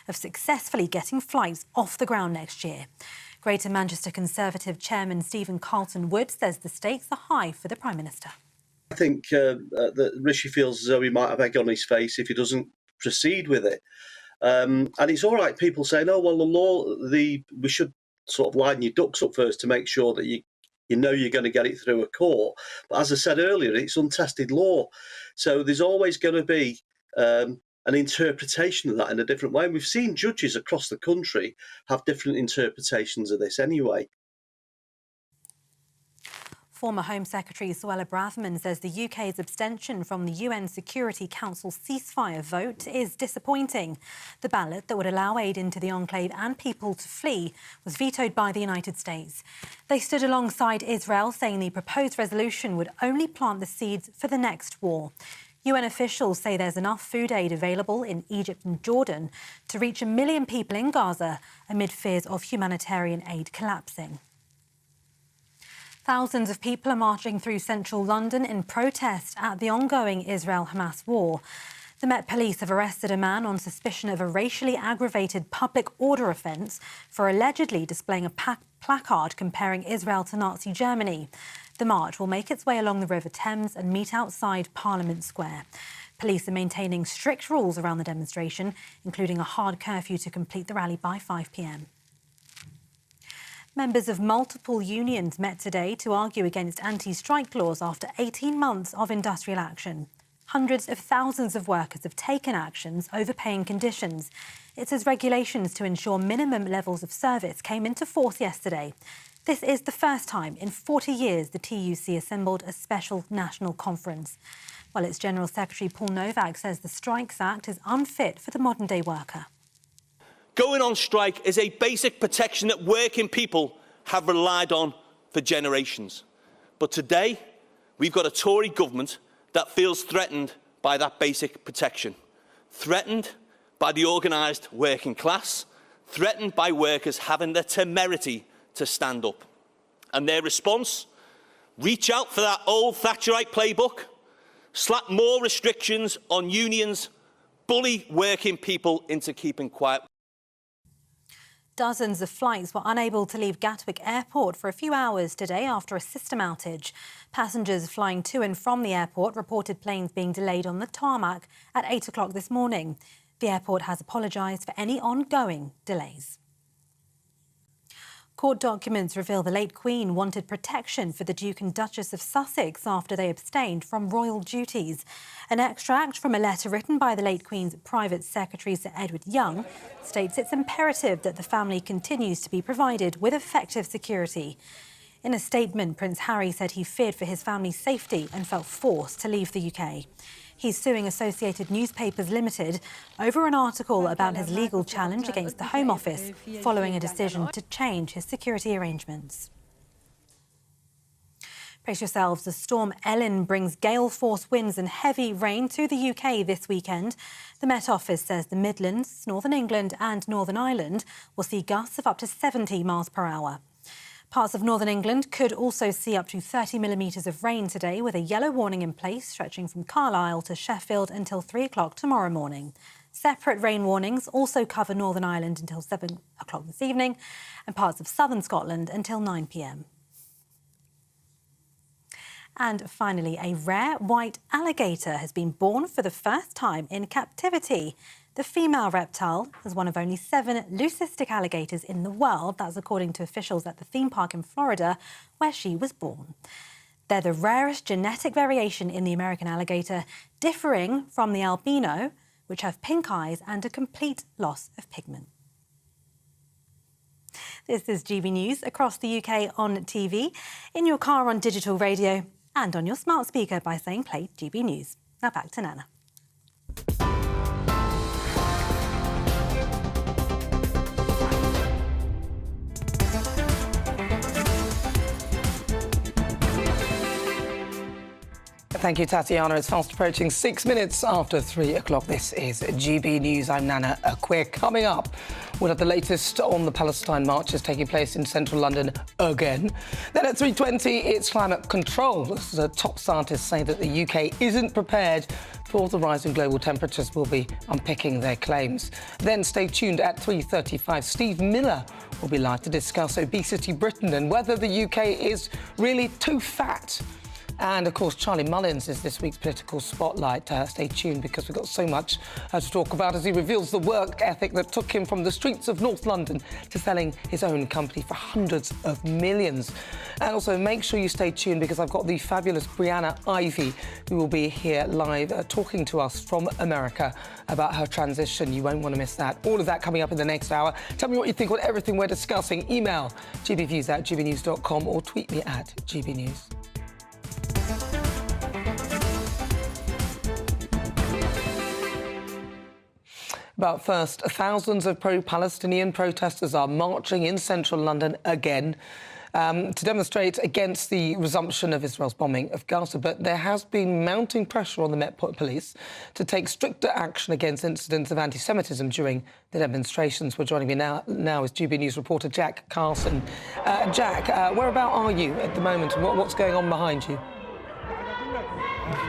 of successfully getting flights off the ground next year. Greater Manchester Conservative Chairman Stephen Carlton-Wood says the stakes are high for the Prime Minister. I think that Rishi feels as though he might have egg on his face if he doesn't proceed with it. And it's all right, people saying, oh, well, the law, we should sort of line your ducks up first to make sure that you know you're going to get it through a court. But as I said earlier, it's untested law. So there's always going to be an interpretation of that in a different way. And we've seen judges across the country have different interpretations of this anyway. Former Home Secretary Suella Braverman says the UK's abstention from the UN Security Council ceasefire vote is disappointing. The ballot that would allow aid into the enclave and people to flee was vetoed by the United States. They stood alongside Israel, saying the proposed resolution would only plant the seeds for the next war. UN officials say there's enough food aid available in Egypt and Jordan to reach 1 million people in Gaza amid fears of humanitarian aid collapsing. Thousands of people are marching through central London in protest at the ongoing Israel-Hamas war. The Met Police have arrested a man on suspicion of a racially aggravated public order offence for allegedly displaying a placard comparing Israel to Nazi Germany. The march will make its way along the River Thames and meet outside Parliament Square. Police are maintaining strict rules around the demonstration, including a hard curfew to complete the rally by 5 p.m. Members of multiple unions met today to argue against anti-strike laws after 18 months of industrial action. Hundreds of thousands of workers have taken actions over paying conditions. It's as regulations to ensure minimum levels of service came into force yesterday. This is the first time in 40 years the TUC assembled a special national conference. While its General Secretary Paul Novak says the Strikes Act is unfit for the modern-day worker. Going on strike is a basic protection that working people have relied on for generations. But today, we've got a Tory government that feels threatened by that basic protection, threatened by the organised working class, threatened by workers having the temerity to stand up. And their response? Reach out for that old Thatcherite playbook, slap more restrictions on unions, bully working people into keeping quiet. Dozens of flights were unable to leave Gatwick Airport for a few hours today after a system outage. Passengers flying to and from the airport reported planes being delayed on the tarmac at 8 o'clock this morning. The airport has apologised for any ongoing delays. Court documents reveal the late Queen wanted protection for the Duke and Duchess of Sussex after they abstained from royal duties. An extract from a letter written by the late Queen's private secretary, Sir Edward Young, states it's imperative that the family continues to be provided with effective security. In a statement, Prince Harry said he feared for his family's safety and felt forced to leave the UK. He's suing Associated Newspapers Limited over an article about his legal challenge against the Home Office following a decision to change his security arrangements. Brace yourselves as Storm Ellen brings gale-force winds and heavy rain to the UK this weekend. The Met Office says the Midlands, Northern England and Northern Ireland will see gusts of up to 70 miles per hour. Parts of northern England could also see up to 30 millimetres of rain today, with a yellow warning in place stretching from Carlisle to Sheffield until 3 o'clock tomorrow morning. Separate rain warnings also cover Northern Ireland until 7 o'clock this evening and parts of southern Scotland until 9 p.m. And finally, a rare white alligator has been born for the first time in captivity. The female reptile is one of only 7 leucistic alligators in the world. That's according to officials at the theme park in Florida, where she was born. They're the rarest genetic variation in the American alligator, differing from the albino, which have pink eyes and a complete loss of pigment. This is GB News across the UK on TV, in your car on digital radio and on your smart speaker by saying play GB News. Now back to Nana. Thank you, Tatiana. It's fast approaching 6 minutes after 3 o'clock. This is GB News. I'm Nana Akua. Coming up, we'll have the latest on the Palestine marches taking place in central London again. Then at 3:20, it's climate control. This is top scientists say that the UK isn't prepared for the rise in global temperatures. We'll be unpicking their claims. Then stay tuned at 3:35. Steve Miller will be live to discuss obesity Britain and whether the UK is really too fat. And, of course, Charlie Mullins is this week's political spotlight. Stay tuned because we've got so much to talk about as he reveals the work ethic that took him from the streets of North London to selling his own company for hundreds of millions. And also make sure you stay tuned because I've got the fabulous Brianna Ivy who will be here live talking to us from America about her transition. You won't want to miss that. All of that coming up in the next hour. Tell me what you think on everything we're discussing. Email gbviews@gbnews.com or tweet me at gbnews. But first, thousands of pro-Palestinian protesters are marching in central London again to demonstrate against the resumption of Israel's bombing of Gaza. But there has been mounting pressure on the Met Police to take stricter action against incidents of anti-Semitism during the demonstrations. Well, joining me now is GB News reporter Jack Carson. Jack, whereabout are you at the moment and what's going on behind you?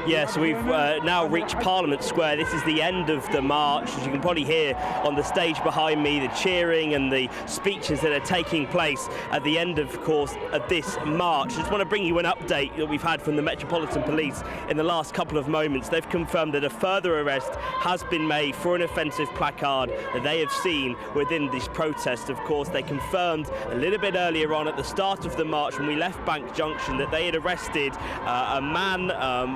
Yeah, so we've now reached Parliament Square. This is the end of the march. As you can probably hear on the stage behind me, the cheering and the speeches that are taking place at the end, of course, of this march. I just want to bring you an update that we've had from the Metropolitan Police in the last couple of moments. They've confirmed that a further arrest has been made for an offensive placard that they have seen within this protest. Of course, they confirmed a little bit earlier on at the start of the march when we left Bank Junction that they had arrested a man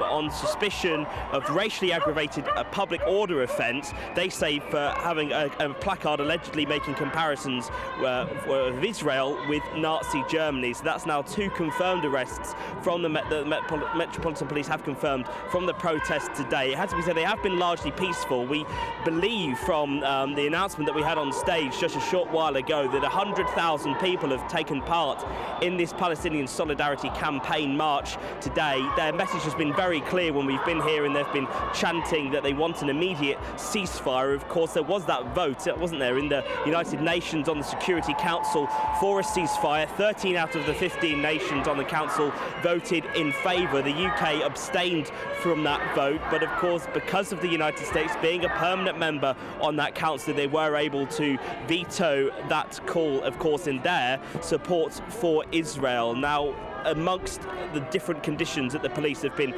on suspicion of racially aggravated public order offence. They say for having a placard allegedly making comparisons of Israel with Nazi Germany. So that's now 2 confirmed arrests from the Metropolitan Police have confirmed from the protest today. It has to be said they have been largely peaceful. We believe from the announcement that we had on stage just a short while ago that 100,000 people have taken part in this Palestinian Solidarity Campaign march today. Their message has been very clear when we've been here, and they've been chanting that they want an immediate ceasefire. Of course, there was that vote, wasn't there, in the United Nations on the Security Council for a ceasefire. 13 out of the 15 nations on the council voted in favour. The UK abstained from that vote, but of course, because of the United States being a permanent member on that council, they were able to veto that call, of course, in their support for Israel. Now, amongst the different conditions that the police have been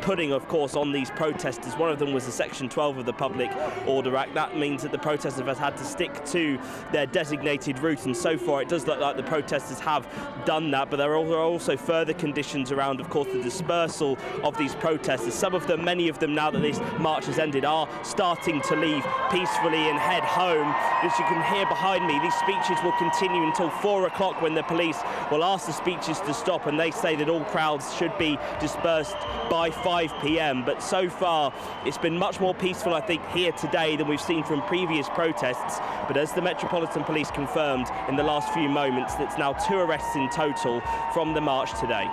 putting, of course, on these protesters, one of them was the Section 12 of the Public Order Act. That means that the protesters have had to stick to their designated route, and so far it does look like the protesters have done that, but there are also further conditions around, of course, the dispersal of these protesters. Some of them, many of them, now that this march has ended, are starting to leave peacefully and head home. As you can hear behind me, these speeches will continue until 4 o'clock when the police will ask the speeches to stop, and they say that all crowds should be dispersed by 5 p.m. But so far, it's been much more peaceful, I think, here today than we've seen from previous protests. But as the Metropolitan Police confirmed in the last few moments, that's now 2 arrests in total from the march today.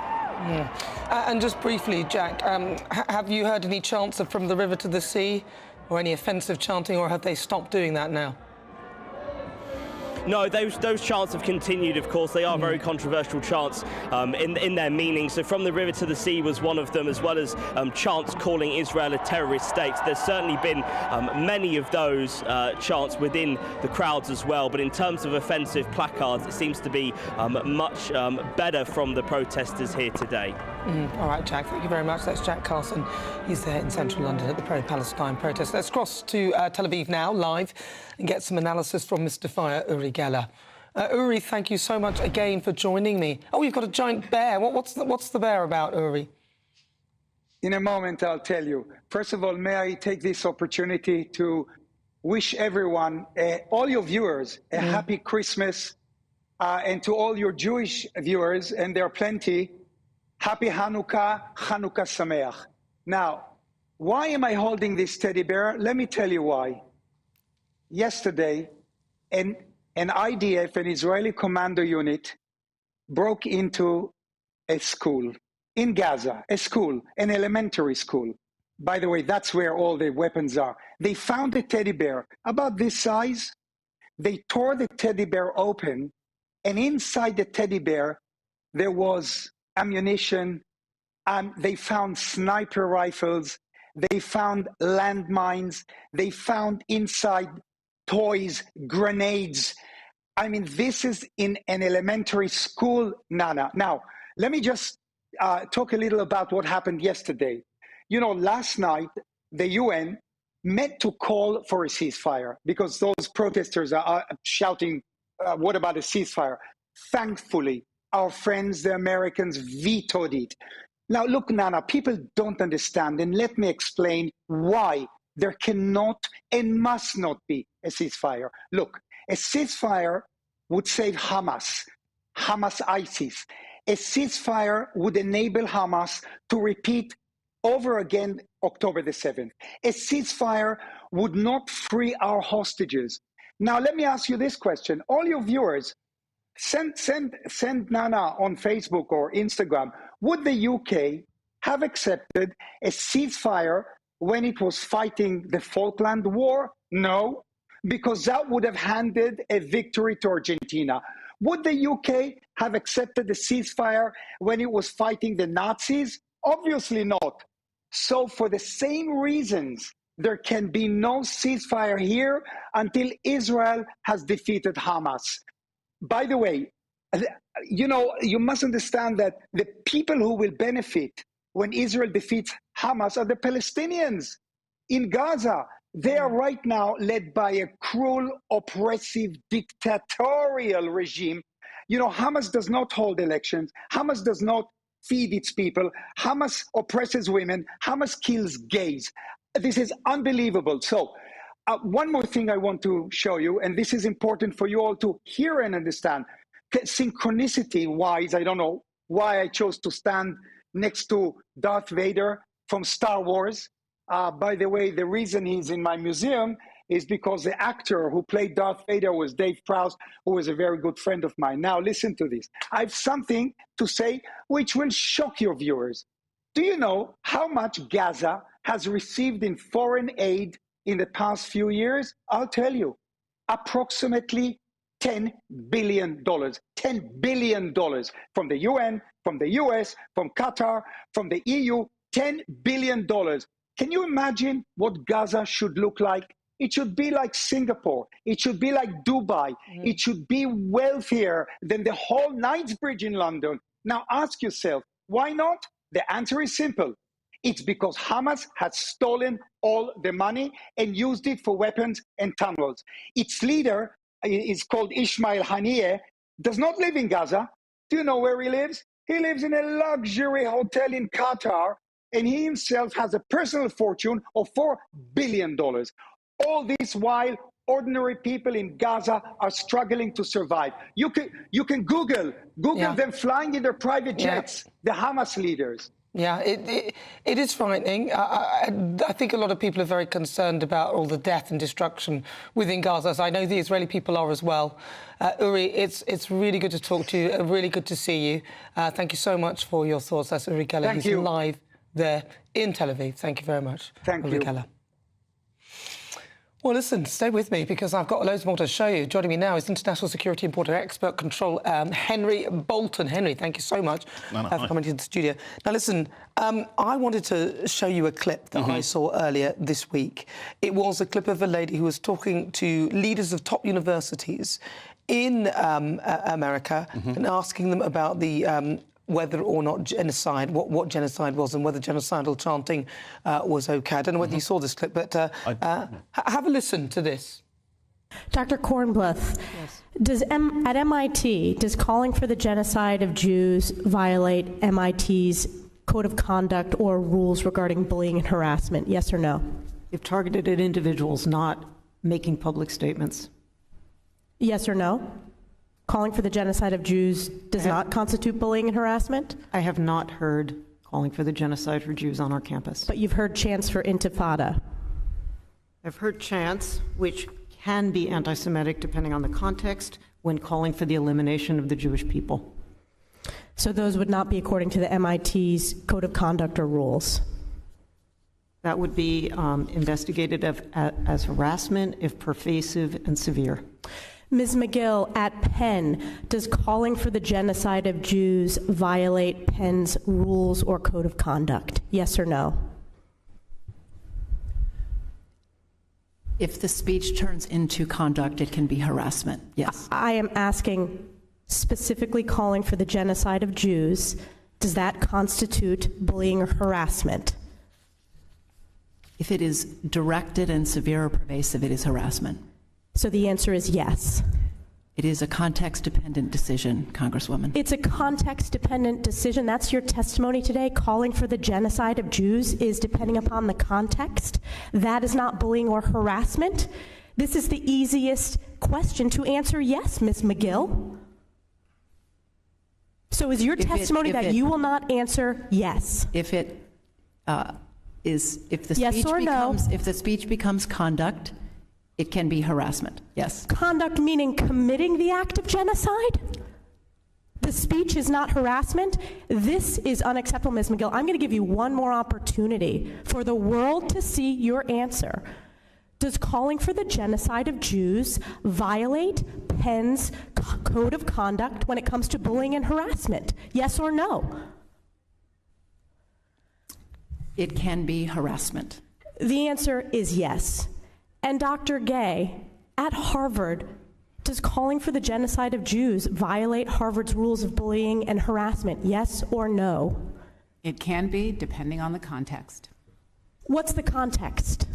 And just briefly, Jack, have you heard any chants of From the River to the Sea or any offensive chanting, or have they stopped doing that now? No, those chants have continued, of course. They are very controversial chants in their meaning. So From the River to the Sea was one of them, as well as chants calling Israel a terrorist state. There's certainly been many of those chants within the crowds as well. But in terms of offensive placards, it seems to be much better from the protesters here today. All right, Jack, thank you very much. That's Jack Carson. He's there in central London at the pro-Palestine protest. Let's cross to Tel Aviv now, live, and get some analysis from Mr. Fire Uri Geller. Uri, thank you so much again for joining me. Oh, you've got a giant bear. What's the bear about, Uri? In a moment, I'll tell you. First of all, may I take this opportunity to wish everyone, all your viewers, a happy Christmas, and to all your Jewish viewers, and there are plenty, happy Hanukkah, Hanukkah Sameach. Now, why am I holding this teddy bear? Let me tell you why. Yesterday, an IDF, an Israeli commando unit, broke into a school. in Gaza, a school, an elementary school. By the way, that's where all the weapons are. They found a teddy bear about this size. They tore the teddy bear open, and inside the teddy bear, there was ammunition. They found sniper rifles. They found landmines. They found inside toys, grenades. I mean, this is in an elementary school, Nana. Now, let me just talk a little about what happened yesterday. You know, last night, the UN met to call for a ceasefire because those protesters are shouting, what about a ceasefire? Thankfully, our friends, the Americans, vetoed it. Now, look, Nana, people don't understand, and let me explain why there cannot and must not be a ceasefire. Look, a ceasefire would save Hamas, ISIS. A ceasefire would enable Hamas to repeat over again October the 7th. A ceasefire would not free our hostages. Now, let me ask you this question. All your viewers, send Nana on Facebook or Instagram. Would the UK have accepted a ceasefire when it was fighting the Falkland War? No, because that would have handed a victory to Argentina. Would the UK have accepted a ceasefire when it was fighting the Nazis? Obviously not. So for the same reasons, there can be no ceasefire here until Israel has defeated Hamas. By the way, you know, you must understand that the people who will benefit when Israel defeats Hamas are the Palestinians in Gaza. They are right now led by a cruel, oppressive, dictatorial regime. You know, Hamas does not hold elections. Hamas does not feed its people. Hamas oppresses women. Hamas kills gays. This is unbelievable. So one more thing I want to show you, and this is important for you all to hear and understand. Synchronicity-wise, I don't know why I chose to stand next to Darth Vader from Star Wars. By the way, the reason he's in my museum is because the actor who played Darth Vader was Dave Prowse, who was a very good friend of mine. Now, listen to this. I have something to say which will shock your viewers. Do you know how much Gaza has received in foreign aid in the past few years? I'll tell you, approximately $10 billion. $10 billion from the UN, from the US, from Qatar, from the EU, $10 billion. Can you imagine what Gaza should look like? It should be like Singapore. It should be like Dubai. It should be wealthier than the whole Knightsbridge in London. Now ask yourself, why not? The answer is simple. It's because Hamas had stolen all the money and used it for weapons and tunnels. Its leader is called Ismail Haniyeh, does not live in Gaza. Do you know where he lives? He lives in a luxury hotel in Qatar, and he himself has a personal fortune of $4 billion. All this while ordinary people in Gaza are struggling to survive. You can Google them flying in their private jets, the Hamas leaders. Yeah, it is frightening. I think a lot of people are very concerned about all the death and destruction within Gaza, as I know the Israeli people are as well. Uri, it's really good to talk to you, really good to see you. Thank you so much for your thoughts. That's Uri Geller. He's live there in Tel Aviv. Thank you very much. Thank you. Geller. Well, listen, stay with me because I've got loads more to show you. Joining me now is international security and border expert control, Henry Bolton. Henry, thank you so much for coming into the studio. Now, listen, I wanted to show you a clip that I saw earlier this week. It was a clip of a lady who was talking to leaders of top universities in America and asking them about the whether or not genocide, what genocide was, and whether genocidal chanting was okay. I don't know whether you saw this clip, but have a listen to this. Dr. Kornbluth, at MIT, does calling for the genocide of Jews violate MIT's code of conduct or rules regarding bullying and harassment? Yes or no? If targeted at individuals, not making public statements. Yes or no? Calling for the genocide of Jews does not constitute bullying and harassment? I have not heard calling for the genocide for Jews on our campus. But you've heard chants for intifada. I've heard chants, which can be anti-Semitic depending on the context, when calling for the elimination of the Jewish people. So those would not be according to the MIT's code of conduct or rules. That would be investigated as harassment if pervasive and severe. Ms. McGill, at Penn, does calling for the genocide of Jews violate Penn's rules or code of conduct? Yes or no? If the speech turns into conduct, it can be harassment, yes. I am asking specifically calling for the genocide of Jews. Does that constitute bullying or harassment? If it is directed and severe or pervasive, it is harassment. So the answer is yes. It is a context-dependent decision, Congresswoman. It's a context-dependent decision. That's your testimony today. Calling for the genocide of Jews is depending upon the context. That is not bullying or harassment. This is the easiest question to answer yes, Ms. McGill. So is your testimony that you will not answer yes? If it if the yes speech or becomes no? if the speech becomes conduct, it can be harassment. Yes. Conduct meaning committing the act of genocide? The speech is not harassment? This is unacceptable, Ms. McGill. I'm going to give you one more opportunity for the world to see your answer. Does calling for the genocide of Jews violate Penn's code of conduct when it comes to bullying and harassment? Yes or no? It can be harassment. The answer is yes. And Dr. Gay, at Harvard, does calling for the genocide of Jews violate Harvard's rules of bullying and harassment? Yes or no? It can be, depending on the context. What's the context?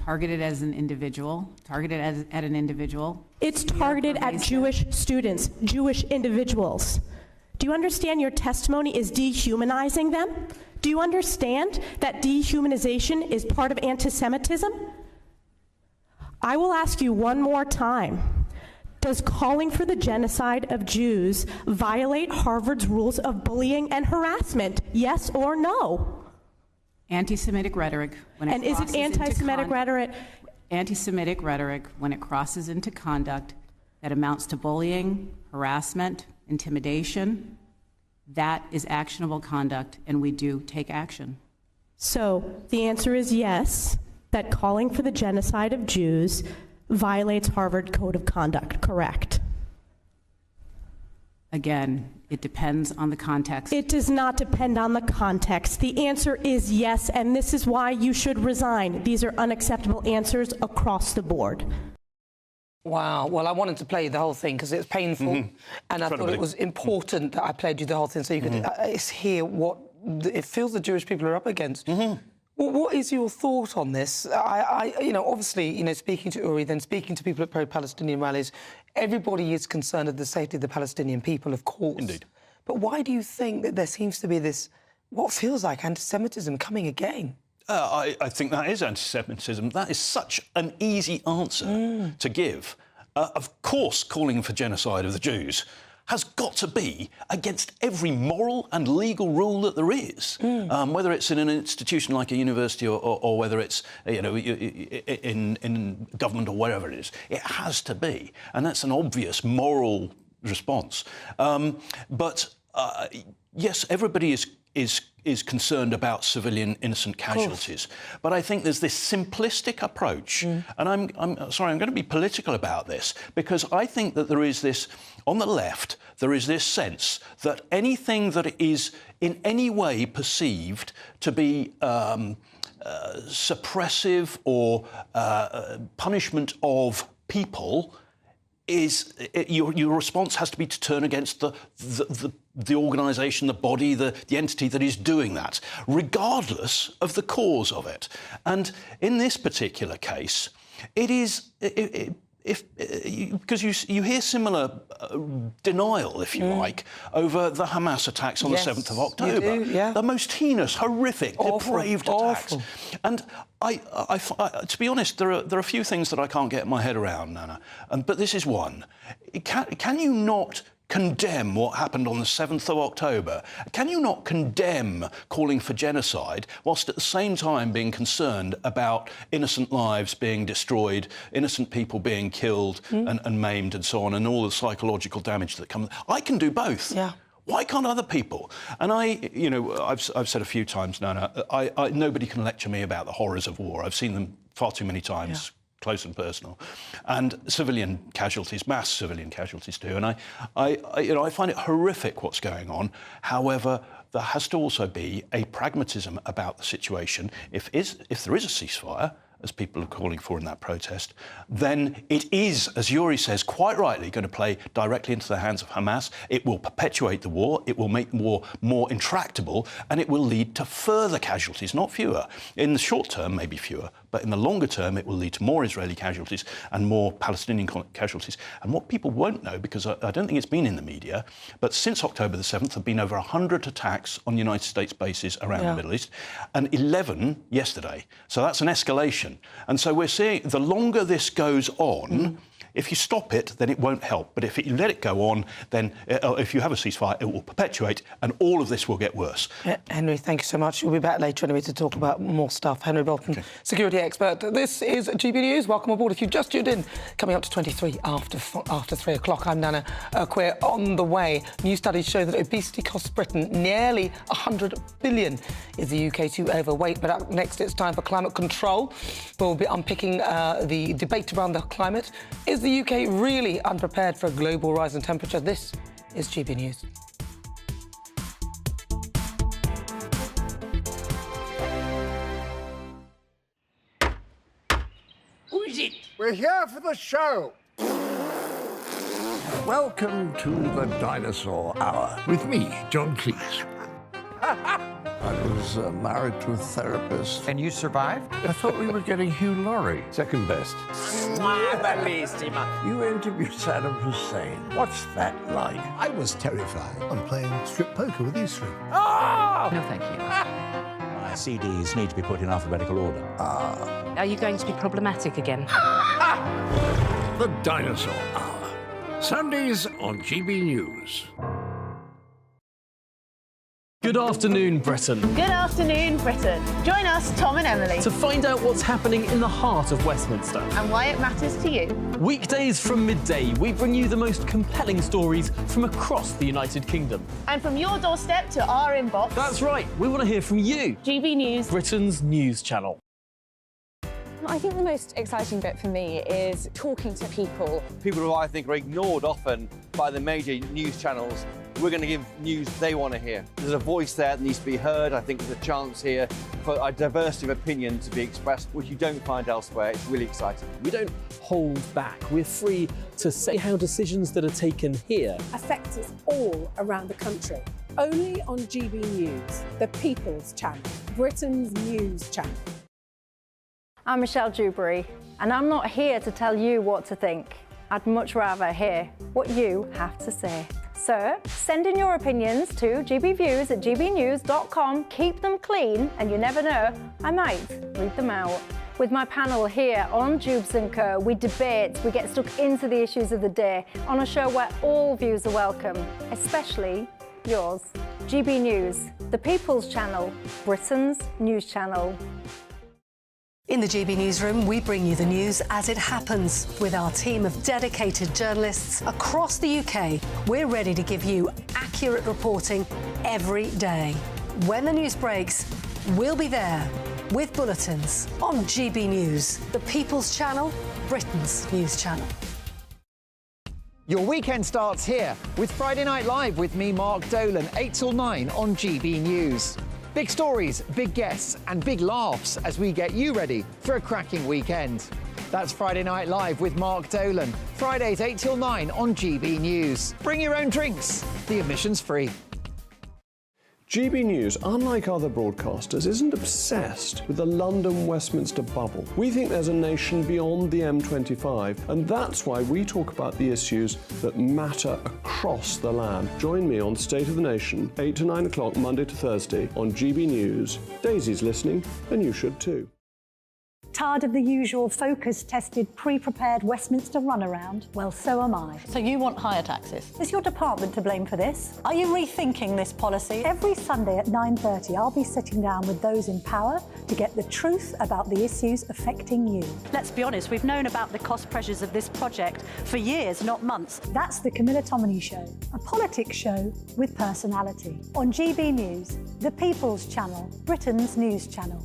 Targeted as an individual, targeted at an individual. It's targeted at Jewish students, Jewish individuals. Do you understand your testimony is dehumanizing them? Do you understand that dehumanization is part of anti-Semitism? I will ask you one more time. Does calling for the genocide of Jews violate Harvard's rules of bullying and harassment? Yes or no? Anti-Semitic rhetoric, when it and is it anti-Semitic rhetoric? Anti-Semitic rhetoric, when it crosses into conduct that amounts to bullying, harassment, intimidation, that is actionable conduct, and we do take action. So the answer is yes, that calling for the genocide of Jews violates Harvard Code of Conduct, correct? Again, it depends on the context. It does not depend on the context. The answer is yes, and this is why you should resign. These are unacceptable answers across the board. Wow. Well, I wanted to play the whole thing because it's painful, and I thought it was important that I played you the whole thing so you could hear what it feels the Jewish people are up against. Well, what is your thought on this? Obviously, speaking to Uri, then speaking to people at pro-Palestinian rallies, everybody is concerned of the safety of the Palestinian people, of course. Indeed. But why do you think that there seems to be this, what feels like anti-Semitism coming again? I think that is anti-Semitism. That is such an easy answer to give. Of course, calling for genocide of the Jews has got to be against every moral and legal rule that there is, whether it's in an institution like a university or whether it's in government or wherever it is. It has to be, and that's an obvious moral response. Yes, everybody is concerned about civilian innocent casualties, but I think there's this simplistic approach, and I'm sorry, I'm going to be political about this, because I think that there is this, on the left, there is this sense that anything that is in any way perceived to be suppressive or punishment of people is your response has to be to turn against the organisation, the body, the entity that is doing that, regardless of the cause of it. And in this particular case, it is because you hear similar denial, if you like, over the Hamas attacks on the 7th of October. You do, yeah. The most heinous, horrific, depraved attacks. And I, to be honest, there are a few things that I can't get my head around, Nana, but this is one. Can you not condemn what happened on the 7th of October? Can you not condemn calling for genocide whilst at the same time being concerned about innocent lives being destroyed, innocent people being killed and maimed and so on, and all the psychological damage that comes? I can do both. Yeah. Why can't other people? And I've said a few times, Nana, nobody can lecture me about the horrors of war. I've seen them far too many times, close and personal, and civilian casualties, mass civilian casualties too. And I find it horrific what's going on. However, there has to also be a pragmatism about the situation. If there is a ceasefire, as people are calling for in that protest, then it is, as Yuri says, quite rightly going to play directly into the hands of Hamas. It will perpetuate the war, it will make the war more intractable, and it will lead to further casualties, not fewer. In the short term, maybe fewer, but in the longer term, it will lead to more Israeli casualties and more Palestinian casualties. And what people won't know, because I don't think it's been in the media, but since October the 7th, there have been over 100 attacks on United States bases around the Middle East, and 11 yesterday. So that's an escalation. And so we're seeing the longer this goes on, if you stop it, then it won't help. But if you let it go on, then if you have a ceasefire, it will perpetuate and all of this will get worse. Henry, thank you so much. We'll be back later anyway to talk about more stuff. Henry Bolton, security expert. This is GB News. Welcome aboard. If you've just tuned in, coming up to 23 after 3 o'clock. I'm Nana Akua. On the way, new studies show that obesity costs Britain nearly 100 billion. Is the UK too overweight? But up next, it's time for climate control. We'll be unpicking the debate around the climate. Is the UK really unprepared for a global rise in temperature? This is GB News. Who is it? We're here for the show. Welcome to the Dinosaur Hour with me, John Cleese. I was married to a therapist. And you survived? I thought we were getting Hugh Laurie. Second best. You interviewed Saddam Hussein. What's that like? I was terrified. I'm playing strip poker with these three. Oh! No, thank you. My CDs need to be put in alphabetical order. Are you going to be problematic again? The Dinosaur Hour. Sundays on GB News. Good afternoon, Britain. Good afternoon, Britain. Join us, Tom and Emily, To find out what's happening in the heart of Westminster. and why it matters to you. Weekdays from midday, we bring you the most compelling stories from across the United Kingdom. And from your doorstep to our inbox. That's right, we want to hear from you. GB News, Britain's news channel. I think the most exciting bit for me is talking to people. People who I think are ignored often by the major news channels. We're going to give news they want to hear. There's a voice there that needs to be heard. I think there's a chance here for a diversity of opinion to be expressed, which you don't find elsewhere. It's really exciting. We don't hold back. We're free to say how decisions that are taken here affect us all around the country. Only on GB News, the People's Channel, Britain's news channel. I'm Michelle Dewberry, and I'm not here to tell you what to think. I'd much rather hear what you have to say. So send in your opinions to gbviews@gbnews.com. Keep them clean, and you never know, I might read them out. With my panel here on Jubes & Co, we debate, we get stuck into the issues of the day on a show where all views are welcome, especially yours. GB News, the People's Channel, Britain's news channel. In the GB Newsroom, we bring you the news as it happens. With our team of dedicated journalists across the UK, we're ready to give you accurate reporting every day. When the news breaks, we'll be there with bulletins on GB News, the People's Channel, Britain's news channel. Your weekend starts here with Friday Night Live with me, Mark Dolan, 8 till 9 on GB News. Big stories, big guests and big laughs as we get you ready for a cracking weekend. That's Friday Night Live with Mark Dolan. Fridays 8 till 9 on GB News. Bring your own drinks. The admission's free. GB News, unlike other broadcasters, isn't obsessed with the London-Westminster bubble. We think there's a nation beyond the M25, and that's why we talk about the issues that matter across the land. Join me on State of the Nation, 8 to 9 o'clock, Monday to Thursday on GB News. Daisy's listening, and you should too. Tired of the usual focus-tested, pre-prepared Westminster runaround? Well, so am I. So you want higher taxes? Is your department to blame for this? Are you rethinking this policy? Every Sunday at 9:30, I'll be sitting down with those in power to get the truth about the issues affecting you. Let's be honest, we've known about the cost pressures of this project for years, not months. That's the Camilla Tominey Show, a politics show with personality. On GB News, the People's Channel, Britain's news channel.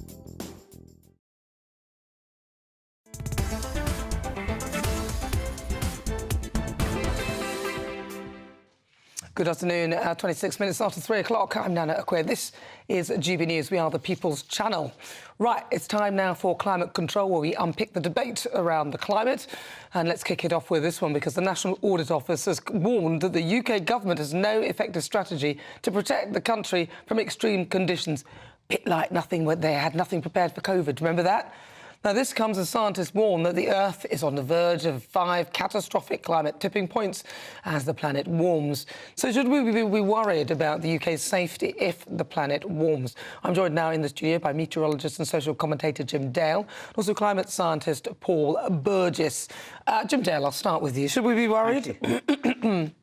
Good afternoon, 26 minutes after 3 o'clock. I'm Nana Akua. This is GB News. We are the People's Channel. Right, it's time now for Climate Control, where we unpick the debate around the climate. And let's kick it off with this one, because the National Audit Office has warned that the UK government has no effective strategy to protect the country from extreme conditions. Bit like nothing, where they had nothing prepared for COVID. Remember that? Now, this comes as scientists warn that the Earth is on the verge of 5 catastrophic climate tipping points as the planet warms. So should we be worried about the UK's safety if the planet warms? I'm joined now in the studio by meteorologist and social commentator Jim Dale, and also climate scientist Paul Burgess. Jim Dale, I'll start with you. Should we be worried?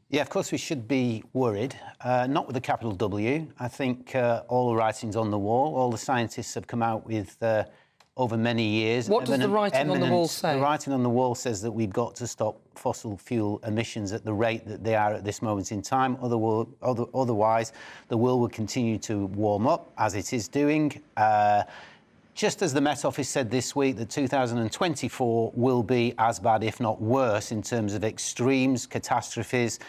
Yeah, of course we should be worried, not with a capital W. I think all the writing's on the wall. All the scientists have come out with... over many years. What does the writing on the wall say? The writing on the wall says that we've got to stop fossil fuel emissions at the rate that they are at this moment in time. Otherwise, the world will continue to warm up, as it is doing. Just as the Met Office said this week, that 2024 will be as bad, if not worse, in terms of extremes, catastrophes,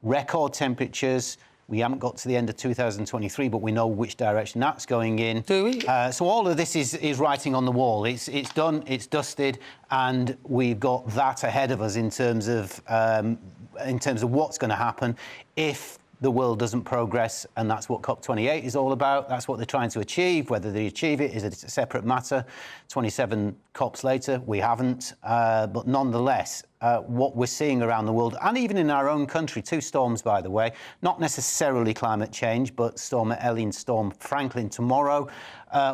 record temperatures. We haven't got to the end of 2023, but we know which direction that's going in. Do we? So all of this is writing on the wall. It's done, it's dusted, and we've got that ahead of us in terms of what's going to happen if the world doesn't progress, and that's what COP28 is all about. That's what they're trying to achieve. Whether they achieve it is a separate matter. 27 COPs later, we haven't. But nonetheless, what we're seeing around the world, and even in our own country, 2 storms, by the way, not necessarily climate change, but Storm Ellie and Storm Franklin tomorrow,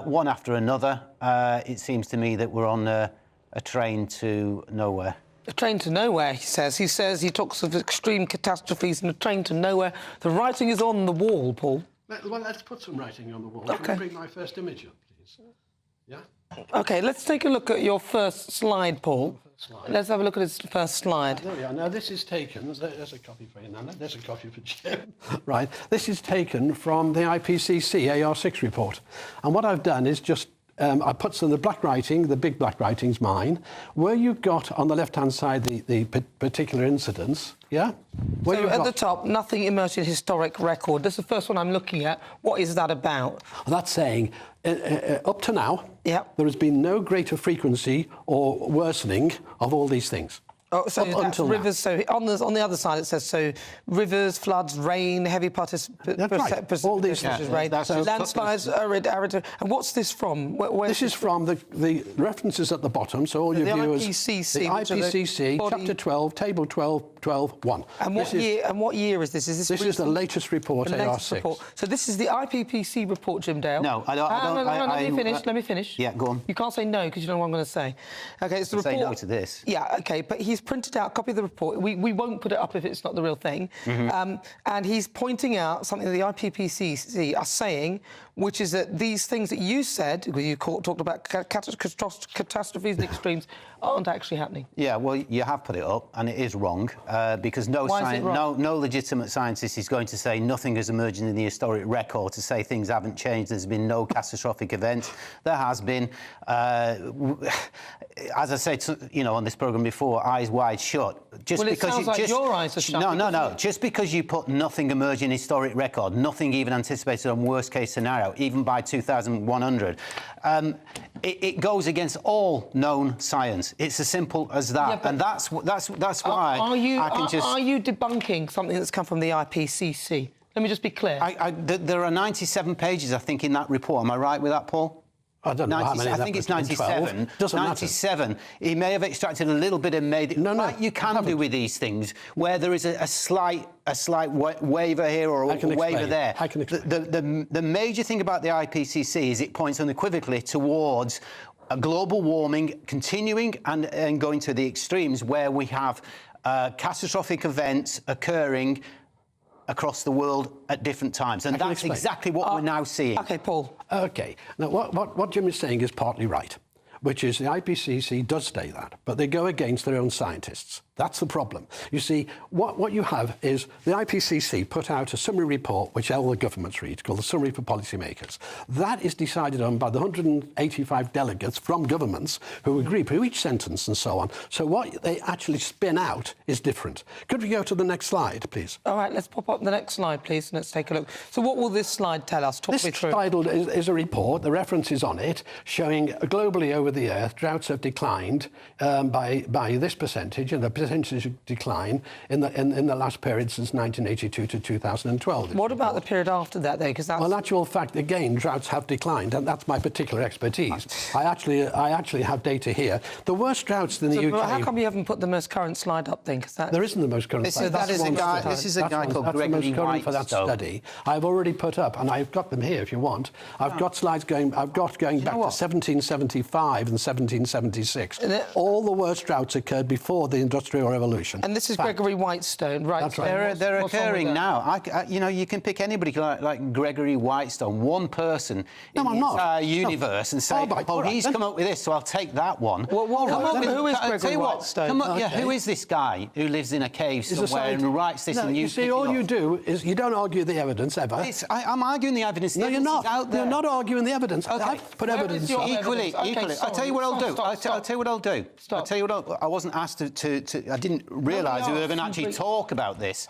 one after another. It seems to me that we're on a train to nowhere. A train to nowhere, he says. He talks of extreme catastrophes and a train to nowhere. The writing is on the wall, Paul. Well, let's put some writing on the wall. OK. Can you bring my first image up, please? Yeah? OK, let's take a look at your first slide, Paul. Let's have a look at his first slide. There we are. Now, this is taken... There's a copy for you, Nana. There's a copy for Jim. Right. This is taken from the IPCC AR6 report. And what I've done is just... I put some of the black writing, the big black writing's mine, where you've got on the left-hand side the particular incidents, yeah? Where so at the top, nothing emerged in historic record. This is the first one I'm looking at. What is that about? Well, that's saying, up to now, there has been no greater frequency or worsening of all these things. Oh, so that's rivers. So on the other side, it says so rivers, floods, rain, heavy precipitation, all these rain, landslides, arid. And what's this from? This is from the references at the bottom. So all your viewers, IPCC, the IPCC, Chapter 12, Table 12.1. And what year is this? This is the latest report, AR6. So this is the IPCC report, Jim Dale. No, I don't. Let me finish. Yeah, go on. You can't say no because you know what I'm going to say. Okay, it's the report. Say no to this. Yeah, okay, but he's printed out a copy of the report. We won't put it up if it's not the real thing. And he's pointing out something that the IPCC are saying, which is that these things that you said, you talked about catastrophes and extremes, aren't actually happening. Yeah, well, you have put it up, and it is wrong, because no legitimate scientist is going to say nothing has emerged in the historic record to say things haven't changed. There's been no catastrophic event. There has been, as I said, on this programme before, eyes wide shut. Just well, because it sounds like your eyes are shut. No. Just because you put nothing emerged in historic record, nothing even anticipated on worst case scenario, even by 2100, it goes against all known science. It's as simple as that, and that's why are you debunking something that's come from the IPCC? Let me just be clear. There are 97 pages, I think, in that report. Am I right with that, Paul? I don't know how many. I think it's 97. 97. He may have extracted a little bit and made it. No. Like you can do with these things, where there is a slight waiver here or a waiver there. I can explain. The major thing about the IPCC is it points unequivocally towards a global warming continuing and going to the extremes where we have catastrophic events occurring across the world at different times. And that's exactly what we're now seeing. OK, Paul. OK. Now, what Jim is saying is partly right, which is the IPCC does say that, but they go against their own scientists. That's the problem. You see, what you have is the IPCC put out a summary report, which all the governments read, called the Summary for Policymakers. That is decided on by the 185 delegates from governments who agree to each sentence and so on. So what they actually spin out is different. Could we go to the next slide, please? All right, let's pop up the next slide, please, and let's take a look. So what will this slide tell us? Talk me through. This slide is a report, the reference is on it, showing globally over the Earth, droughts have declined by this percentage, and the percentage decline in the last period since 1982 to 2012. What about the period after that, though? Because that's... Well, in actual fact, again, droughts have declined, and that's my particular expertise. I actually have data here. The worst droughts in the UK... How come you haven't put the most current slide up, then? There isn't the most current slide. This is a guy called Gregory White for that study. I've already put up, and I've got them here if you want. I've got slides going back to 1775 and 1776. All the worst droughts occurred before the Industrial Revolution. And this is Gregory Whitestone, right? That's right. They're occurring now. You know, you can pick anybody like Gregory Whitestone, one person in the entire universe, and say, he's come up with this, so I'll take that one. Who is Gregory Whitestone? Who is this guy who lives in a cave somewhere and writes this and you see, all you do is you don't argue the evidence ever. I'm arguing the evidence. No, you're not. You're not arguing the evidence. Okay. I've put evidence equally. I'll tell you what I'll do. I'll tell you what I'll do. I'll tell you what I wasn't asked to I didn't realise we were going to actually talk about this.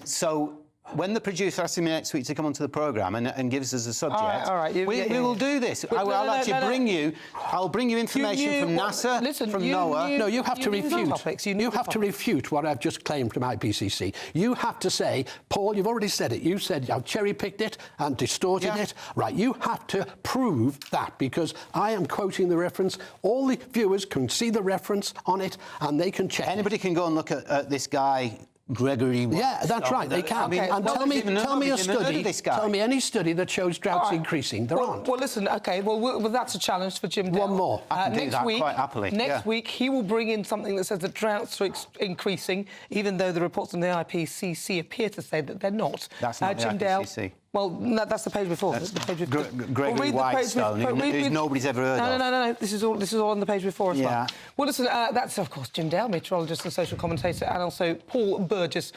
So when the producer asks me next week to come onto the programme and gives us a subject, we will do this. I'll bring you information from NASA, from NOAA. No, you have to refute. You have to refute what I've just claimed from IPCC. You have to say, Paul, you've already said it. You said I've cherry-picked it and distorted it. Right, you have to prove that, because I am quoting the reference. All the viewers can see the reference on it and they can check. Anybody can go and look at this guy, Gregory. Yeah, that's right. They can. And tell me a study. Tell me any study that shows droughts increasing. There aren't. Well, listen. OK. Well, that's a challenge for Jim Dale. One more. I can do that quite happily. Next week, he will bring in something that says that droughts are increasing, even though the reports from the IPCC appear to say that they're not. That's not Jim the IPCC. Dale, well, no, that's the page before. That's Gregory Whitestone, who nobody's ever heard of. No. This is all on the page before as well. Well, listen, that's, of course, Jim Dale, meteorologist and social commentator, and also Paul Burgess,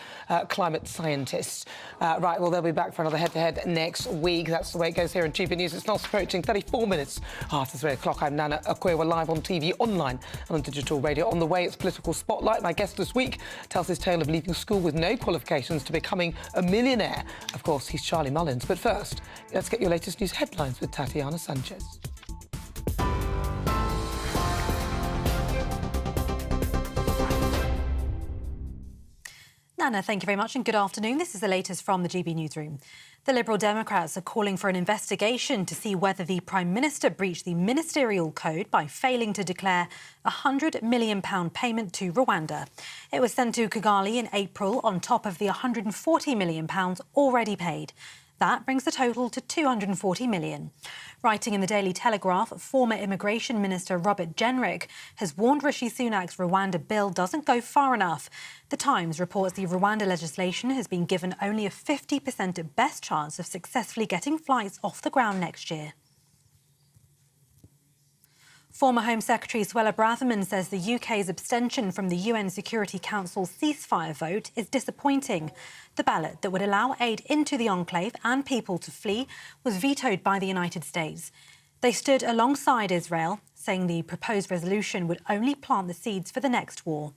climate scientist. Right, well, they'll be back for another head-to-head next week. That's the way it goes here in GB News. It's now approaching 34 minutes after 3 o'clock. I'm Nana Akua. We're live on TV, online and on digital radio. On the way, it's Political Spotlight. My guest this week tells his tale of leaving school with no qualifications to becoming a millionaire. Of course, he's Charlie Mullins. But first, let's get your latest news headlines with Tatiana Sanchez. Nana, thank you very much and good afternoon. This is the latest from the GB Newsroom. The Liberal Democrats are calling for an investigation to see whether the Prime Minister breached the ministerial code by failing to declare a £100 million payment to Rwanda. It was sent to Kigali in April on top of the £140 million already paid. That brings the total to £240 million. Writing in the Daily Telegraph, former Immigration Minister Robert Jenrick has warned Rishi Sunak's Rwanda bill doesn't go far enough. The Times reports the Rwanda legislation has been given only a 50% at best chance of successfully getting flights off the ground next year. Former Home Secretary Suella Braverman says the UK's abstention from the UN Security Council's ceasefire vote is disappointing. The ballot that would allow aid into the enclave and people to flee was vetoed by the United States. They stood alongside Israel, saying the proposed resolution would only plant the seeds for the next war.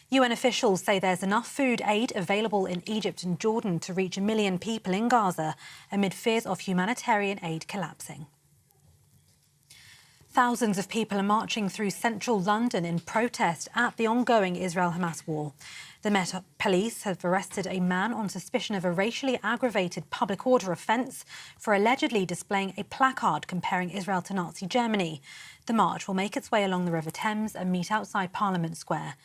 UN officials say there's enough food aid available in Egypt and Jordan to reach 1 million people in Gaza, amid fears of humanitarian aid collapsing. Thousands of people are marching through central London in protest at the ongoing Israel-Hamas war. The Met Police have arrested a man on suspicion of a racially aggravated public order offence for allegedly displaying a placard comparing Israel to Nazi Germany. The march will make its way along the River Thames and meet outside Parliament Square.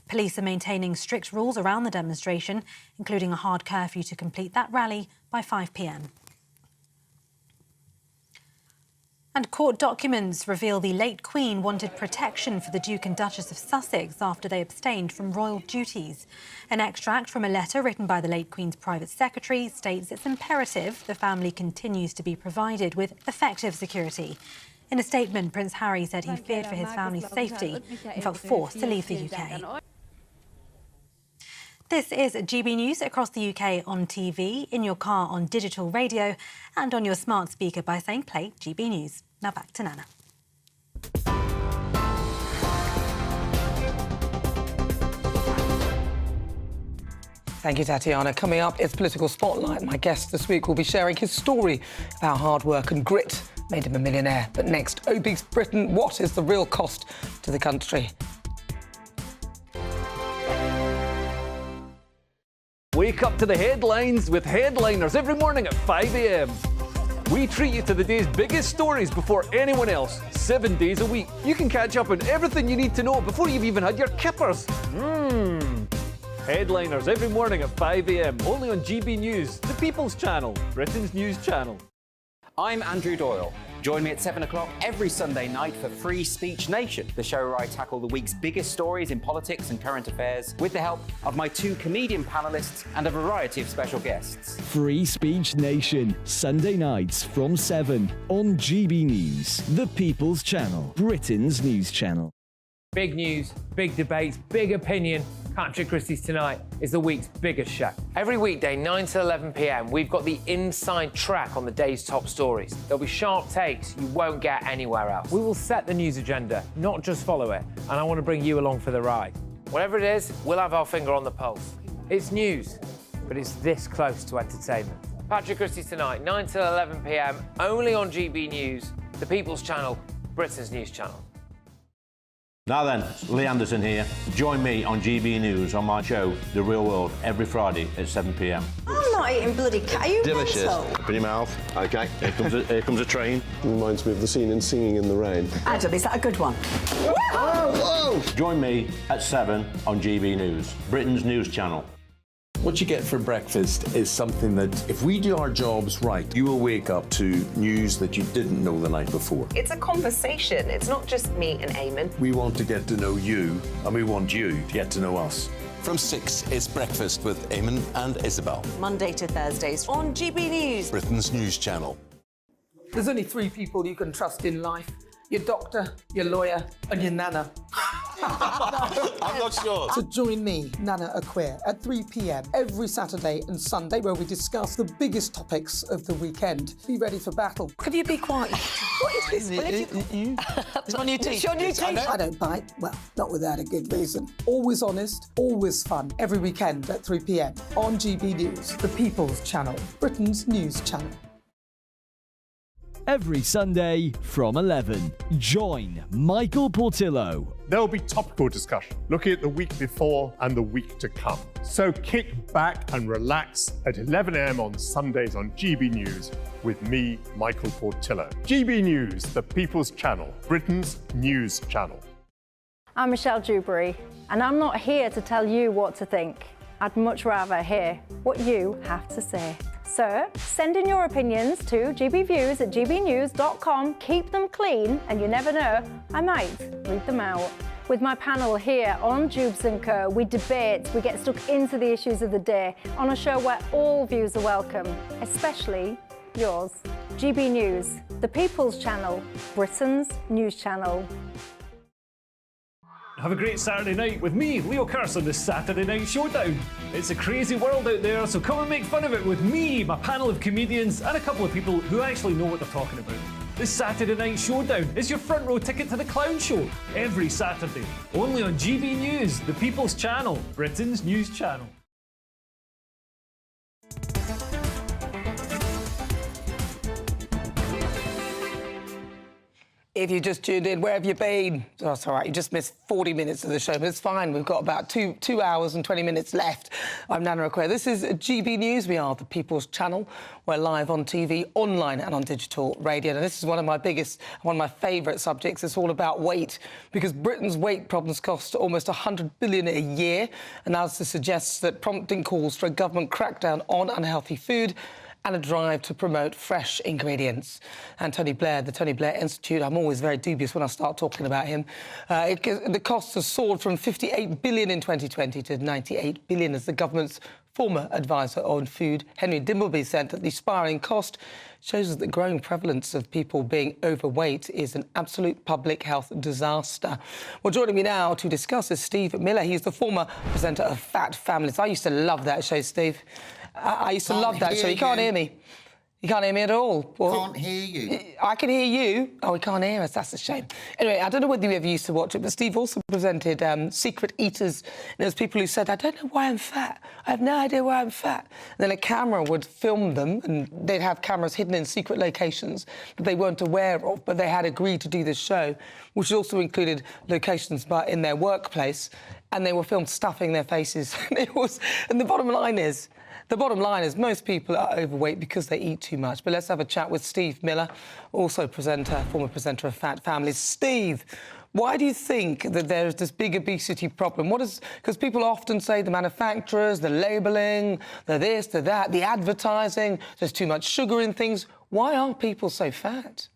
Police are maintaining strict rules around the demonstration, including a hard curfew to complete that rally by 5 p.m. And court documents reveal the late Queen wanted protection for the Duke and Duchess of Sussex after they abstained from royal duties. An extract from a letter written by the late Queen's private secretary states it's imperative the family continues to be provided with effective security. In a statement, Prince Harry said he feared for his family's safety and felt forced to leave the UK. This is GB News across the UK on TV, in your car on digital radio and on your smart speaker by saying play GB News. Now back to Nana. Thank you, Tatiana. Coming up, it's Political Spotlight. My guest this week will be sharing his story of how hard work and grit made him a millionaire. But next, obese Britain, what is the real cost to the country? Wake up to the headlines with Headliners every morning at 5 a.m. We treat you to the day's biggest stories before anyone else, 7 days a week. You can catch up on everything you need to know before you've even had your kippers. Headliners every morning at 5 a.m. only on GB News, the People's Channel, Britain's news channel. I'm Andrew Doyle. Join me at 7 o'clock every Sunday night for Free Speech Nation, the show where I tackle the week's biggest stories in politics and current affairs with the help of my 2 comedian panellists and a variety of special guests. Free Speech Nation, Sunday nights from 7 on GB News, the People's Channel, Britain's news channel. Big news, big debates, big opinion. Patrick Christie's Tonight is the week's biggest show. Every weekday, 9 to 11 p.m, we've got the inside track on the day's top stories. There'll be sharp takes you won't get anywhere else. We will set the news agenda, not just follow it, and I want to bring you along for the ride. Whatever it is, we'll have our finger on the pulse. It's news, but it's this close to entertainment. Patrick Christie's Tonight, 9 to 11 p.m, only on GB News, the People's Channel, Britain's news channel. Now then, Lee Anderson here. Join me on GB News on my show, The Real World, every Friday at 7 p.m. I'm not eating bloody cat. Are you Delicious. mental? Open your mouth. OK, here comes a train. Reminds me of the scene in Singing in the Rain. Adam, is that a good one? Whoa! Join me at 7 on GB News, Britain's news channel. What you get for breakfast is something that, if we do our jobs right, you will wake up to news that you didn't know the night before. It's a conversation. It's not just me and Eamon. We want to get to know you, and we want you to get to know us. From 6, it's Breakfast with Eamon and Isabel. Monday to Thursdays on GB News, Britain's news channel. There's only 3 people you can trust in life. Your doctor, your lawyer and your nana. I'm not sure. So join me, Nana Akua, at 3 p.m. every Saturday and Sunday where we discuss the biggest topics of the weekend. Be ready for battle. Could you be quiet? What is this? It's my new teeth. It's your new teeth. I don't bite. Well, not without a good reason. Always honest, always fun. Every weekend at 3 p.m. on GB News, the People's Channel, Britain's news channel. Every Sunday from 11, join Michael Portillo. There'll be topical discussion, looking at the week before and the week to come. So kick back and relax at 11 a.m. on Sundays on GB News with me, Michael Portillo. GB News, the People's Channel, Britain's news channel. I'm Michelle Dewberry, and I'm not here to tell you what to think. I'd much rather hear what you have to say. So send in your opinions to gbviews@gbnews.com. Keep them clean, and you never know, I might read them out. With my panel here on Jubes & Co, we debate, we get stuck into the issues of the day on a show where all views are welcome, especially yours. GB News, the People's Channel, Britain's news channel. Have a great Saturday night with me, Leo Curse, on the Saturday Night Showdown. It's a crazy world out there, so come and make fun of it with me, my panel of comedians, and a couple of people who actually know what they're talking about. The Saturday Night Showdown is your front row ticket to the clown show, every Saturday, only on GB News, the People's Channel, Britain's news channel. If you just tuned in, where have you been? Oh, it's all right, you just missed 40 minutes of the show, but it's fine. We've got about two hours and 20 minutes left. I'm Nana Akua. This is GB News. We are the People's Channel. We're live on TV, online and on digital radio. Now, this is one of my favourite subjects. It's all about weight, because Britain's weight problems cost almost $100 billion a year. Analysis suggests that prompting calls for a government crackdown on unhealthy food and a drive to promote fresh ingredients. And Tony Blair, the Tony Blair Institute, I'm always very dubious when I start talking about him. The costs have soared from 58 billion in 2020 to 98 billion as the government's former advisor on food, Henry Dimbleby, said that the spiralling cost shows us that the growing prevalence of people being overweight is an absolute public health disaster. Well, joining me now to discuss is Steve Miller. He's the former presenter of Fat Families. I used to love that show, Steve. I used to love that show. You can't hear me. You can't hear me at all. Well, can't hear you. I can hear you. Oh, he can't hear us. That's a shame. Anyway, I don't know whether you ever used to watch it, but Steve also presented Secret Eaters. And there's people who said, I don't know why I'm fat. I have no idea why I'm fat. And then a camera would film them, and they'd have cameras hidden in secret locations that they weren't aware of, but they had agreed to do this show, which also included locations in their workplace, and they were filmed stuffing their faces. And the bottom line is most people are overweight because they eat too much. But let's have a chat with Steve Miller, also former presenter of Fat Families. Steve, why do you think that there's this big obesity problem? Because people often say the manufacturers, the labelling, the this, the that, the advertising, there's too much sugar in things. Why are people so fat?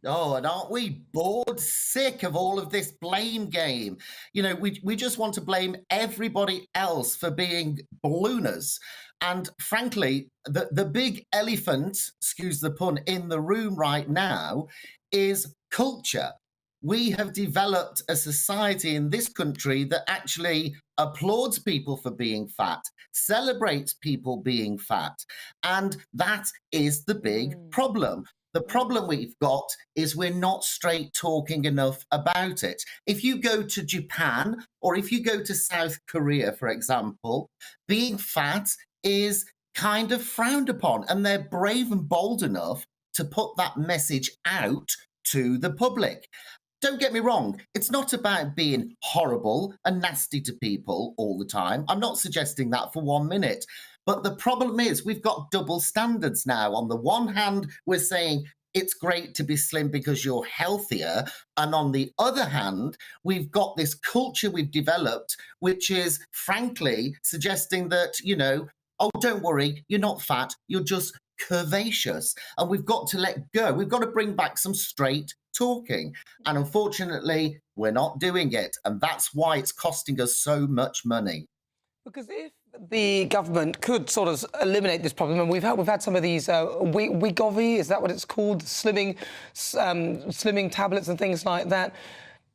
Oh, and aren't we bored, sick of all of this blame game? You know, we just want to blame everybody else for being ballooners. And frankly, the big elephant, excuse the pun, in the room right now is culture. We have developed a society in this country that actually applauds people for being fat, celebrates people being fat. And that is the big problem. The problem we've got is we're not straight talking enough about it. If you go to Japan or if you go to South Korea, for example, being fat is kind of frowned upon, and they're brave and bold enough to put that message out to the public. Don't get me wrong, it's not about being horrible and nasty to people all the time. I'm not suggesting that for 1 minute. But the problem is we've got double standards now. On the one hand, we're saying it's great to be slim because you're healthier. And on the other hand, we've got this culture we've developed, which is frankly suggesting that, you know, oh, don't worry, you're not fat, you're just curvaceous. And we've got to let go. We've got to bring back some straight talking. And unfortunately, we're not doing it. And that's why it's costing us so much money. Because if the government could sort of eliminate this problem, and we've had some of these Wegovy, is that what it's called, slimming tablets and things like that.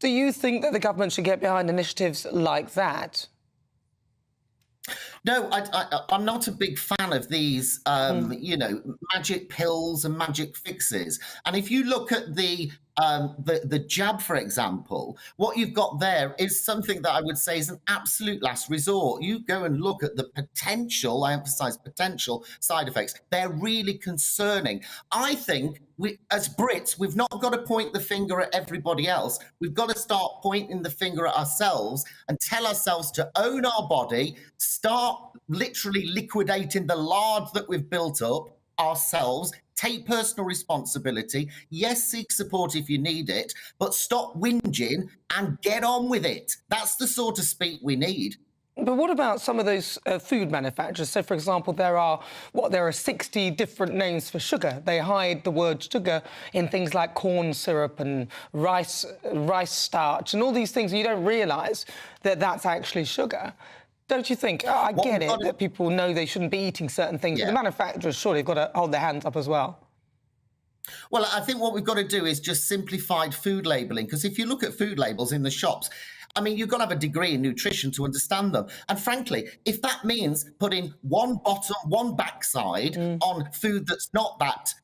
Do you think that the government should get behind initiatives like that? No, I'm not a big fan of these, you know, magic pills and magic fixes. And if you look at the jab, for example, what you've got there is something that I would say is an absolute last resort. You go and look at the potential, I emphasize potential, side effects. They're really concerning. I think we, as Brits, we've not got to point the finger at everybody else. We've got to start pointing the finger at ourselves and tell ourselves to own our body, start literally liquidating the lard that we've built up ourselves, take personal responsibility. Yes, seek support if you need it, but stop whinging and get on with it. That's the sort of speak we need. But what about some of those food manufacturers? So, for example, there are 60 different names for sugar. They hide the word sugar in things like corn syrup and rice starch and all these things. You don't realise that that's actually sugar. Don't you think? I get it that people know they shouldn't be eating certain things, but the manufacturers surely have got to hold their hands up as well. Well, I think what we've got to do is just simplified food labelling, because if you look at food labels in the shops, I mean, you've got to have a degree in nutrition to understand them. And frankly, if that means putting one bottom, one backside on food that's not that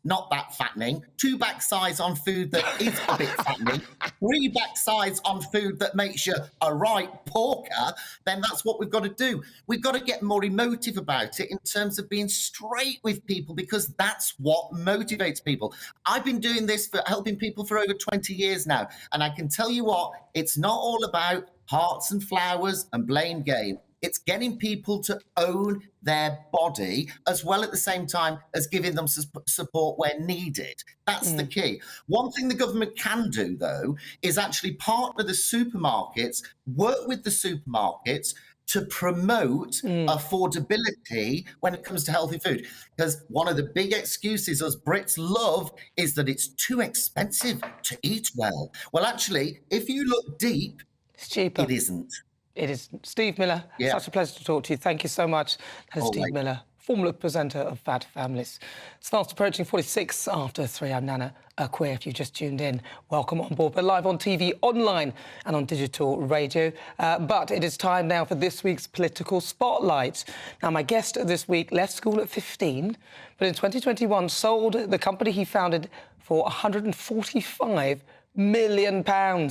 fattening, two backsides on food that is a bit fattening, three backsides on food that makes you a right porker, then that's what we've got to do. We've got to get more emotive about it in terms of being straight with people, because that's what motivates people. I've been doing this for helping people for over 20 years now, and I can tell you what, it's not all about hearts and flowers and blame game. It's getting people to own their body, as well at the same time as giving them support where needed. That's the key. One thing the government can do, though, is actually partner the supermarkets, work with the supermarkets, to promote affordability when it comes to healthy food. Because one of the big excuses us Brits love is that it's too expensive to eat well. Well, actually, if you look deep, it's cheaper. It isn't. It is. Steve Miller, such a pleasure to talk to you. Thank you so much. That is Steve Miller, former presenter of Fat Families. It's fast approaching 46 after 3. I'm Nana Akua. If you've just tuned in, welcome on board. We're live on TV, online and on digital radio. But it is time now for this week's Political Spotlight. Now, my guest this week left school at 15, but in 2021 sold the company he founded for £145 million.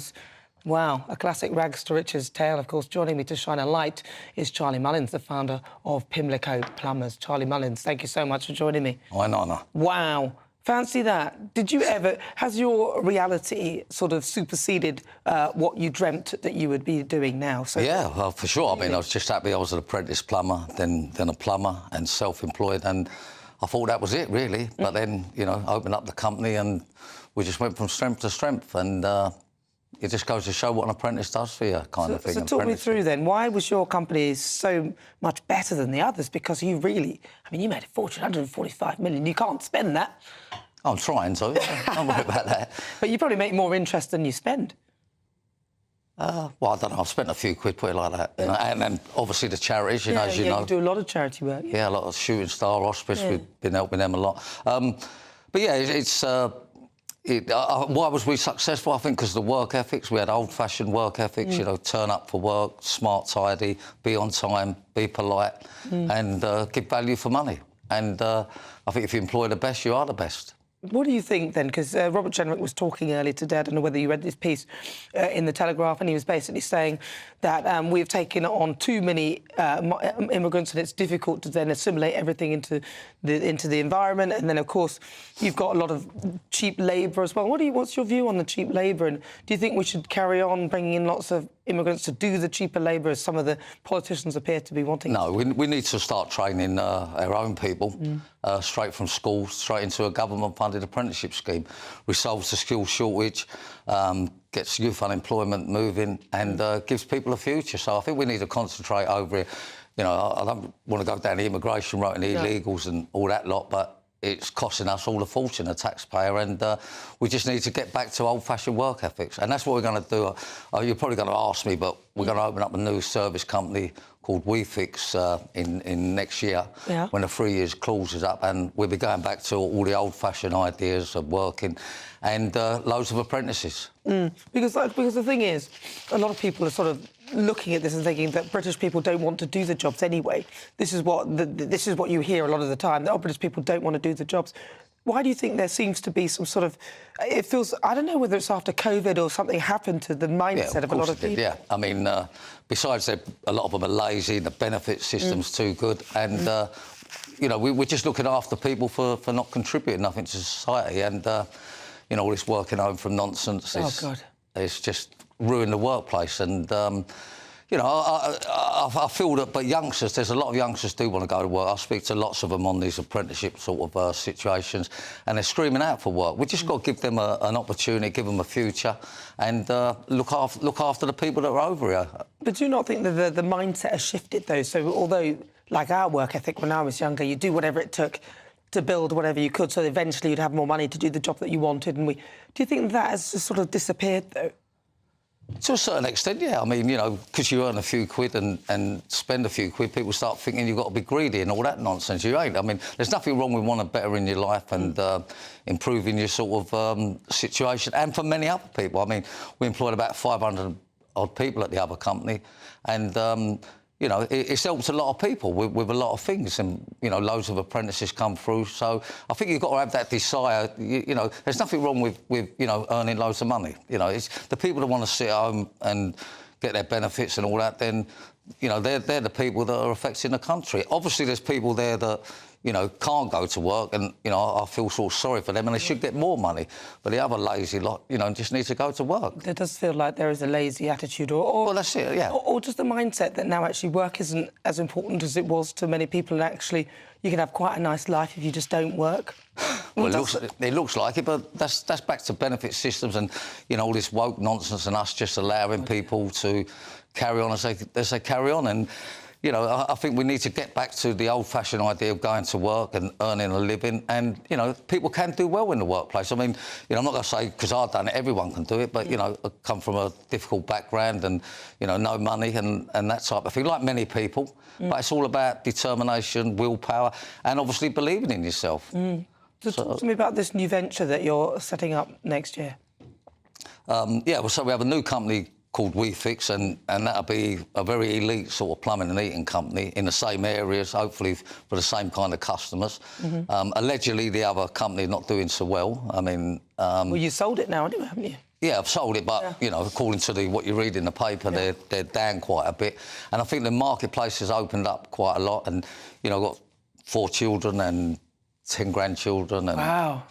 Wow, a classic rags to riches tale. Of course, joining me to shine a light is Charlie Mullins, the founder of Pimlico Plumbers. Charlie Mullins, thank you so much for joining me. Hi, Nana. Wow. Fancy that. Did you ever... Has your reality sort of superseded what you dreamt that you would be doing now? So yeah, well, for sure. I mean, I was just happy I was an apprentice plumber, then a plumber and self-employed, and I thought that was it, really. But then, you know, opened up the company and we just went from strength to strength, and it just goes to show what an apprentice does for you, kind of thing. So talk me through then. Why was your company so much better than the others? Because you really... I mean, you made a fortune, 145 million. You can't spend that. I'm trying to. Don't worry about that. But you probably make more interest than you spend. Well, I don't know. I've spent a few quid, put it like that. You know? And then, obviously, the charities, you know, as you know. You do a lot of charity work. Yeah, a lot of Shooting Star Hospice. Yeah. We've been helping them a lot. But, yeah, it's... why was we successful? I think because of the work ethics. We had old-fashioned work ethics, you know, turn up for work, smart, tidy, be on time, be polite, and give value for money. And I think if you employ the best, you are the best. What do you think, then? Because Robert Jenrick was talking earlier today, I don't know whether you read this piece in the Telegraph, and he was basically saying that we've taken on too many immigrants and it's difficult to then assimilate everything into the environment. And then, of course, you've got a lot of cheap labour as well. What's your view on the cheap labour? And do you think we should carry on bringing in lots of immigrants to do the cheaper labour, as some of the politicians appear to be wanting? No, we need to start training our own people straight from school, straight into a government-funded apprenticeship scheme. Resolves the skills shortage, gets youth unemployment moving, and gives people a future. So I think we need to concentrate over it. You know, I don't want to go down the immigration route and the illegals and all that lot, but it's costing us all a fortune, the taxpayer, and we just need to get back to old-fashioned work ethics. And that's what we're going to do. You're probably going to ask me, but we're going to open up a new service company called WeFix in next year, when the 3 years clause is up, and we'll be going back to all the old-fashioned ideas of working, and loads of apprentices. Because the thing is, a lot of people are sort of looking at this and thinking that British people don't want to do the jobs anyway. This is what you hear a lot of the time, that British people don't want to do the jobs. Why do you think there seems to be some sort of... It feels... I don't know whether it's after COVID or something happened to the mindset of a lot of people. Yeah, I mean, besides a lot of them are lazy, the benefit system's too good, and, you know, we're just looking after people for not contributing nothing to society, and, you know, all this working home from nonsense it's just ruined the workplace, and... you know, I feel that, but youngsters, there's a lot of youngsters do want to go to work. I speak to lots of them on these apprenticeship sort of situations, and they're screaming out for work. We've just got to give them an opportunity, give them a future, and look after the people that are over here. But do you not think that the mindset has shifted, though? So although, like our work ethic when I was younger, you do whatever it took to build whatever you could, so eventually you'd have more money to do the job that you wanted, and do you think that has just sort of disappeared, though? To a certain extent, yeah. I mean, you know, because you earn a few quid and spend a few quid, people start thinking you've got to be greedy and all that nonsense. You ain't. I mean, there's nothing wrong with wanting better in your life and improving your sort of situation, and for many other people. I mean, we employed about 500-odd people at the other company, and... you know, it's helped a lot of people with a lot of things, and, you know, loads of apprentices come through. So I think you've got to have that desire. You know, there's nothing wrong with, you know, earning loads of money. You know, it's the people that want to sit at home and get their benefits and all that, then, you know, they're the people that are affecting the country. Obviously, there's people there that, you know, can't go to work, and, you know, I feel sort of sorry for them, and they should get more money. But the other lazy lot, you know, just need to go to work. There does feel like there is a lazy attitude, or well, that's it, yeah. Or just the mindset that now actually work isn't as important as it was to many people, and actually you can have quite a nice life if you just don't work. Well, it looks like it, but that's back to benefit systems and, you know, all this woke nonsense and us just allowing people to carry on as they carry on. And, you know, I think we need to get back to the old-fashioned idea of going to work and earning a living. And, you know, people can do well in the workplace. I mean, you know, I'm not going to say, because I've done it, everyone can do it, but, you know, I come from a difficult background and, you know, no money and that type of thing, like many people. But it's all about determination, willpower, and obviously believing in yourself. So talk to me about this new venture that you're setting up next year. Yeah, well, so we have a new company called WeFix, and that'll be a very elite sort of plumbing and heating company in the same areas, hopefully for the same kind of customers. Allegedly, the other company not doing so well. I mean... well, you sold it now, anyway, haven't you? Yeah, I've sold it, but, you know, according to what you read in the paper, they're down quite a bit. And I think the marketplace has opened up quite a lot. And, you know, I've got 4 children and 10 grandchildren and... Wow.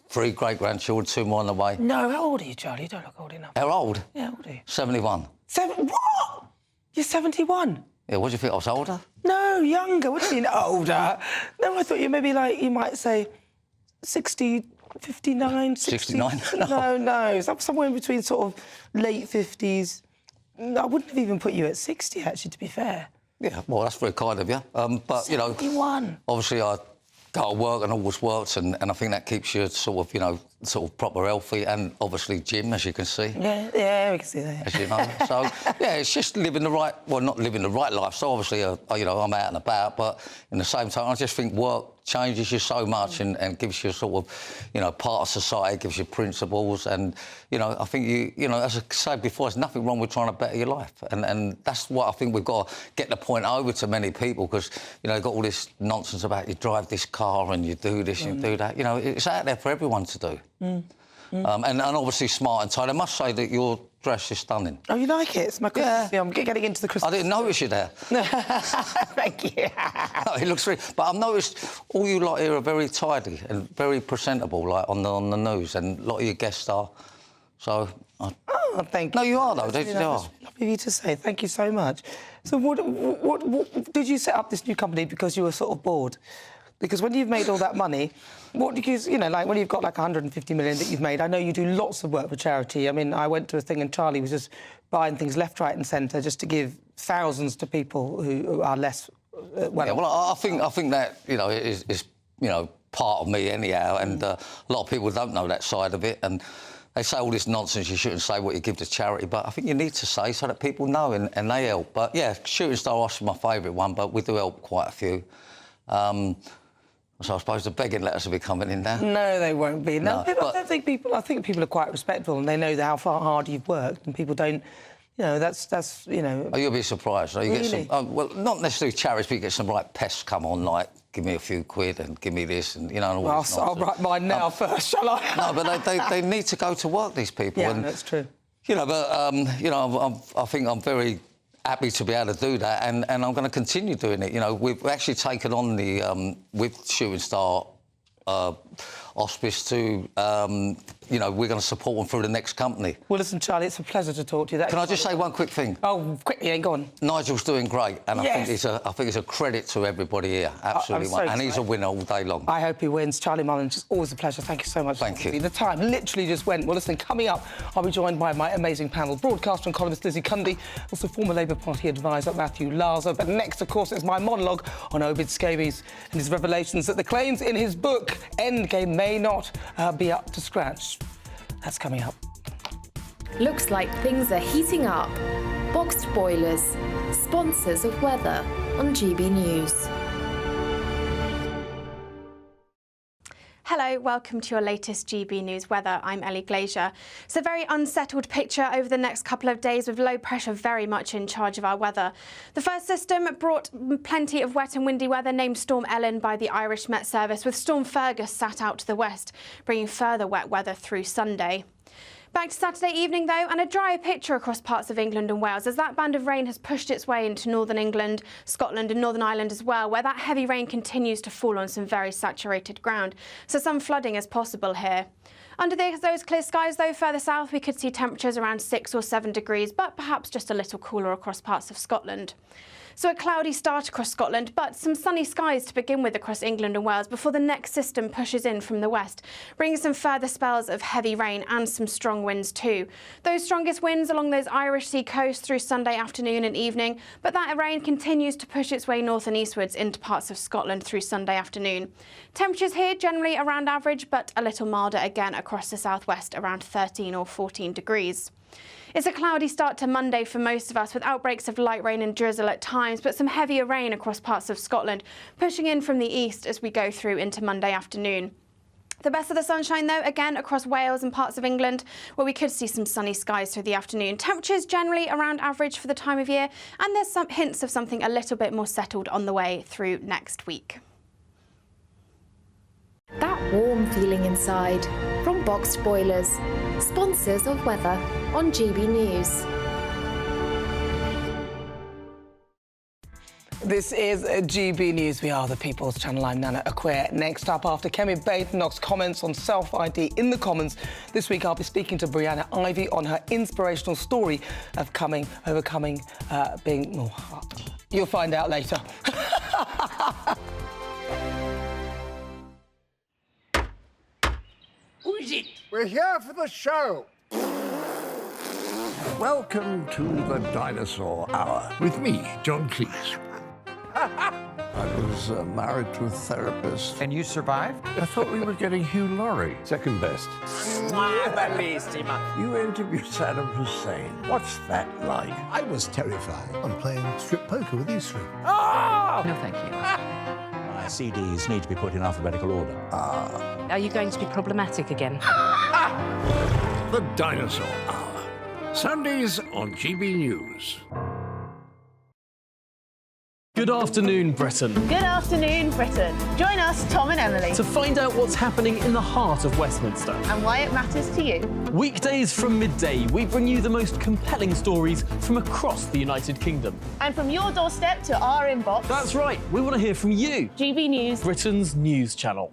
3 great-grandchildren, 2 more on the way. No, how old are you, Charlie? You don't look old enough. How old? Yeah, how old are you? 71. What? You're 71? Yeah, what do you think, I was older? No, younger. What do you mean older? No, I thought you maybe, like, you might say 60, 59, 60... 69? No, somewhere in between sort of late 50s. I wouldn't have even put you at 60, actually, to be fair. Yeah, well, that's very kind of you. But, 71. you know, obviously I go to work and always worked, and I think that keeps you sort of, you know, sort of proper healthy, and obviously gym, as you can see. Yeah, we can see that. As you know. So, yeah, it's just living the right... Well, not living the right life. So, obviously, you know, I'm out and about, but in the same time, I just think work changes you so much and gives you sort of, you know, part of society, gives you principles, and, you know, I think you know, as I said before, there's nothing wrong with trying to better your life, and that's what I think we've got to get the point over to many people, because, you know, you've got all this nonsense about you drive this car and you do this and you do that. You know, it's out there for everyone to do. And obviously smart and tight. I must say that your dress is stunning. Oh, you like it? It's my Christmas. Yeah. I'm getting into the Christmas. I didn't notice you there. Thank you. No, it looks really... But I've noticed all you lot here are very tidy and very presentable, like on the news, and a lot of your guests are. So... Oh, thank you. No, you are, though. They are. Lovely of you to say. Thank you so much. So what did you set up this new company because you were sort of bored? Because when you've made all that money, because, you know, like when you've got like 150 million that you've made, I know you do lots of work for charity. I mean, I went to a thing and Charlie was just buying things left, right and centre just to give thousands to people who are less well. Yeah, well, I think that, you know, is you know, part of me anyhow, and a lot of people don't know that side of it, and they say all this nonsense, you shouldn't say what you give to charity, but I think you need to say so that people know and they help. But, yeah, Shooting Star Osh is my favourite one, but we do help quite a few. So I suppose the begging letters will be coming in now. No, they won't be. No, but I think people are quite respectful and they know how hard you've worked, and people don't... You know, that's you know... Oh, you'll be surprised. You really? Get some... well, not necessarily charities, but you get some right pests come on, like, give me a few quid and give me this and, you know... Well, I'll write mine now first, shall I? No, but they need to go to work, these people. Yeah, and, that's true. You know, but, you know, I think I'm very happy to be able to do that, and I'm going to continue doing it. You know, we've actually taken on the... with Shooting Star... Hospice to, you know, we're going to support them through the next company. Well, listen, Charlie, it's a pleasure to talk to you. Can I just say one quick thing? Oh, quickly, go on. Nigel's doing great, and yes. I think it's a credit to everybody here. Absolutely, so and he's a winner all day long. I hope he wins. Charlie Mullins, it's always a pleasure. Thank you so much. Thank you. The time literally just went. Well, listen, coming up, I'll be joined by my amazing panel, broadcaster and columnist Lizzie Cundy, also former Labour Party advisor Matthew Larser. But next, of course, is my monologue on Obid Scabies and his revelations that the claims in his book, Endgame, may not be up to scratch. That's coming up. Looks like things are heating up. Boxed boilers, sponsors of weather on GB News. Hello, welcome to your latest GB News weather. I'm Ellie Glazier. It's a very unsettled picture over the next couple of days, with low pressure very much in charge of our weather. The first system brought plenty of wet and windy weather, named Storm Ellen by the Irish Met Service, with Storm Fergus sat out to the west, bringing further wet weather through Sunday. Back to Saturday evening, though, and a drier picture across parts of England and Wales, as that band of rain has pushed its way into northern England, Scotland and Northern Ireland as well, where that heavy rain continues to fall on some very saturated ground, so some flooding is possible here. Under those clear skies, though, further south, we could see temperatures around 6 or 7 degrees, but perhaps just a little cooler across parts of Scotland. So a cloudy start across Scotland, but some sunny skies to begin with across England and Wales before the next system pushes in from the west, bringing some further spells of heavy rain and some strong winds too. Those strongest winds along those Irish Sea coast through Sunday afternoon and evening, but that rain continues to push its way north and eastwards into parts of Scotland through Sunday afternoon. Temperatures here generally around average, but a little milder again across the southwest, around 13 or 14 degrees. It's a cloudy start to Monday for most of us, with outbreaks of light rain and drizzle at times, but some heavier rain across parts of Scotland, pushing in from the east as we go through into Monday afternoon. The best of the sunshine, though, again across Wales and parts of England, where we could see some sunny skies through the afternoon. Temperatures generally around average for the time of year, and there's some hints of something a little bit more settled on the way through next week. That warm feeling inside from Boxed Boilers, sponsors of weather on GB News. This is GB News. We are the People's Channel. I'm Nana Akua. Next up, after Kemi Badenoch's comments on self-ID in the Commons, this week I'll be speaking to Brianna Ivy on her inspirational story of overcoming being... Oh, you'll find out later. Who is it? We're here for the show. Welcome to the Dinosaur Hour with me, John Cleese. I was married to a therapist. And you survived? I thought we were getting Hugh Laurie. Second best. You interviewed Saddam Hussein. What's that like? I was terrified. I'm playing strip poker with these three. Oh! No, thank you. My CDs need to be put in alphabetical order. Are you going to be problematic again? The Dinosaur Hour. Sundays on GB News. Good afternoon, Britain. Good afternoon, Britain. Join us, Tom and Emily, To find out what's happening in the heart of Westminster. and why it matters to you. Weekdays from midday, we bring you the most compelling stories from across the United Kingdom. And from your doorstep to our inbox. That's right, we want to hear from you. GB News. Britain's news channel.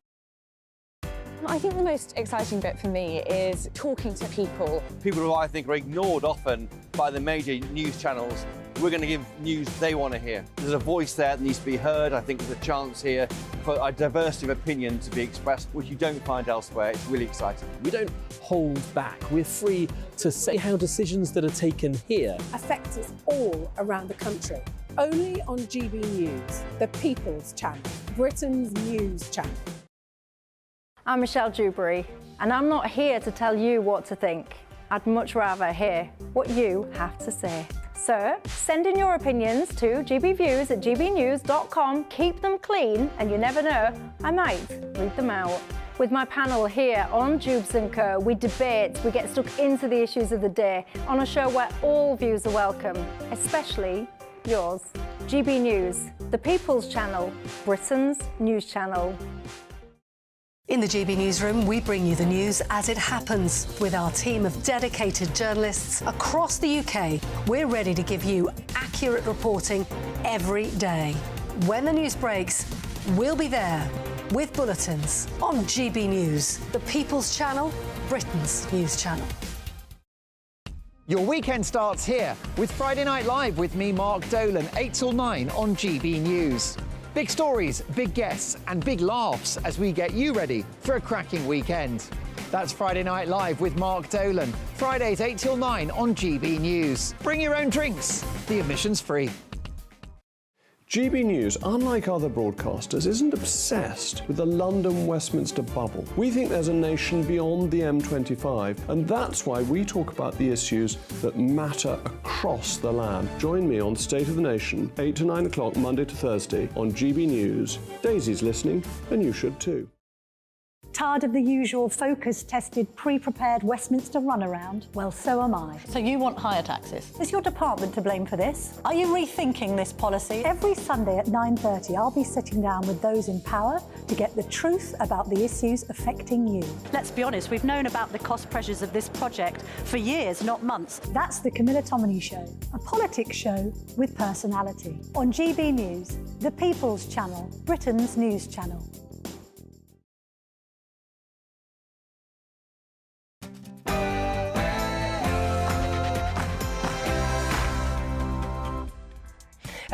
I think the most exciting bit for me is talking to people. People who I think are ignored often by the major news channels. We're going to give news they want to hear. There's a voice there that needs to be heard. I think there's a chance here for a diversity of opinion to be expressed, which you don't find elsewhere. It's really exciting. We don't hold back. We're free to say how decisions that are taken here affect us all around the country. Only on GB News, the People's Channel, Britain's news channel. I'm Michelle Dewberry, and I'm not here to tell you what to think. I'd much rather hear what you have to say. So send in your opinions to gbviews@gbnews.com. Keep them clean, and you never know, I might read them out. With my panel here on Jubes & Co, we debate, we get stuck into the issues of the day on a show where all views are welcome, especially yours. GB News, the People's Channel, Britain's news channel. In the GB Newsroom, we bring you the news as it happens. With our team of dedicated journalists across the UK, we're ready to give you accurate reporting every day. When the news breaks, we'll be there with bulletins on GB News, the People's Channel, Britain's news channel. Your weekend starts here with Friday Night Live with me, Mark Dolan, 8 till 9 on GB News. Big stories, big guests and big laughs as we get you ready for a cracking weekend. That's Friday Night Live with Mark Dolan. Fridays 8 till 9 on GB News. Bring your own drinks. The admission's free. GB News, unlike other broadcasters, isn't obsessed with the London-Westminster bubble. We think there's a nation beyond the M25, and that's why we talk about the issues that matter across the land. Join me on State of the Nation, 8 to 9 o'clock, Monday to Thursday, on GB News. Daisy's listening, and you should too. Tired of the usual focus-tested, pre-prepared Westminster runaround? Well, so am I. So you want higher taxes? Is your department to blame for this? Are you rethinking this policy? Every Sunday at 9:30, I'll be sitting down with those in power to get the truth about the issues affecting you. Let's be honest, we've known about the cost pressures of this project for years, not months. That's the Camilla Tominey Show, a politics show with personality. On GB News, the People's Channel, Britain's news channel.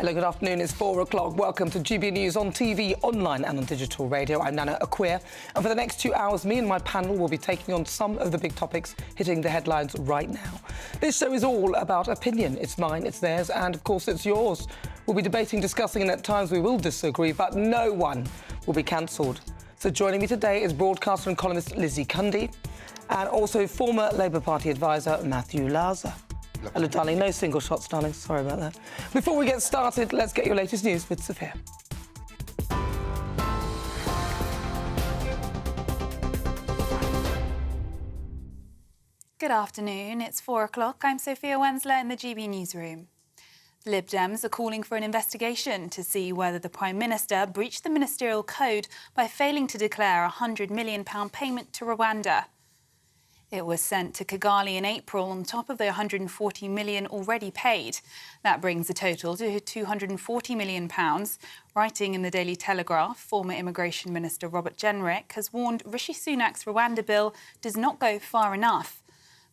Hello, good afternoon. It's 4 o'clock. Welcome to GB News on TV, online and on digital radio. I'm Nana Akua. And for the next 2 hours, me and my panel will be taking on some of the big topics hitting the headlines right now. This show is all about opinion. It's mine, it's theirs, and of course it's yours. We'll be debating, discussing, and at times we will disagree, but no one will be cancelled. So joining me today is broadcaster and columnist Lizzie Cundy, and also former Labour Party advisor Matthew Laza. Hello, darling. No single shots, darling. Sorry about that. Before we get started, let's get your latest news with Sophia. Good afternoon. It's 4 o'clock. I'm Sophia Wensler in the GB newsroom. The Lib Dems are calling for an investigation to see whether the Prime Minister breached the ministerial code by failing to declare a £100 million payment to Rwanda. It was sent to Kigali in April on top of the £140 million already paid. That brings the total to £240 million. Writing in the Daily Telegraph, former Immigration Minister Robert Jenrick has warned Rishi Sunak's Rwanda bill does not go far enough.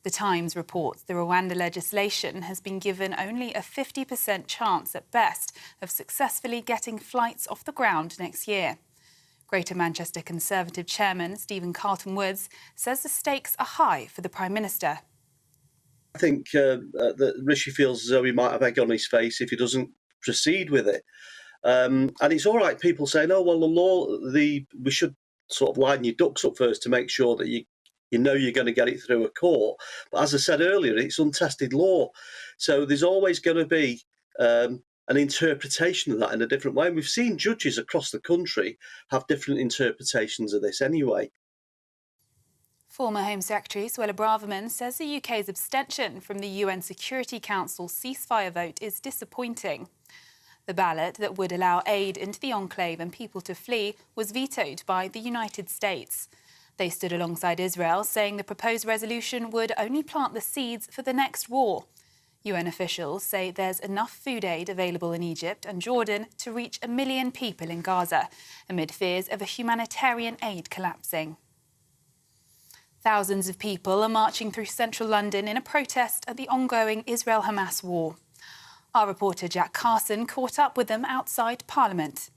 The Times reports the Rwanda legislation has been given only a 50% chance at best of successfully getting flights off the ground next year. Greater Manchester Conservative chairman Stephen Carlton-Woods says the stakes are high for the Prime Minister. I think that Rishi feels as though he might have egg on his face if he doesn't proceed with it. And it's all right, people saying, oh, well, the law, we should sort of line your ducks up first to make sure that you know you're going to get it through a court. But as I said earlier, it's untested law. So there's always going to be an interpretation of that in a different way. And we've seen judges across the country have different interpretations of this anyway. Former Home Secretary Suella Braverman says the UK's abstention from the UN Security Council ceasefire vote is disappointing. The ballot that would allow aid into the enclave and people to flee was vetoed by the United States. They stood alongside Israel, saying the proposed resolution would only plant the seeds for the next war. UN officials say there's enough food aid available in Egypt and Jordan to reach 1 million people in Gaza, amid fears of a humanitarian aid collapsing. Thousands of people are marching through central London in a protest at the ongoing Israel-Hamas war. Our reporter Jack Carson caught up with them outside Parliament.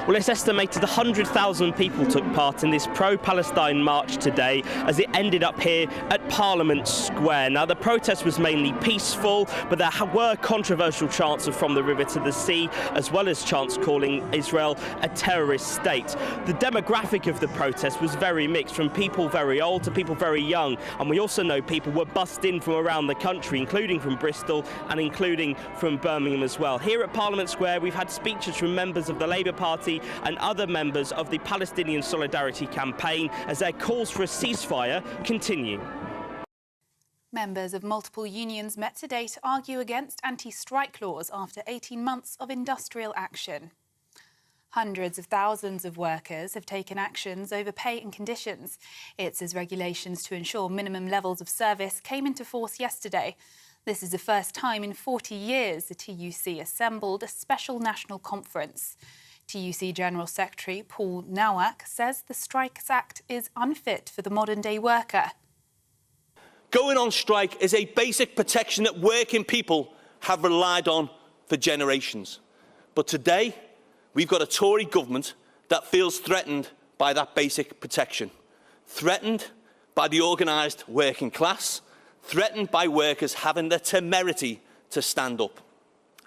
Well, it's estimated 100,000 people took part in this pro-Palestine march today as it ended up here at Parliament Square. Now, the protest was mainly peaceful, but there were controversial chants of "From the River to the Sea," as well as chants calling Israel a terrorist state. The demographic of the protest was very mixed, from people very old to people very young. And we also know people were bussed in from around the country, including from Bristol and including from Birmingham as well. Here at Parliament Square, we've had speeches from members of the Labour Party and other members of the Palestinian Solidarity Campaign as their calls for a ceasefire continue. Members of multiple unions met today to argue against anti-strike laws after 18 months of industrial action. Hundreds of thousands of workers have taken actions over pay and conditions. It's as regulations to ensure minimum levels of service came into force yesterday. This is the first time in 40 years the TUC assembled a special national conference. TUC General Secretary Paul Nowak says the Strikes Act is unfit for the modern-day worker. Going on strike is a basic protection that working people have relied on for generations. But today, we've got a Tory government that feels threatened by that basic protection, threatened by the organised working class, threatened by workers having the temerity to stand up.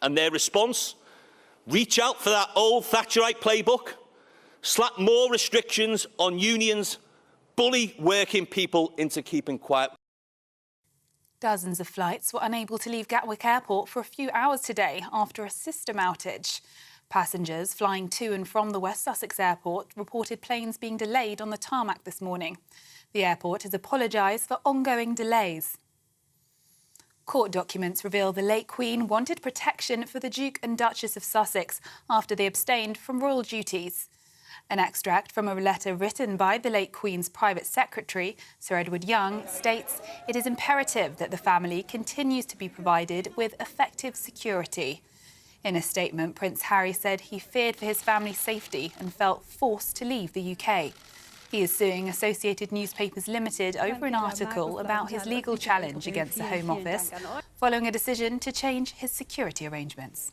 And their response? Reach out for that old Thatcherite playbook, slap more restrictions on unions, bully working people into keeping quiet. Dozens of flights were unable to leave Gatwick Airport for a few hours today after a system outage. Passengers flying to and from the West Sussex Airport reported planes being delayed on the tarmac this morning. The airport has apologised for ongoing delays. Court documents reveal the late Queen wanted protection for the Duke and Duchess of Sussex after they abstained from royal duties. An extract from a letter written by the late Queen's private secretary, Sir Edward Young, states it is imperative that the family continues to be provided with effective security. In a statement, Prince Harry said he feared for his family's safety and felt forced to leave the UK. He is suing Associated Newspapers Limited over an article about his legal challenge against the Home Office following a decision to change his security arrangements.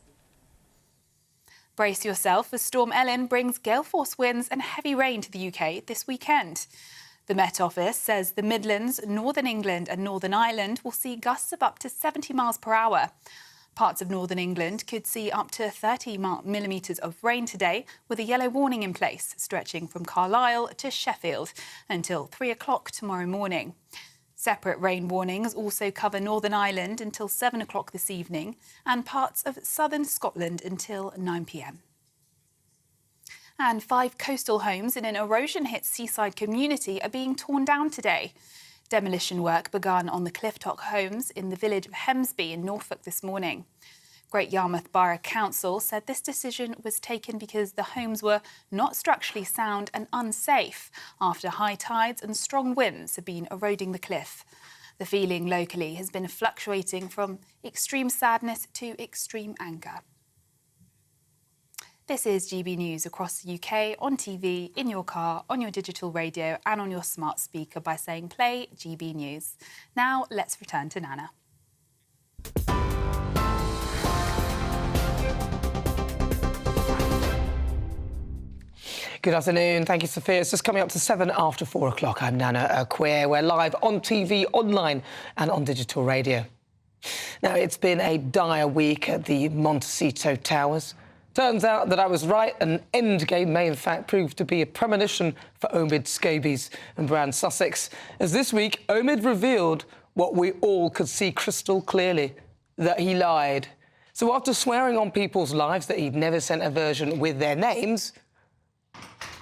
Brace yourself as Storm Ellen brings gale force winds and heavy rain to the UK this weekend. The Met Office says the Midlands, Northern England and Northern Ireland will see gusts of up to 70 miles per hour. Parts of Northern England could see up to 30 millimetres of rain today, with a yellow warning in place, stretching from Carlisle to Sheffield until 3 o'clock tomorrow morning. Separate rain warnings also cover Northern Ireland until 7 o'clock this evening and parts of southern Scotland until 9 p.m. And 5 coastal homes in an erosion-hit seaside community are being torn down today. Demolition work began on the Clifftop homes in the village of Hemsby in Norfolk this morning. Great Yarmouth Borough Council said this decision was taken because the homes were not structurally sound and unsafe after high tides and strong winds have been eroding the cliff. The feeling locally has been fluctuating from extreme sadness to extreme anger. This is GB News across the UK, on TV, in your car, on your digital radio and on your smart speaker by saying play GB News. Now let's return to Nana. Good afternoon. Thank you, Sophia. It's just coming up to 7 after 4 o'clock. I'm Nana Akua. We're live on TV, online and on digital radio. Now, it's been a dire week at the Montecito Towers. Turns out that I was right, and Endgame may in fact prove to be a premonition for Omid Scobie's and Brand Sussex, as this week Omid revealed what we all could see crystal clearly, that he lied. So after swearing on people's lives that he'd never sent a version with their names...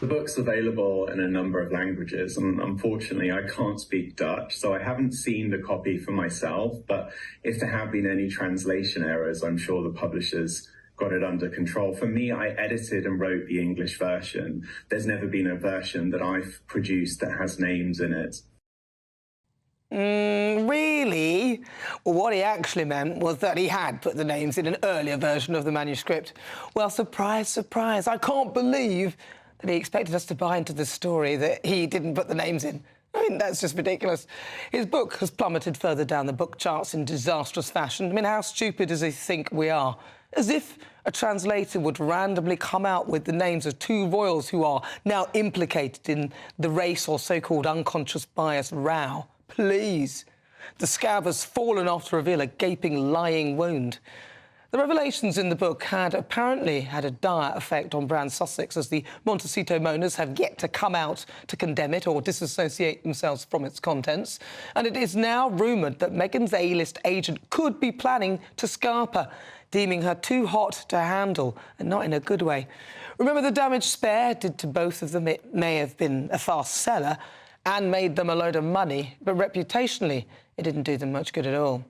The book's available in a number of languages, and unfortunately I can't speak Dutch, so I haven't seen the copy for myself, but if there have been any translation errors, I'm sure the publishers got it under control. For me, I edited and wrote the English version. There's never been a version that I've produced that has names in it. Really? Well, what he actually meant was that he had put the names in an earlier version of the manuscript. Well, surprise, surprise, I can't believe that he expected us to buy into the story that he didn't put the names in. I mean, that's just ridiculous. His book has plummeted further down the book charts in disastrous fashion. I mean, how stupid does he think we are? As if a translator would randomly come out with the names of 2 royals who are now implicated in the race or so-called unconscious bias row. Please. The scab has fallen off to reveal a gaping, lying wound. The revelations in the book had apparently had a dire effect on Brand Sussex, as the Montecito mourners have yet to come out to condemn it or disassociate themselves from its contents. And it is now rumoured that Meghan's A-list agent could be planning to scarp her, deeming her too hot to handle, and not in a good way. Remember the damage Spare did to both of them? It may have been a fast seller and made them a load of money, but reputationally, it didn't do them much good at all.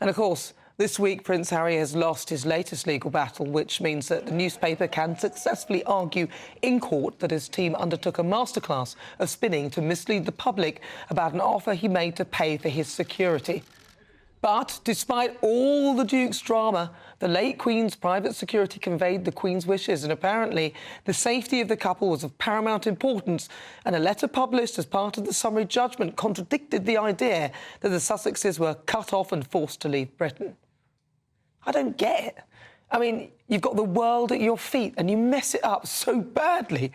And of course, this week, Prince Harry has lost his latest legal battle, which means that the newspaper can successfully argue in court that his team undertook a masterclass of spinning to mislead the public about an offer he made to pay for his security. But despite all the Duke's drama, the late Queen's private security conveyed the Queen's wishes, and apparently the safety of the couple was of paramount importance, and a letter published as part of the summary judgment contradicted the idea that the Sussexes were cut off and forced to leave Britain. I don't get it. I mean, you've got the world at your feet and you mess it up so badly.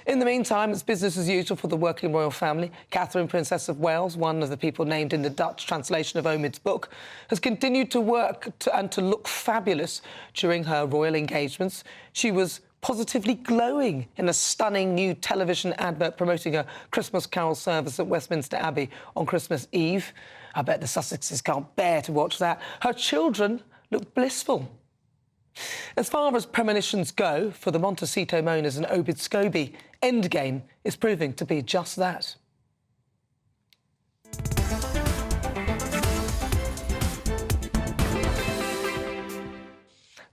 In the meantime, it's business as usual for the working royal family. Catherine, Princess of Wales, one of the people named in the Dutch translation of Omid's book, has continued to work and to look fabulous during her royal engagements. She was positively glowing in a stunning new television advert promoting a Christmas carol service at Westminster Abbey on Christmas Eve. I bet the Sussexes can't bear to watch that. Her children look blissful. As far as premonitions go for the Montecito mourners and Omid Scobie, Endgame is proving to be just that.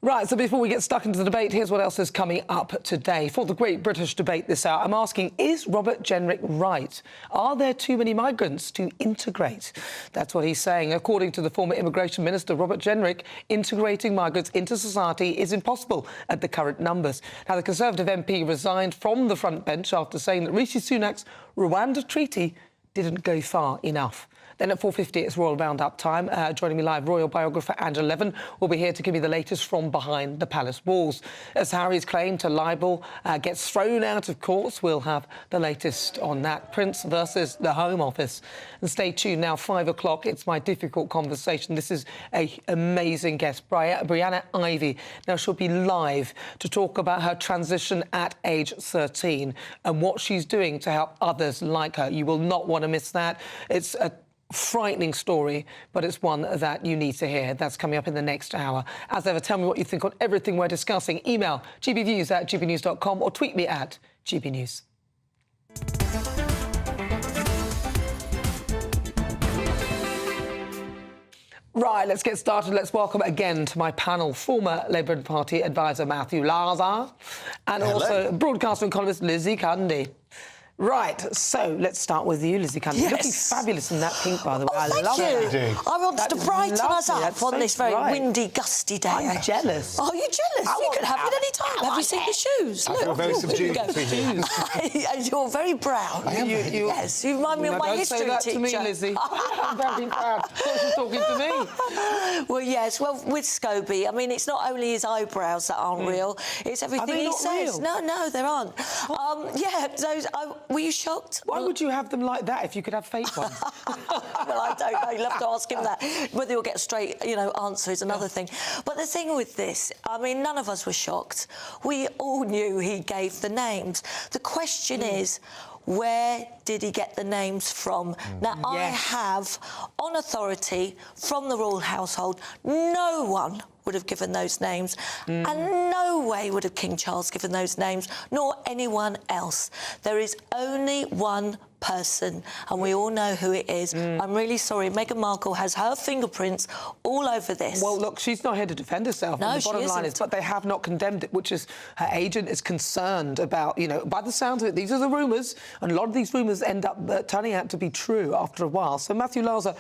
Right, so before we get stuck into the debate, here's what else is coming up today. For the Great British Debate this hour, I'm asking, is Robert Jenrick right? Are there too many migrants to integrate? That's what he's saying. According to the former Immigration Minister, Robert Jenrick, integrating migrants into society is impossible at the current numbers. Now, the Conservative MP resigned from the front bench after saying that Rishi Sunak's Rwanda treaty didn't go far enough. Then at 4:50, it's Royal Roundup time. Joining me live, royal biographer Angela Levin will be here to give me the latest from behind the palace walls. As Harry's claim to libel gets thrown out of court, we'll have the latest on that. Prince versus the Home Office. And stay tuned now, 5 o'clock, it's my difficult conversation. This is an amazing guest, Brianna Ivy. Now, she'll be live to talk about her transition at age 13 and what she's doing to help others like her. You will not want to miss that. It's a frightening story, but it's one that you need to hear. That's coming up in the next hour. As ever, tell me what you think on everything we're discussing. Email gbviews@gbnews.com or tweet me at gbnews. Right, let's get started. Let's welcome again to my panel former Labour Party advisor Matthew Larza and also broadcaster and columnist Lizzie Cundy. Right, so let's start with you, Lizzie Cundy. Yes. You're looking fabulous in that pink, by the way. I Thank love you. it. I wanted to brighten us up That's on so this very bright. windy, gusty day. I'm jealous. Oh, you're jealous? You can have it any time. Have you seen the shoes? I feel very subdued between you. You're very brown. Yes, you remind me of my history don't say that teacher. to me, Lizzie. I'm very proud. I thought she was talking to me. Well, yes. Well, with Scobie, I mean, it's not only his eyebrows that aren't real; it's everything they he not says. real? No, there aren't. Yeah, those. Were you shocked? Why would you have them like that if you could have fake ones? Well, I don't know. You'll have to ask him that. Whether you'll get a straight, answer is another thing. But the thing with this, I mean, none of us were shocked. We all knew he gave the names. The question is, where did he get the names from? Now, I have, on authority from the royal household, no one would have given those names, and no way would have King Charles given those names, nor anyone else. There is only one person, and we all know who it is. I'm really sorry. Meghan Markle has her fingerprints all over this. Well, look, she's not here to defend herself. No, and the bottom she line isn't. is, but they have not condemned it, which is her agent is concerned about, by the sounds of it, these are the rumours, and a lot of these rumours end up turning out to be true after a while. So, Matthew Larza,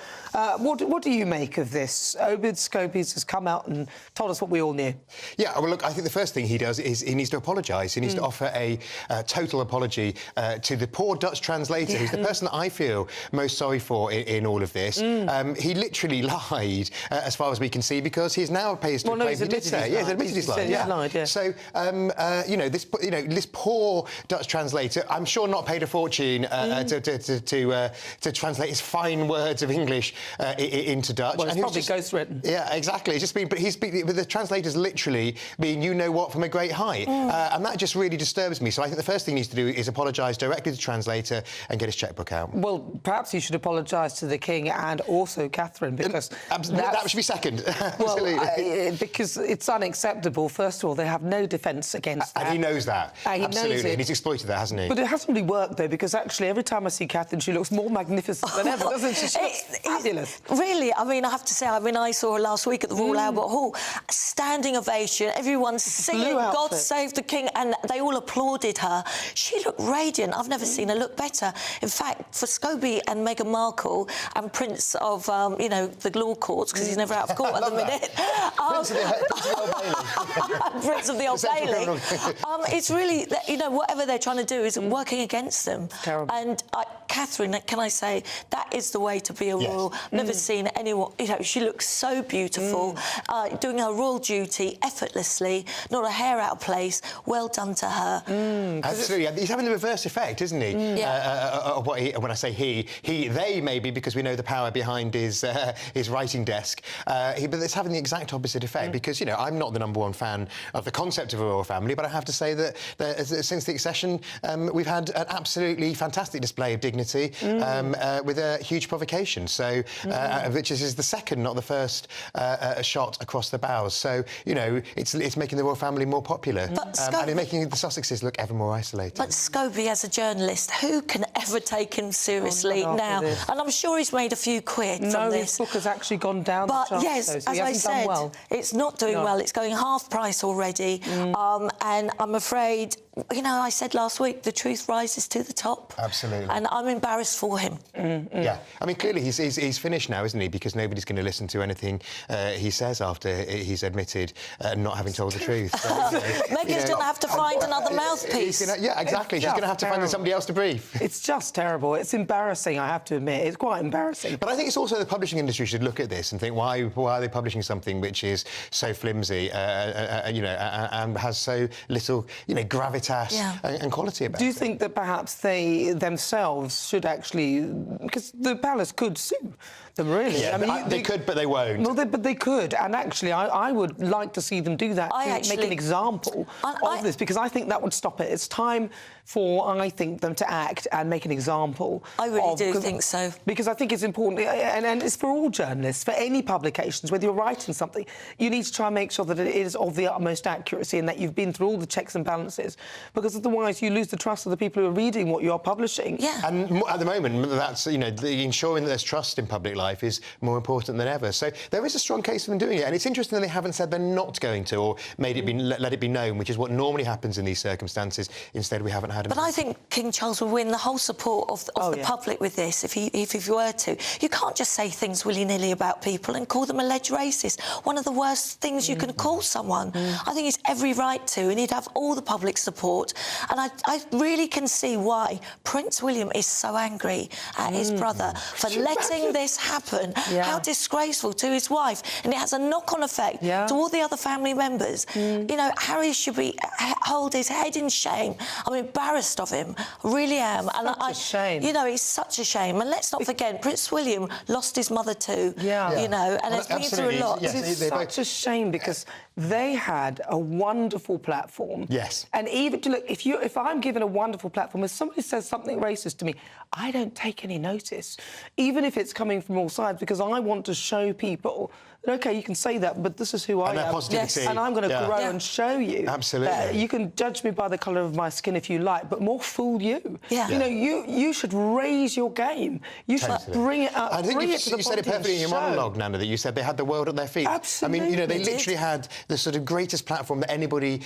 what do you make of this? Obid Scobie has come out and told us what we all knew. Yeah, well, look, I think the first thing he does is he needs to apologise. He needs to offer a total apology to the poor Dutch translator, who's the person that I feel most sorry for in all of this. He literally lied, as far as we can see, because he is now pays to claim he did say. Yeah, he's admitted he's lied. Yeah. So, this poor Dutch translator, I'm sure not paid a fortune to translate his fine words of English into Dutch. Well, it's probably ghostwritten. Yeah, exactly. It's just been, but the translator's literally been, you-know-what, from a great height. And that just really disturbs me. So I think the first thing he needs to do is apologise directly to the translator and get his chequebook out. Well, perhaps he should apologise to the King and also Catherine, because... that should be second. Well, because it's unacceptable. First of all, they have no defence against that. And he knows that. Absolutely. And he's exploited that, hasn't he? But it hasn't really worked, though, because actually every time I see Catherine, she looks more magnificent than ever, doesn't she? She looks fabulous. Really, I mean, I have to say, I saw her last week at the Royal Albert Hall. Standing ovation, everyone singing God Save the King, and they all applauded her. She looked radiant. I've never seen her look better. In fact, for Scobie and Meghan Markle and Prince of, the law courts, because he's never out of court at the minute. Prince of the Old Bailey. It's really, whatever they're trying to do is working against them. Terrible. And Catherine, can I say, that is the way to be a royal. Never seen anyone, she looks so beautiful, doing her royal duty effortlessly, not a hair out of place. Well done to her. Absolutely. He's having the reverse effect, isn't he? When I say they maybe, because we know the power behind his writing desk. But it's having the exact opposite effect, because, I'm not the #1 fan of the concept of a royal family, but I have to say that since the accession, we've had an absolutely fantastic display of dignity with a huge provocation. So, which is the second, not the first, shot across across the bows. So, you know, it's making the royal family more popular. And it's making the Sussexes look ever more isolated. But Scobie, as a journalist, who can ever take him seriously now? And I'm sure he's made a few quid from this. No, his book has actually gone down But the charts, yes, so as I said, it's not doing well. It's going half price already. And I'm afraid, you know, I said last week, the truth rises to the top. Absolutely. And I'm embarrassed for him. Yeah. I mean, clearly he's finished now, isn't he? Because nobody's going to listen to anything he says after he's admitted not having told the truth. So, Meghan's going to have to find another mouthpiece. Yeah, exactly. She's going to have to find somebody else to brief. It's just terrible. It's embarrassing, I have to admit. It's quite embarrassing. But I think it's also the publishing industry should look at this and think, why are they publishing something which is so flimsy, you know, and has so little, you know, gravitas and quality about it? Do you think that perhaps they themselves should actually... Because the palace could sue them, really. Yeah, I mean, they could, but they won't. Well, but they could. And actually, I would like to see them do that to make an example of this, because I think that would stop it. It's time for, I think, them to act and make an example. I really do think so. Because I think it's important, and it's for all journalists, for any publications, whether you're writing something, you need to try and make sure that it is of the utmost accuracy and that you've been through all the checks and balances, because otherwise you lose the trust of the people who are reading what you're publishing. Yeah. And at the moment, that's, you know, ensuring that there's trust in public life is more important than ever. So there is a strong case for them doing it, and it's interesting that they haven't said they're not going to, or made it be, let it be known, which is what normally happens in these circumstances. Instead, we haven't had. But I think King Charles will win the whole support of the public with this if you were to. You can't just say things willy-nilly about people and call them alleged racist. One of the worst things you can call someone. I think he's every right to, and he'd have all the public support. And I really can see why Prince William is so angry at his brother for letting this happen. How disgraceful to his wife. And it has a knock-on effect to all the other family members. You know, Harry should hold his head in shame. I'm embarrassed of him. I really am. Such a shame. You know, it's such a shame. And let's not forget, Prince William lost his mother too. You know, and has been through a lot. It's such a shame, because they had a wonderful platform. Yes. And even, look, if I'm given a wonderful platform, if somebody says something racist to me, I don't take any notice, even if it's coming from all sides, because I want to show people that, OK, you can say that, but this is who I am. And I'm going to grow and show you. Absolutely. You can judge me by the colour of my skin if you like, but more fool you. You know, you should raise your game. You should bring it up. I think you said it perfectly in your monologue, Nana, that you said they had the world at their feet. Absolutely. I mean, you know, they literally had the sort of greatest platform that anybody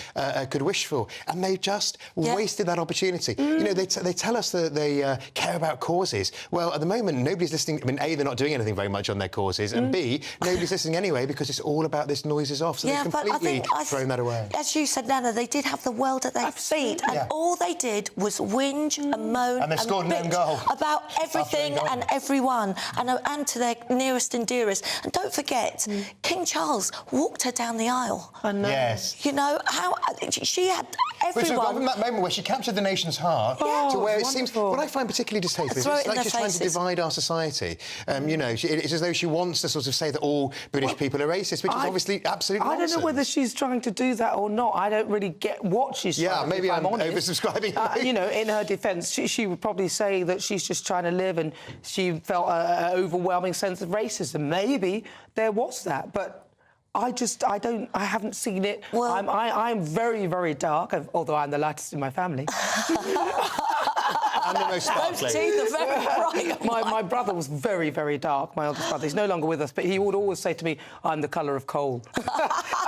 could wish for, and they just wasted that opportunity. You know, they tell us that they care about causes. Well, at the moment, nobody's listening. I mean, A, they're not doing anything very much on their causes, and B, nobody's listening anyway, because it's all about this noise is off, so they've completely thrown that away. As you said, Nana, they did have the world at their feet, and all they did was whinge and moan and they scored an own goal about everything and everyone, and to their nearest and dearest. And don't forget, King Charles walked her down the aisle. I know. Yes. You know, how she had everyone... From that moment where she captured the nation's heart to where it seems... What I find particularly distasteful is it's like she's trying to divide our society. You know, it's as though she wants to sort of say that all British people are racist, which is obviously absolute nonsense. I don't know whether she's trying to do that or not. I don't really get what she's trying to do. Maybe I'm oversubscribing. You know, in her defence, she would probably say that she's just trying to live, and she felt an overwhelming sense of racism. Maybe there was that, but... I haven't seen it. Well, I'm very, very dark, although I'm the lightest in my family. And the most sparkly. Those teeth are very bright. My brother was very, very dark, my oldest brother. He's no longer with us, but he would always say to me, I'm the colour of coal.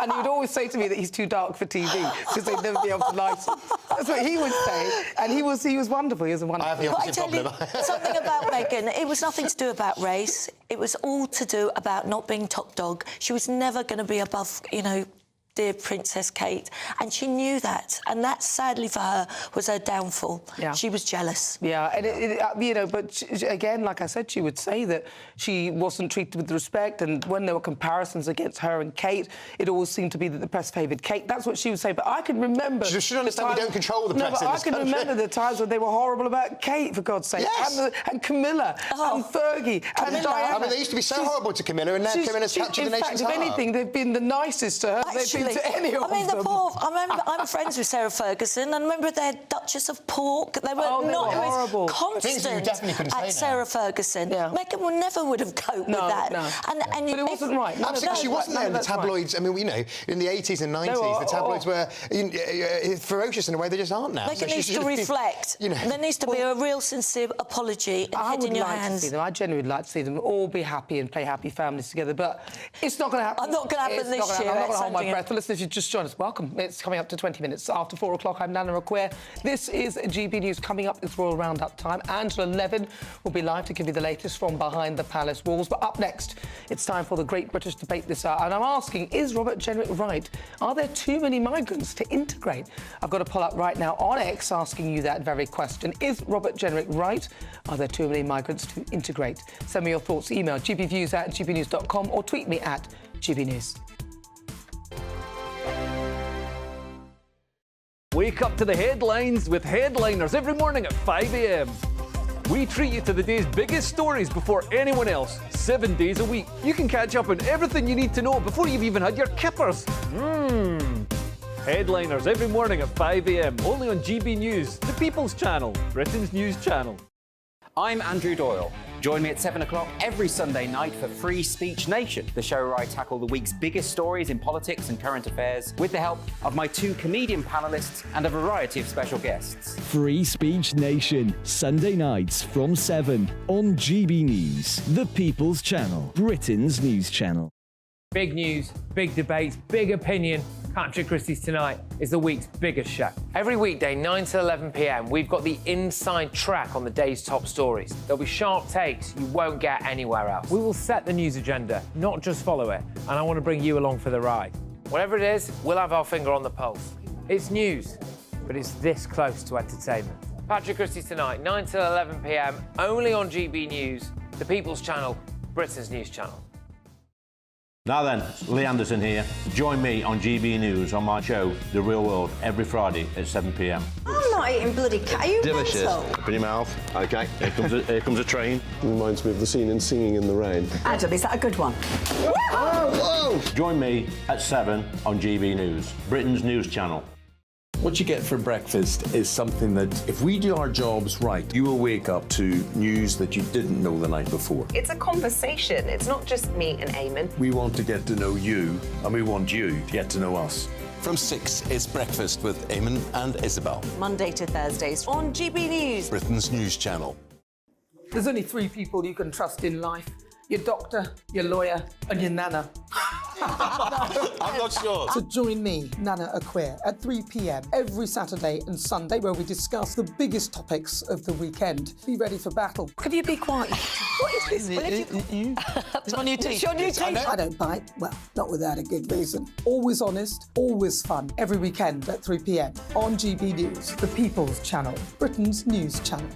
And he would always say to me that he's too dark for TV, because they'd never be able to light him. That's what he would say. And he was wonderful. He was a wonderful... I have the opposite problem. Something about Meghan, it was nothing to do about race. It was all to do about not being top dog. She was never going to be above, you know, dear Princess Kate, and she knew that, and that, sadly for her, was her downfall. She was jealous. And you know, but again, like I said, she would say that she wasn't treated with respect, and when there were comparisons against her and Kate, it always seemed to be that the press favoured Kate. That's what she would say. But I can remember... She should understand we don't control the press in this country. I can remember the times when they were horrible about Kate, for God's sake, and Camilla, and Fergie, and Diana. I mean, they used to be so horrible to Camilla, and now Camilla's captured the nation's heart. In fact, if anything, they've been the nicest to her. Absolutely. to any of I mean, them. the poor. I'm friends with Sarah Ferguson, and remember their Duchess of Pork. They were horrible. Constant at Sarah Ferguson. Yeah. Meghan would have coped with that. No. And But it wasn't right. Absolutely, she wasn't there in the tabloids. I mean, you know, in the 80s and 90s, the tabloids were ferocious in a way they just aren't now. Meghan needs to reflect. You know. There needs to be a real sincere apology and head in your hands. To see them. I genuinely would like to see them all be happy and play happy families together, but it's not going to happen. I'm not going to happen this year. I'm not going to hold my breath. But listen, if you just joined us, welcome. It's coming up to 20 minutes after 4 o'clock. I'm Nana Akua. This is GB News. Coming up is Royal Roundup time. Angela 11 will be live to give you the latest from behind the palace walls. But up next, it's time for the Great British Debate this hour. And I'm asking, is Robert Jenrick right? Are there too many migrants to integrate? I've got a poll up right now on X asking you that very question. Is Robert Jenrick right? Are there too many migrants to integrate? Send me your thoughts. Email gbviews@gbnews.com or tweet me at gbnews. Wake up to the headlines with Headliners every morning at 5 a.m. We treat you to the day's biggest stories before anyone else, 7 days a week. You can catch up on everything you need to know before you've even had your kippers. Headliners every morning at 5 a.m. only on GB News, the People's Channel, Britain's news channel. I'm Andrew Doyle. Join me at 7 o'clock every Sunday night for Free Speech Nation, the show where I tackle the week's biggest stories in politics and current affairs with the help of my 2 comedian panellists and a variety of special guests. Free Speech Nation, Sunday nights from 7 on GB News, the People's Channel, Britain's news channel. Big news, big debates, big opinion. Patrick Christie's Tonight is the week's biggest show. Every weekday, 9 to 11 p.m, we've got the inside track on the day's top stories. There'll be sharp takes you won't get anywhere else. We will set the news agenda, not just follow it, and I want to bring you along for the ride. Whatever it is, we'll have our finger on the pulse. It's news, but it's this close to entertainment. Patrick Christie's Tonight, 9 to 11 p.m, only on GB News, the People's Channel, Britain's news channel. Now then, Lee Anderson here. Join me on GB News on my show, The Real World, every Friday at 7 p.m. I'm not eating bloody cat. Are you Delicious. mental? Open your mouth. OK, here comes a train. Reminds me of the scene in Singing in the Rain. Adam, is that a good one? Whoa! Join me at 7 on GB News, Britain's news channel. What you get for breakfast is something that, if we do our jobs right, you will wake up to news that you didn't know the night before. It's a conversation. It's not just me and Eamon. We want to get to know you, and we want you to get to know us. From 6, it's Breakfast with Eamon and Isabel. Monday to Thursdays on GB News, Britain's news channel. There's only 3 people you can trust in life. Your doctor, your lawyer, and your nana. I'm not sure. So join me, Nana Akua, at 3 p.m. every Saturday and Sunday, where we discuss the biggest topics of the weekend. Be ready for battle. Could you be quiet? What is this? It's my new teeth. It's your new teeth. I don't bite. Well, not without a good reason. Always honest, always fun. Every weekend at 3 p.m. on GB News, the People's Channel, Britain's news channel.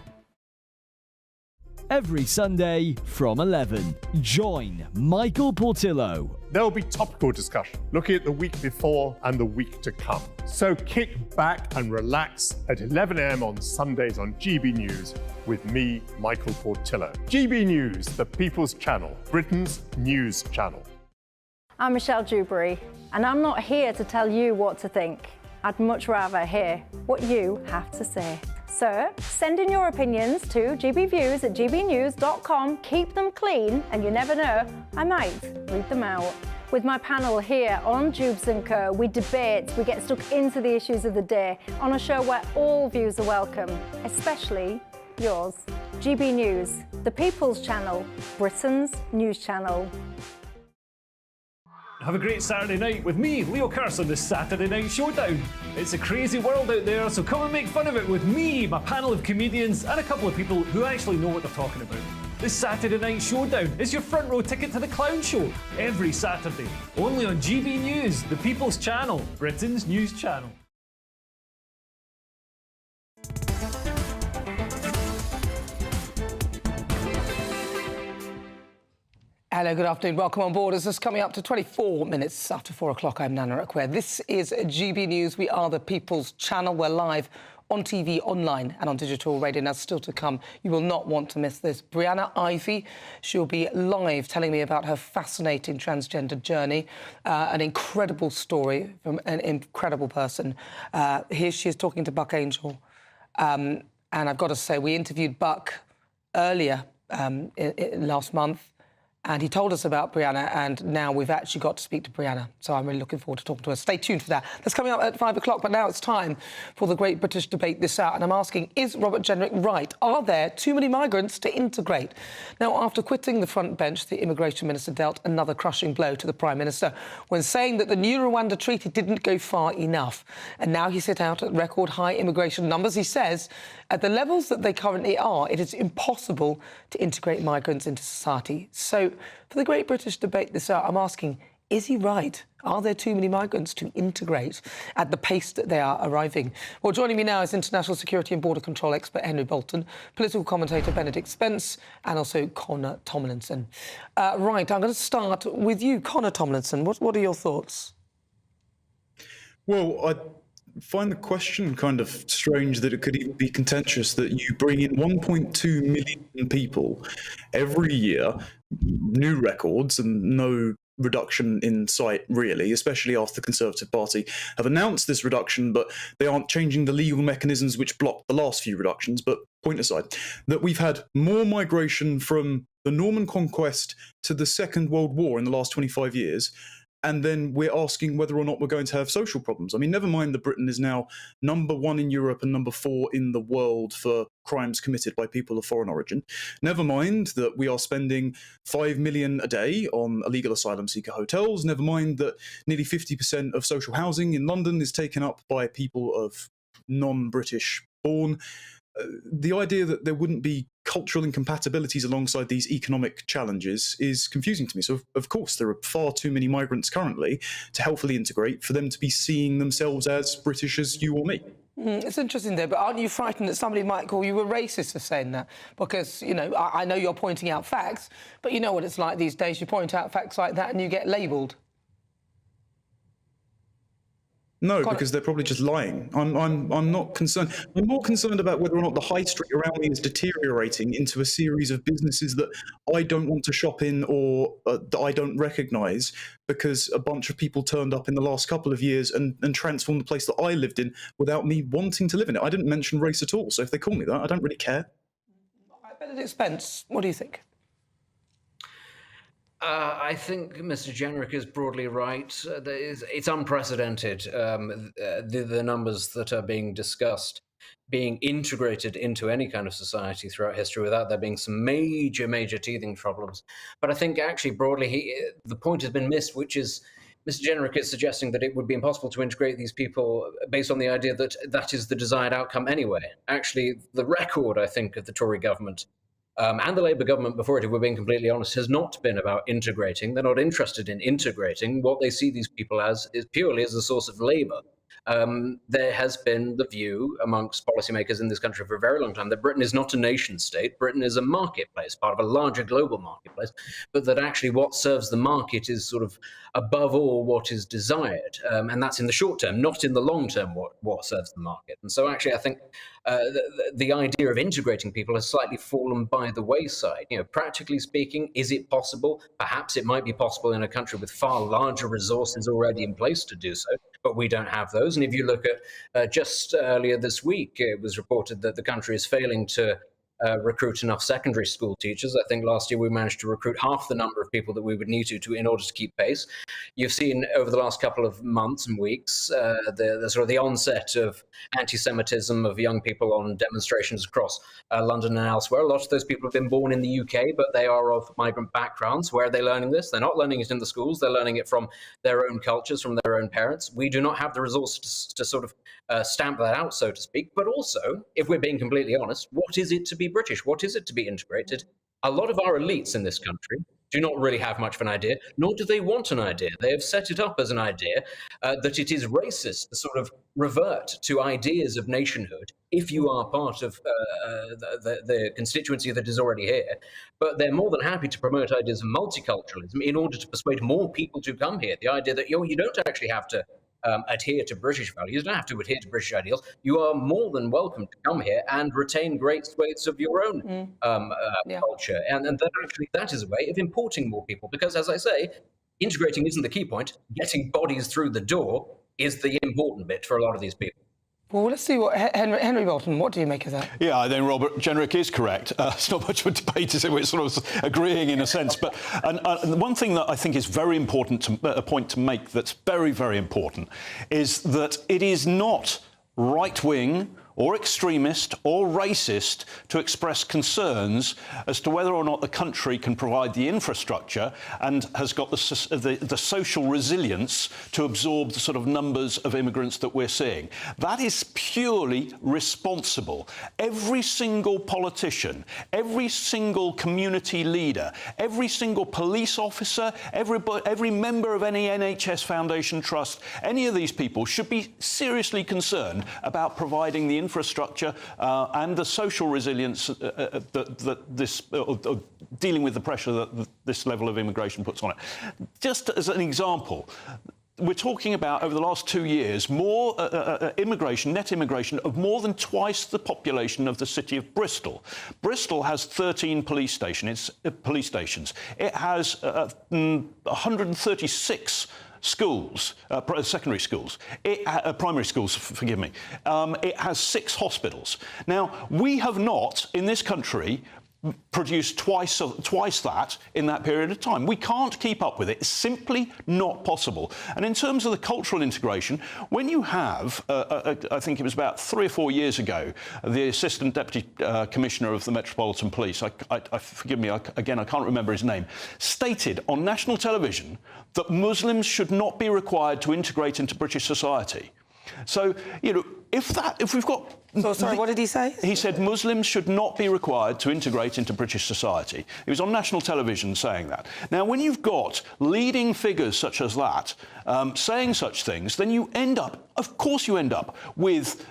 Every Sunday from 11, join Michael Portillo. There'll be topical discussion, looking at the week before and the week to come. So kick back and relax at 11 a.m. on Sundays on GB News with me, Michael Portillo. GB News, the People's Channel, Britain's news channel. I'm Michelle Dewberry, and I'm not here to tell you what to think. I'd much rather hear what you have to say. So send in your opinions to gbviews@gbnews.com. Keep them clean, and you never know, I might read them out. With my panel here on Jubes & Co, we debate, we get stuck into the issues of the day on a show where all views are welcome, especially yours. GB News, the People's Channel, Britain's news channel. Have a great Saturday night with me, Leo Curse, on the Saturday Night Showdown. It's a crazy world out there, so come and make fun of it with me, my panel of comedians, and a couple of people who actually know what they're talking about. This Saturday Night Showdown is your front row ticket to the clown show every Saturday, only on GB News, the People's Channel, Britain's news channel. Hello, good afternoon. Welcome on board. As this is coming up to 24 minutes after 4 o'clock, I'm Nana Akua. This is GB News. We are the People's Channel. We're live on TV, online and on digital radio. Now, still to come, you will not want to miss this. Brianna Ivy, she'll be live telling me about her fascinating transgender journey, an incredible story from an incredible person. Here she is talking to Buck Angel. And I've got to say, we interviewed Buck earlier last month, and he told us about Brianna, and now we've actually got to speak to Brianna. So I'm really looking forward to talking to her. Stay tuned for that. That's coming up at 5 o'clock, but now it's time for the Great British Debate This Hour. And I'm asking, is Robert Jenrick right? Are there too many migrants to integrate? Now, after quitting the front bench, the Immigration Minister dealt another crushing blow to the Prime Minister when saying that the new Rwanda treaty didn't go far enough. And now he's hit out at record high immigration numbers. He says, at the levels that they currently are, it is impossible to integrate migrants into society. So, for the Great British Debate This Hour, I'm asking, is he right? Are there too many migrants to integrate at the pace that they are arriving? Well, joining me now is international security and border control expert Henry Bolton, political commentator Benedict Spence, and also Connor Tomlinson. Right, I'm going to start with you, Connor Tomlinson. What are your thoughts? Well, I find the question kind of strange that it could even be contentious that you bring in 1.2 million people every year, new records, and no reduction in sight, really, especially after the Conservative Party have announced this reduction, but they aren't changing the legal mechanisms which blocked the last few reductions. But point aside, that we've had more migration from the Norman Conquest to the Second World War in the last 25 years, and then we're asking whether or not we're going to have social problems. I mean, never mind that Britain is now #1 in Europe and #4 in the world for crimes committed by people of foreign origin. Never mind that we are spending 5 million a day on illegal asylum seeker hotels. Never mind that nearly 50% of social housing in London is taken up by people of non-British born. The idea that there wouldn't be cultural incompatibilities alongside these economic challenges is confusing to me. So, of course, there are far too many migrants currently to healthily integrate for them to be seeing themselves as British as you or me. It's interesting there, but aren't you frightened that somebody might call you a racist for saying that? Because, you know, I know you're pointing out facts, but you know what it's like these days. You point out facts like that and you get labelled. No, because they're probably just lying. I'm not concerned. I'm more concerned about whether or not the high street around me is deteriorating into a series of businesses that I don't want to shop in or that I don't recognise because a bunch of people turned up in the last couple of years and transformed the place that I lived in without me wanting to live in it. I didn't mention race at all, so if they call me that, I don't really care. Benedict Spence, what do you think? I think Mr. Jenrick is broadly right. It's unprecedented, the numbers that are being discussed being integrated into any kind of society throughout history without there being some major teething problems. But I think actually broadly the point has been missed, which is Mr. Jenrick is suggesting that it would be impossible to integrate these people based on the idea that that is the desired outcome anyway. Actually, the record, I think, of the Tory government and the Labour government before it, if we're being completely honest, has not been about integrating. They're not interested in integrating. What they see these people as is purely as a source of labour. There has been the view amongst policymakers in this country for a very long time that Britain is not a nation state. Britain is a marketplace, part of a larger global marketplace, but that actually what serves the market is sort of above all what is desired. And that's in the short term, not in the long term what serves the market. And so actually I think the idea of integrating people has slightly fallen by the wayside. You know, practically speaking, is it possible? Perhaps it might be possible in a country with far larger resources already in place to do so, but we don't have those. And if you look at just earlier this week, it was reported that the country is failing to recruit enough secondary school teachers. I think last year we managed to recruit half the number of people that we would need to in order to keep pace. You've seen over the last couple of months and weeks the sort of the onset of anti-Semitism of young people on demonstrations across London and elsewhere. A lot of those people have been born in the UK, but they are of migrant backgrounds. Where are they learning this? They're not learning it in the schools. They're learning it from their own cultures, from their own parents. We do not have the resources to sort of stamp that out, so to speak. But also, if we're being completely honest, what is it to be British? What is it to be integrated? A lot of our elites in this country do not really have much of an idea, nor do they want an idea. They have set it up as an idea that it is racist to sort of revert to ideas of nationhood if you are part of the constituency that is already here. But they're more than happy to promote ideas of multiculturalism in order to persuade more people to come here. The idea that you don't actually have to adhere to British values, you don't have to adhere to British ideals. You are more than welcome to come here and retain great swathes of your own culture. And that is a way of importing more people. Because, as I say, integrating isn't the key point. Getting bodies through the door is the important bit for a lot of these people. Well, let's see what Henry Bolton, what do you make of that? Yeah, I think Robert Jenrick is correct. It's not much of a debate, is it? We're sort of agreeing in a sense. But and one thing that I think is very important, a point to make that's very, very important, is that it is not right-wing or extremist or racist to express concerns as to whether or not the country can provide the infrastructure and has got the social resilience to absorb the sort of numbers of immigrants that we're seeing. That is purely responsible. Every single politician, every single community leader, every single police officer, every member of any NHS Foundation trust, any of these people should be seriously concerned about providing the infrastructure and the social resilience dealing with the pressure that this level of immigration puts on it. Just as an example, we're talking about, over the last 2 years, more net immigration of more than twice the population of the city of Bristol. Bristol has 13 police stations. It has 136 schools, secondary schools, primary schools, forgive me. It has 6 hospitals. Now, we have not, in this country, produced twice that in that period of time. We can't keep up with it. It's simply not possible. And in terms of the cultural integration, when you have, I think it was about 3 or 4 years ago, the Assistant Deputy Commissioner of the Metropolitan Police, forgive me, again, I can't remember his name, stated on national television that Muslims should not be required to integrate into British society. So, you know, if we've got... So, sorry, what did he say? He said Muslims should not be required to integrate into British society. He was on national television saying that. Now, when you've got leading figures such as that saying such things, then you end up, of course you end up with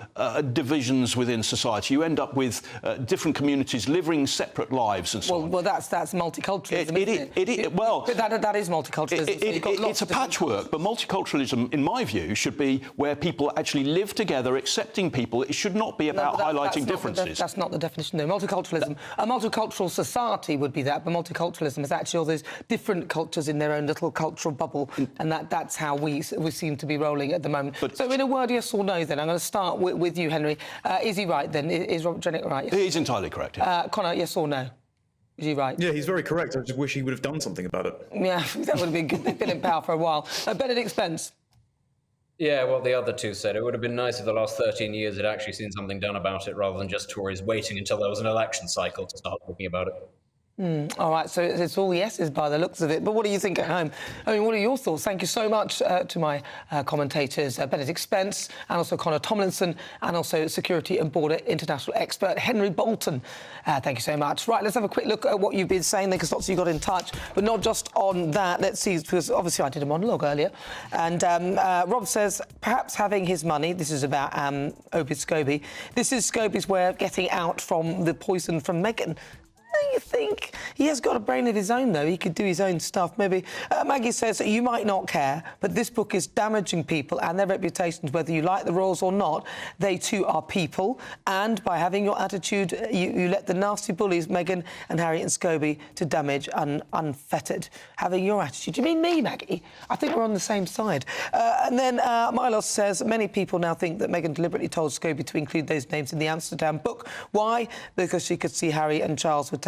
divisions within society. You end up with different communities living separate lives and so on. Well, that's multiculturalism, isn't it? Well, but that is multiculturalism. It's a patchwork, but multiculturalism, in my view, should be where people actually live together, accepting people. It should not be about highlighting differences. That's not the definition, though. Multiculturalism, a multicultural society would be that, but multiculturalism is actually all those different cultures in their own little cultural bubble, and that's how we seem to be rolling at the moment. So, in a word, yes or no, then I'm going to start with you, Henry. Is he right then? Is Robert Jenrick right? He's entirely correct. Yeah. Connor, yes or no? Is he right? Yeah, he's very correct. I just wish he would have done something about it. Yeah, that would have been good. They've been in power for a while. Benedict Spence. Yeah, well, the other two said it would have been nice if the last 13 years had actually seen something done about it rather than just Tories waiting until there was an election cycle to start talking about it. All right, so it's all yeses by the looks of it. But what do you think at home? I mean, what are your thoughts? Thank you so much to my commentators, Benedict Spence and also Connor Tomlinson, and also Security and Border International expert Henry Bolton. Thank you so much. Right, let's have a quick look at what you've been saying there, because lots of you got in touch, but not just on that. Let's see, because obviously I did a monologue earlier. And Rob says, perhaps having his money, this is about Obid Scobie, this is Scobie's way of getting out from the poison from Meghan. You think he has got a brain of his own, though. He could do his own stuff, maybe. Maggie says that you might not care, but this book is damaging people and their reputations, whether you like the royals or not. They too are people, and by having your attitude, you let the nasty bullies, Meghan and Harry and Scobie, to damage unfettered. Having your attitude. You mean me, Maggie? I think we're on the same side. And then Milos says many people now think that Meghan deliberately told Scobie to include those names in the Amsterdam book. Why? Because she could see Harry and Charles were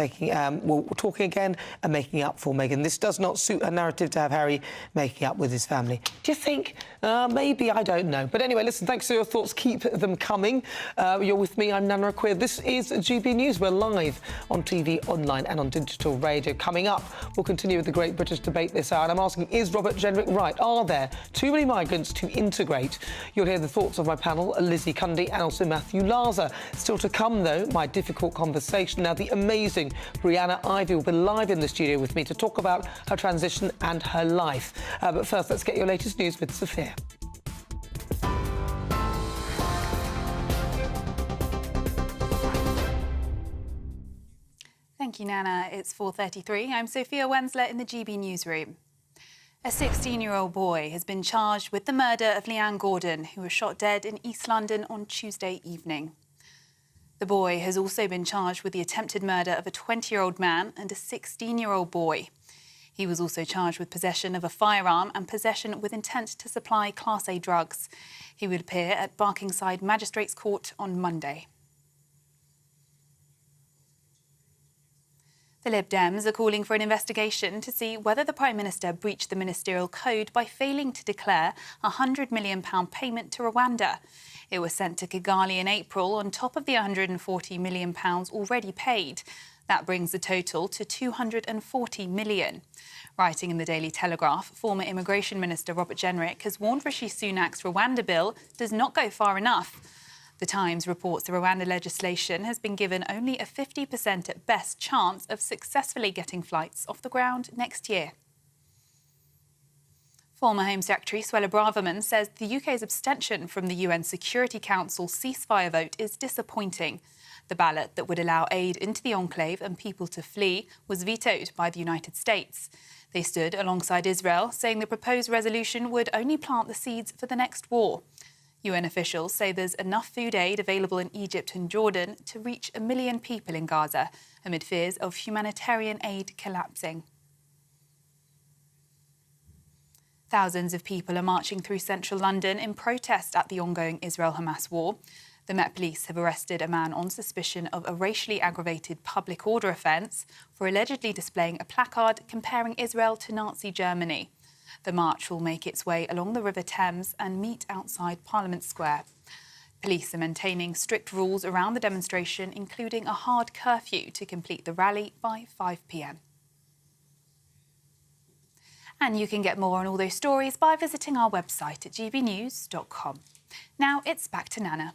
talking again and making up for Meghan. This does not suit her narrative to have Harry making up with his family. Do you think? Maybe, I don't know. But anyway, listen, thanks for your thoughts. Keep them coming. You're with me, I'm Nana Akua. This is GB News. We're live on TV, online and on digital radio. Coming up, we'll continue with the Great British Debate this hour. And I'm asking, is Robert Jenrick right? Are there too many migrants to integrate? You'll hear the thoughts of my panel, Lizzie Cundy and also Matthew Laza. Still to come, though, my difficult conversation. Now, the amazing morning. Brianna Ivy will be live in the studio with me to talk about her transition and her life. But first, let's get your latest news with Sophia. Thank you, Nana. It's 4:33. I'm Sophia Wensler in the GB newsroom. A 16-year-old boy has been charged with the murder of Leanne Gordon, who was shot dead in East London on Tuesday evening. The boy has also been charged with the attempted murder of a 20-year-old man and a 16-year-old boy. He was also charged with possession of a firearm and possession with intent to supply Class A drugs. He will appear at Barkingside Magistrates Court on Monday. The Lib Dems are calling for an investigation to see whether the Prime Minister breached the ministerial code by failing to declare a £100 million payment to Rwanda. It was sent to Kigali in April on top of the £140 million already paid. That brings the total to £240 million. Writing in the Daily Telegraph, former Immigration Minister Robert Jenrick has warned Rishi Sunak's Rwanda bill does not go far enough. The Times reports the Rwanda legislation has been given only a 50% at best chance of successfully getting flights off the ground next year. Former Home Secretary Suella Braverman says the UK's abstention from the UN Security Council ceasefire vote is disappointing. The ballot that would allow aid into the enclave and people to flee was vetoed by the United States. They stood alongside Israel, saying the proposed resolution would only plant the seeds for the next war. UN officials say there's enough food aid available in Egypt and Jordan to reach 1 million people in Gaza, amid fears of humanitarian aid collapsing. Thousands of people are marching through central London in protest at the ongoing Israel-Hamas war. The Met Police have arrested a man on suspicion of a racially aggravated public order offence for allegedly displaying a placard comparing Israel to Nazi Germany. The march will make its way along the River Thames and meet outside Parliament Square. Police are maintaining strict rules around the demonstration, including a hard curfew to complete the rally by 5 p.m. And you can get more on all those stories by visiting our website at gbnews.com. Now it's back to Nana.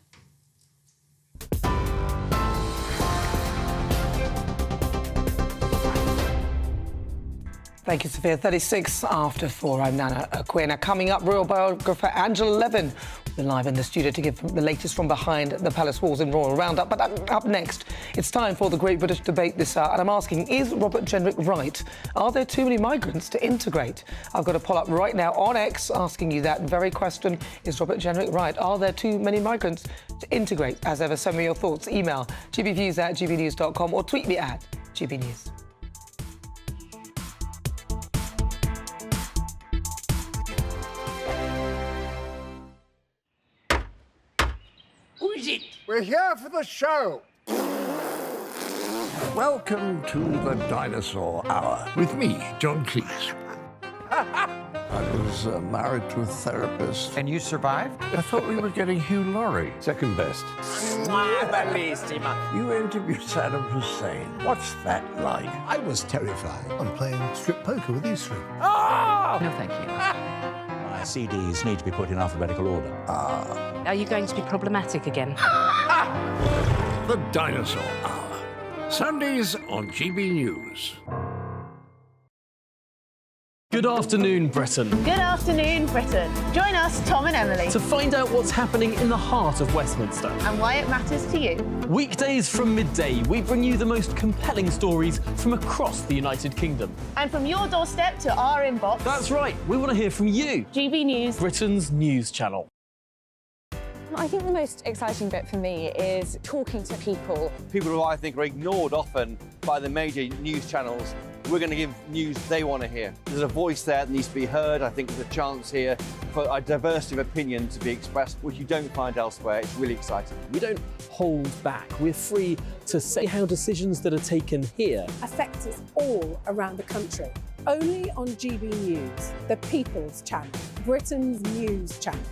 Thank you, Sophia. 36 after 4. I'm Nana Akua. Now, coming up, royal biographer Angela Levin will be live in the studio to give the latest from behind the palace walls in Royal Roundup. But up next, it's time for the Great British Debate this hour. And I'm asking, is Robert Jenrick right? Are there too many migrants to integrate? I've got a poll up right now on X asking you that very question. Is Robert Jenrick right? Are there too many migrants to integrate? As ever, send me your thoughts. Email gbviews@gbnews.com or tweet me at gbnews. Who is it? We're here for the show. Welcome to the Dinosaur Hour with me, John Cleese. I was married to a therapist. And you survived? I thought we were getting Hugh Laurie. Second best. You interviewed Saddam Hussein. What's that like? I was terrified. I'm playing strip poker with these three. Oh! No, thank you. My CDs need to be put in alphabetical order. Are you going to be problematic again? The Dinosaur Hour. Sundays on GB News. Good afternoon, Britain. Good afternoon, Britain. Join us, Tom and Emily, To find out what's happening in the heart of Westminster. and why it matters to you. Weekdays from midday, we bring you the most compelling stories from across the United Kingdom. And from your doorstep to our inbox. That's right, we want to hear from you. GB News. Britain's news channel. I think the most exciting bit for me is talking to people. People who I think are ignored often by the major news channels. We're going to give news they want to hear. There's a voice there that needs to be heard. I think there's a chance here for a diversity of opinion to be expressed, which you don't find elsewhere. It's really exciting. We don't hold back. We're free to say how decisions that are taken here affect us all around the country. Only on GB News, the People's Channel, Britain's news channel.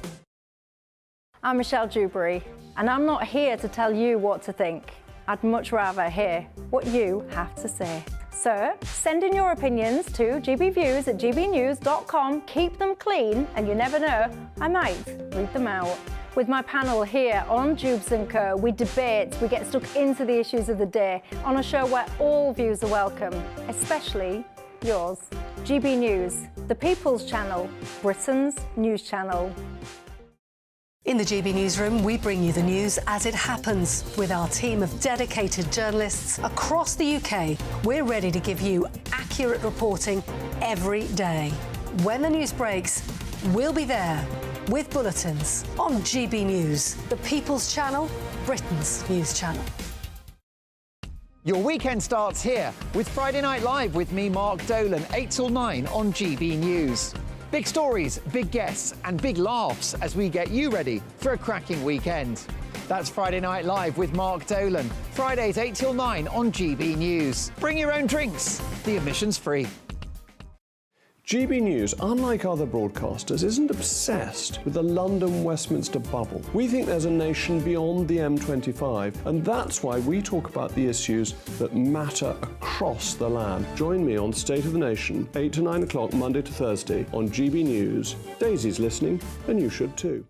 I'm Michelle Dewberry, and I'm not here to tell you what to think. I'd much rather hear what you have to say. So send in your opinions to gbviews@gbnews.com. Keep them clean, and you never know, I might read them out. With my panel here on Jubes & Co, we debate, we get stuck into the issues of the day on a show where all views are welcome, especially yours. GB News, the People's Channel, Britain's news channel. In the GB Newsroom, we bring you the news as it happens. With our team of dedicated journalists across the UK, we're ready to give you accurate reporting every day. When the news breaks, we'll be there with bulletins on GB News, the People's Channel, Britain's news channel. Your weekend starts here with Friday Night Live with me, Mark Dolan, 8 till 9 on GB News. Big stories, big guests and big laughs as we get you ready for a cracking weekend. That's Friday Night Live with Mark Dolan. Fridays 8 till 9 on GB News. Bring your own drinks. The admission's free. GB News, unlike other broadcasters, isn't obsessed with the London-Westminster bubble. We think there's a nation beyond the M25, and that's why we talk about the issues that matter across the land. Join me on State of the Nation, 8 to 9 o'clock, Monday to Thursday, on GB News. Daisy's listening, and you should too.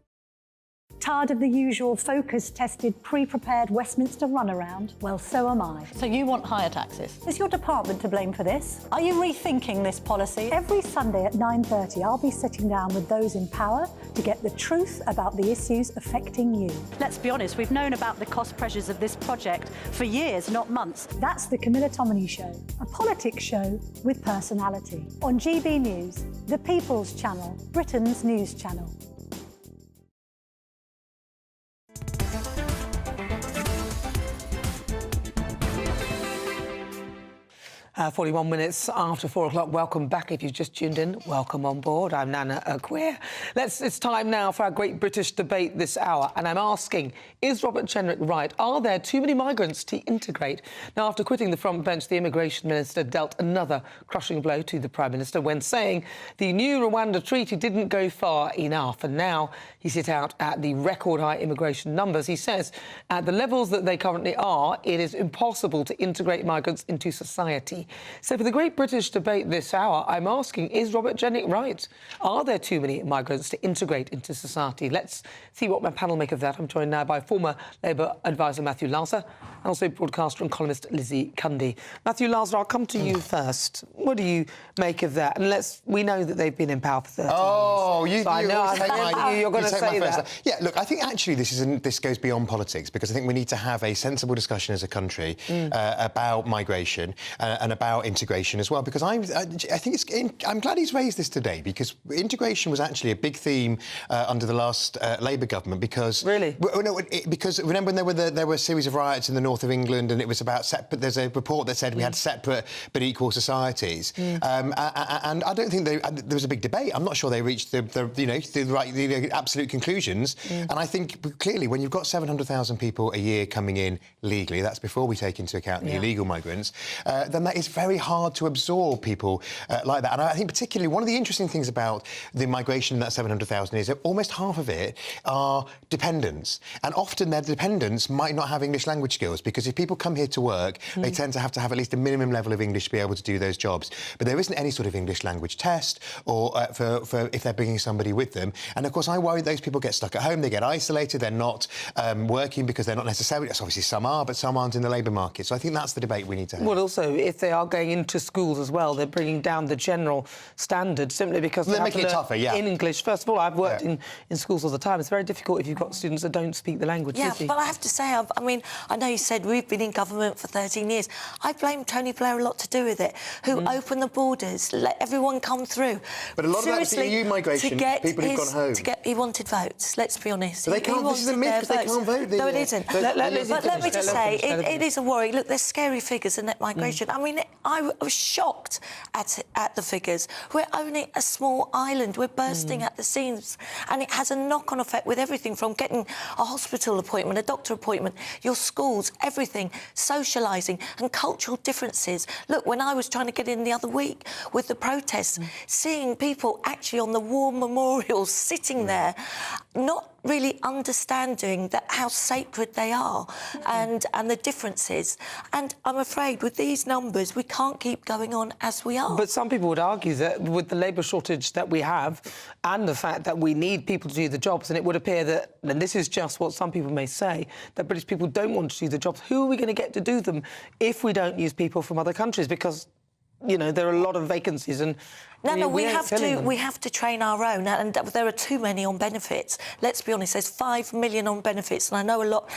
Tired of the usual focus-tested, pre-prepared Westminster runaround? Well, so am I. So you want higher taxes? Is your department to blame for this? Are you rethinking this policy? Every Sunday at 9:30, I'll be sitting down with those in power to get the truth about the issues affecting you. Let's be honest, we've known about the cost pressures of this project for years, not months. That's the Camilla Tominey Show, a politics show with personality. On GB News, the People's Channel, Britain's news channel. 41 minutes after 4 o'clock. Welcome back. If you've just tuned in, welcome on board. I'm Nana Akua. It's time now for our great British debate this hour. And I'm asking, is Robert Jenrick right? Are there too many migrants to integrate? Now, after quitting the front bench, the Immigration Minister dealt another crushing blow to the Prime Minister when saying the new Rwanda treaty didn't go far enough. And now he's hit out at the record high immigration numbers. He says at the levels that they currently are, it is impossible to integrate migrants into society. So for the great British debate this hour, I'm asking, is Robert Jenrick right? Are there too many migrants to integrate into society? Let's see what my panel make of that. I'm joined now by former Labour advisor Matthew Larser and also broadcaster and columnist Lizzie Cundy. Matthew Larser, I'll come to you first. What do you make of that? And we know that they've been in power for 30 years. Oh, you're going to say that. Yeah, look, I think actually this goes beyond politics, because I think we need to have a sensible discussion as a country about migration and about integration as well, because I think I'm glad he's raised this today, because integration was actually a big theme under the last Labour government, because because remember when there were a series of riots in the north of England, and it was about separate. There's a report that said we had separate but equal societies, and I don't think there was a big debate. I'm not sure they reached the absolute conclusions, and I think clearly when you've got 700,000 people a year coming in legally, that's before we take into account the illegal migrants, then that is very hard to absorb people like that. And I think particularly one of the interesting things about the migration in that 700,000 is that almost half of it are dependents. And often their dependents might not have English language skills, because if people come here to work, they tend to have at least a minimum level of English to be able to do those jobs. But there isn't any sort of English language test or for if they're bringing somebody with them. And of course, I worry those people get stuck at home, they get isolated, they're not working because they're not necessarily, obviously some are, but some aren't in the labour market. So I think that's the debate we need to have. Well, also, if they are going into schools as well, they're bringing down the general standard simply because they're making it tougher, in English. First of all, I've worked in schools all the time. It's very difficult if you've got students that don't speak the language. Yeah, but I have to say, I know you said we've been in government for 13 years. I blame Tony Blair a lot to do with it, who opened the borders, let everyone come through. But a lot of that was EU migration, people who've gone home. He wanted votes, let's be honest. But they can't, this is a myth, because they can't vote. No, it isn't. But let me just say, it is a worry. Look, there's scary figures in net migration. I mean, I was shocked at the figures. We're only a small island. We're bursting at the seams. And it has a knock-on effect with everything from getting a hospital appointment, a doctor appointment, your schools, everything, socialising and cultural differences. Look, when I was trying to get in the other week with the protests, seeing people actually on the war memorials sitting there, not really understanding that how sacred they are and the differences. And I'm afraid with these numbers, we can't keep going on as we are. But some people would argue that with the labour shortage that we have and the fact that we need people to do the jobs, and it would appear that, and this is just what some people may say, that British people don't want to do the jobs. Who are we going to get to do them if we don't use people from other countries? Because, you know, there are a lot of vacancies and... No, we have to train our own, and there are too many on benefits. Let's be honest, there's 5 million on benefits, and I know a lot,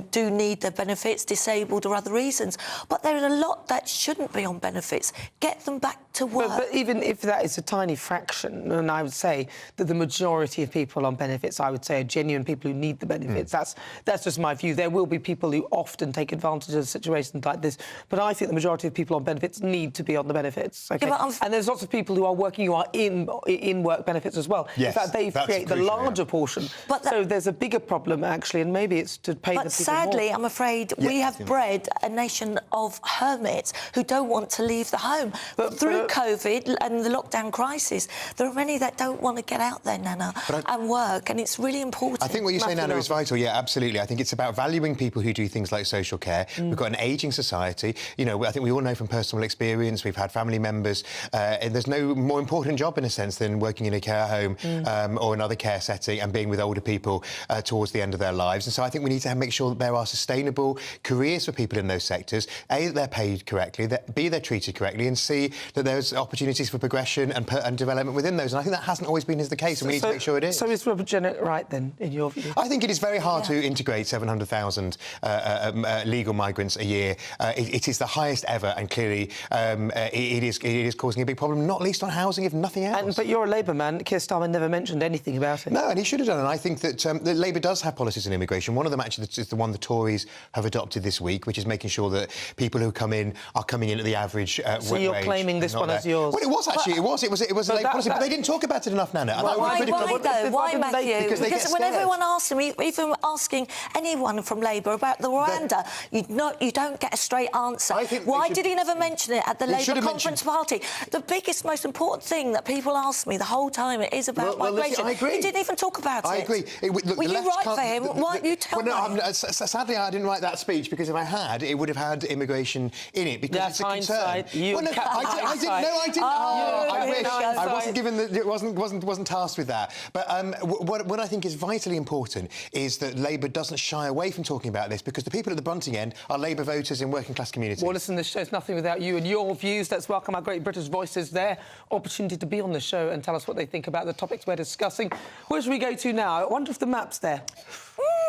do need their benefits, disabled or other reasons, but there are a lot that shouldn't be on benefits. Get them back to work. But even if that is a tiny fraction, and I would say that the majority of people on benefits, I would say, are genuine people who need the benefits. That's just my view. There will be people who often take advantage of situations like this, but I think the majority of people on benefits need to be on the benefits. Okay? Yeah, and there's lots of people who are working who are in work benefits as well. Yes, in fact, they create the larger portion. So there's a bigger problem, actually, and maybe it's to pay the people more. But sadly, I'm afraid we have bred a nation of hermits who don't want to leave the home. But through COVID and the lockdown crisis, there are many that don't want to get out there, Nana, and work, and it's really important. I think what you say, Nana, is vital. Yeah, absolutely. I think it's about valuing people who do things like social care. We've got an ageing society. You know, I think we all know from personal experience, we've had family members, and there's no more important job, in a sense, than working in a care home or another care setting and being with older people towards the end of their lives. And so I think we need to make sure that there are sustainable careers for people in those sectors. A, that they're paid correctly, that B, they're treated correctly, and C, that there's opportunities for progression and development within those. And I think that hasn't always been the case, and we need to make sure it is. So is Robert Jenner right, then, in your view? I think it is very hard to integrate 700,000 legal migrants a year. It is the highest ever, and clearly it is causing a big problem, not least on housing, if nothing else. But you're a Labour man. Keir Starmer never mentioned anything about it. No, and he should have done. And I think that Labour does have policies on immigration. One of them, actually, is the one the Tories have adopted this week, which is making sure that people who come in are coming in at the average So you're claiming this one as yours? Well, it was actually. It was a Labour policy, but they didn't talk about it enough, Nana. Why, Matthew? Because when everyone asks them, even asking anyone from Labour about the Rwanda, you don't get a straight answer. Why did he never mention it at the Labour conference party? The biggest, most important thing that people ask me the whole time is about migration. Listen, I agree. He didn't even talk about it. I agree. Were you right for him? Why don't you tell me? Sadly, I didn't write that speech, because if I had, it would have had immigration in it, because it's a concern. I didn't. I wish. I wasn't given wasn't tasked with that. But what I think is vitally important is that Labour doesn't shy away from talking about this, because the people at the Brunting end are Labour voters in working class communities. Well, listen, this show's nothing without you and your views. Let's welcome our great British voices, their opportunity to be on the show and tell us what they think about the topics we're discussing. Where should we go to now? I wonder if the map's there.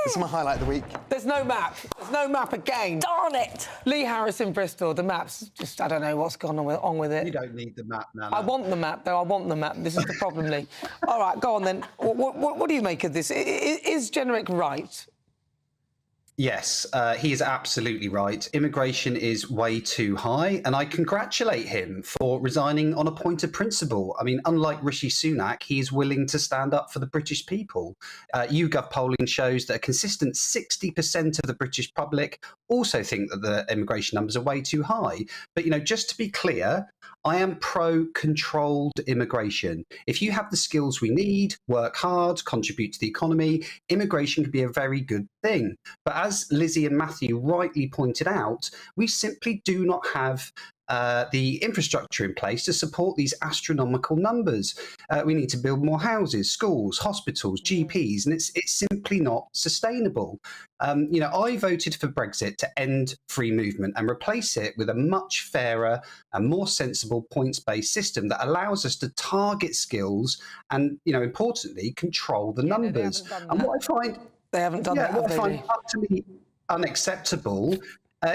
This is my highlight of the week. There's no map. There's no map again. Darn it! Lee Harris in Bristol. The map's just, I don't know what's gone on with it. You don't need the map, Nana. I want the map, though. I want the map. This is the problem, Lee. All right, go on then. What do you make of this? Is Jenrick right? Yes, he is absolutely right. Immigration is way too high, and I congratulate him for resigning on a point of principle. I mean, unlike Rishi Sunak, he is willing to stand up for the British people. YouGov polling shows that a consistent 60% of the British public also think that the immigration numbers are way too high. But, you know, just to be clear, I am pro-controlled immigration. If you have the skills we need, work hard, contribute to the economy, immigration can be a very good thing. But as Lizzie and Matthew rightly pointed out, we simply do not have the infrastructure in place to support these astronomical numbers. We need to build more houses, schools, hospitals, GPs, and it's simply not sustainable. You know, I voted for Brexit to end free movement and replace it with a much fairer and more sensible points-based system that allows us to target skills and, you know, importantly, control the numbers. And what I find... They haven't done that, what I find utterly unacceptable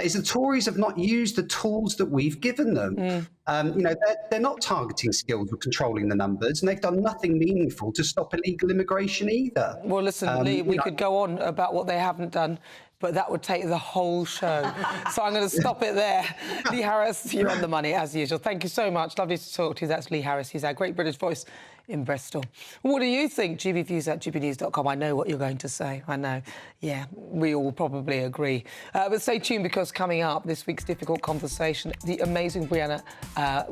is the Tories have not used the tools that we've given them. You know, they're not targeting skills or controlling the numbers, and they've done nothing meaningful to stop illegal immigration either. Well, listen, Lee, we could go on about what they haven't done, but that would take the whole show. So I'm going to stop it there. Lee Harris, you're on the money, as usual. Thank you so much. Lovely to talk to you. That's Lee Harris. He's our great British voice in Bristol. What do you think? gbviews@gbnews.com. I know what you're going to say. I know. Yeah, we all probably agree. But stay tuned, because coming up, this week's difficult conversation, the amazing Brianna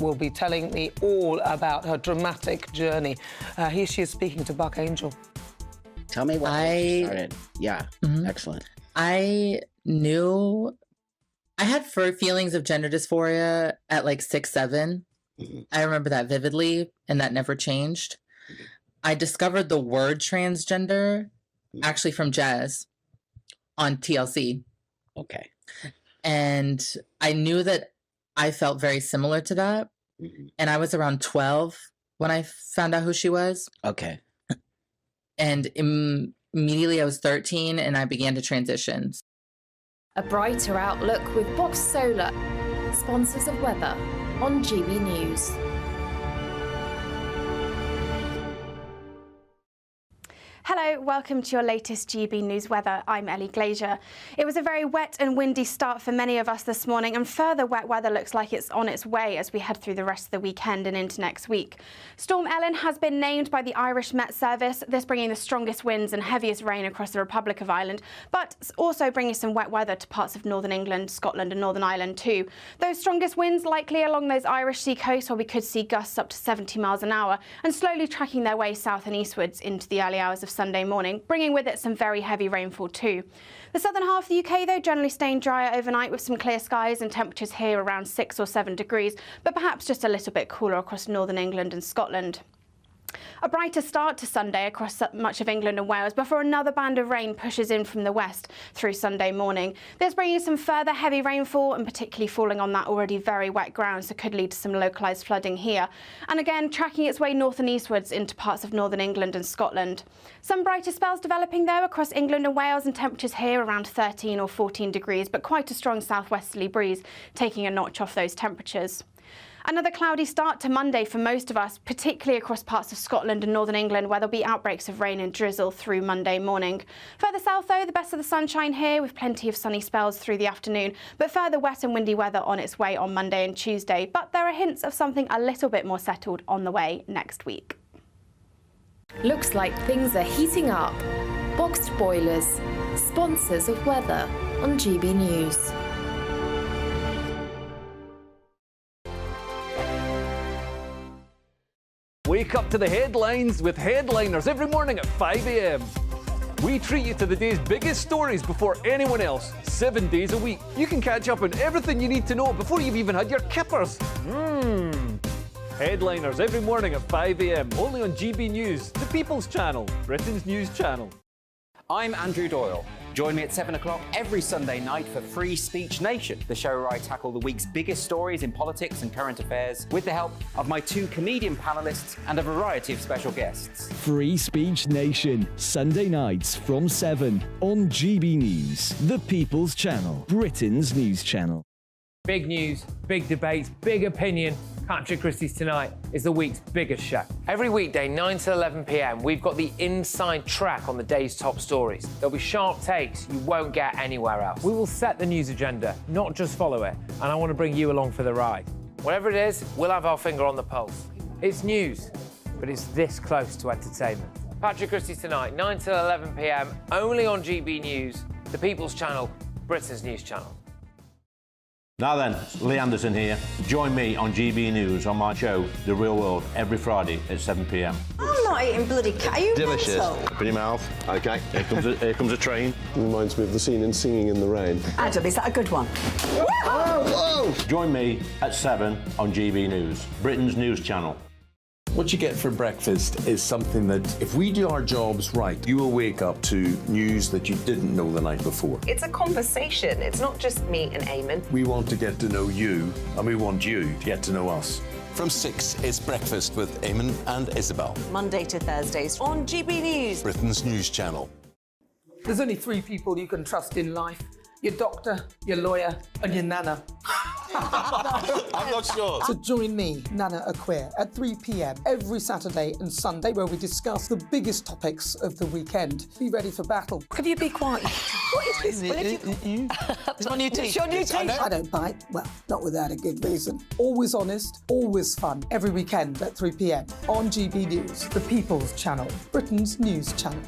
will be telling me all about her dramatic journey. Here she is speaking to Buck Angel. Tell me what started. Yeah, excellent. I knew I had feelings of gender dysphoria at like 6, 7. I remember that vividly, and that never changed. I discovered the word transgender actually from Jazz on TLC. Okay. And I knew that I felt very similar to that. And I was around 12 when I found out who she was. Okay. And immediately I was 13 and I began to transition. A brighter outlook with Box Solar, sponsors of weather on GB News. Hello, welcome to your latest GB News weather. I'm Ellie Glazier. It was a very wet and windy start for many of us this morning, and further wet weather looks like it's on its way as we head through the rest of the weekend and into next week. Storm Ellen has been named by the Irish Met Service, this bringing the strongest winds and heaviest rain across the Republic of Ireland, but also bringing some wet weather to parts of Northern England, Scotland and Northern Ireland too. Those strongest winds likely along those Irish sea coasts, where we could see gusts up to 70 miles an hour and slowly tracking their way south and eastwards into the early hours of Sunday morning, bringing with it some very heavy rainfall too. The southern half of the UK, though, generally staying drier overnight with some clear skies and temperatures here around 6 or 7 degrees, but perhaps just a little bit cooler across northern England and Scotland. A brighter start to Sunday across much of England and Wales before another band of rain pushes in from the west through Sunday morning. This bringing some further heavy rainfall and particularly falling on that already very wet ground, so could lead to some localised flooding here. And again, tracking its way north and eastwards into parts of northern England and Scotland. Some brighter spells developing though across England and Wales, and temperatures here around 13 or 14 degrees, but quite a strong southwesterly breeze taking a notch off those temperatures. Another cloudy start to Monday for most of us, particularly across parts of Scotland and northern England, where there'll be outbreaks of rain and drizzle through Monday morning. Further south, though, the best of the sunshine here, with plenty of sunny spells through the afternoon, but further wet and windy weather on its way on Monday and Tuesday. But there are hints of something a little bit more settled on the way next week. Looks like things are heating up. Boxed boilers, sponsors of weather on GB News. Wake up to the headlines with Headliners every morning at 5 a.m. We treat you to the day's biggest stories before anyone else, 7 days a week. You can catch up on everything you need to know before you've even had your kippers. Headliners every morning at 5 a.m. only on GB News, the People's Channel, Britain's news channel. I'm Andrew Doyle. Join me at 7 o'clock every Sunday night for Free Speech Nation, the show where I tackle the week's biggest stories in politics and current affairs with the help of my 2 comedian panellists and a variety of special guests. Free Speech Nation, Sunday nights from 7 on GB News, the People's Channel, Britain's news channel. Big news, big debates, big opinion. Patrick Christie's Tonight is the week's biggest show. Every weekday, 9 to 11 p.m, we've got the inside track on the day's top stories. There'll be sharp takes you won't get anywhere else. We will set the news agenda, not just follow it, and I want to bring you along for the ride. Whatever it is, we'll have our finger on the pulse. It's news, but it's this close to entertainment. Patrick Christie's Tonight, 9 to 11 p.m, only on GB News, the People's Channel, Britain's news channel. Now then, Lee Anderson here. Join me on GB News on my show, The Real World, every Friday at 7 p.m. I'm not eating bloody cat. Are you delicious. mental? Put in your mouth. OK, here comes a train. Reminds me of the scene in Singing in the Rain. Adam, is that a good one? Whoa! Join me at 7 on GB News, Britain's news channel. What you get for breakfast is something that, if we do our jobs right, you will wake up to news that you didn't know the night before. It's a conversation. It's not just me and Eamon. We want to get to know you, and we want you to get to know us. From 6, it's Breakfast with Eamon and Isabel. Monday to Thursdays on GB News, Britain's news channel. There's only 3 people you can trust in life. Your doctor, your lawyer, and your nana. I'm not sure. So join me, Nana Akua, at 3 p.m. every Saturday and Sunday, where we discuss the biggest topics of the weekend. Be ready for battle. Could you be quiet? What is this? It's my new teeth. It's your new teeth. I don't bite. Well, not without a good reason. Always honest, always fun. Every weekend at 3 p.m. on GB News, the People's Channel, Britain's news channel.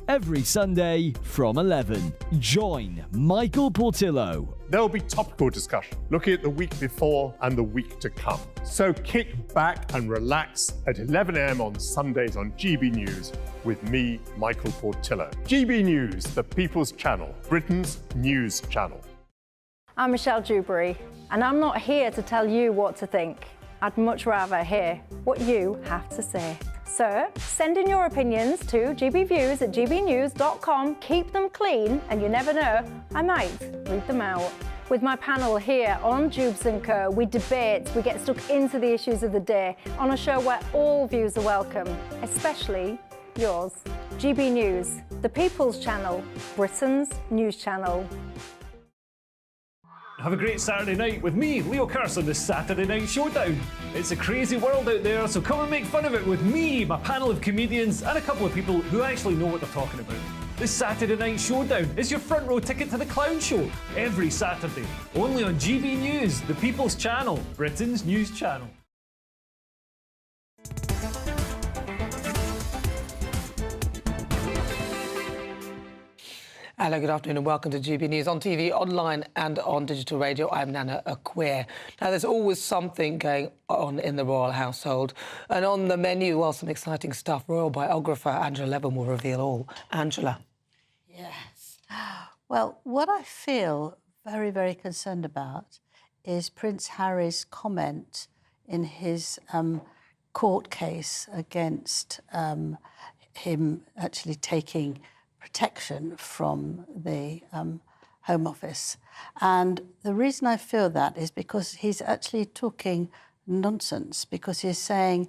every Sunday from 11. Join Michael Portillo. There'll be topical discussion, looking at the week before and the week to come. So kick back and relax at 11 a.m. on Sundays on GB News with me, Michael Portillo. GB News, the People's Channel, Britain's news channel. I'm Michelle Dewberry, and I'm not here to tell you what to think. I'd much rather hear what you have to say. So send in your opinions to gbviews@gbnews.com. Keep them clean, and you never know, I might read them out. With my panel here on Jubes & Co, we debate, we get stuck into the issues of the day on a show where all views are welcome, especially yours. GB News, the People's Channel, Britain's news channel. Have a great Saturday night with me, Leo Curse, on the Saturday Night Showdown. It's a crazy world out there, so come and make fun of it with me, my panel of comedians, and a couple of people who actually know what they're talking about. The Saturday Night Showdown is your front row ticket to the clown show every Saturday, only on GB News, the People's Channel, Britain's news channel. Hello, good afternoon and welcome to GB News on TV, online and on digital radio. I'm Nana Akua. Now, there's always something going on in the royal household. And on the menu, well, some exciting stuff. Royal biographer Angela Levin will reveal all. Angela. Yes. Well, what I feel very, very concerned about is Prince Harry's comment in his court case against him actually taking protection from the Home Office. And the reason I feel that is because he's actually talking nonsense, because he's saying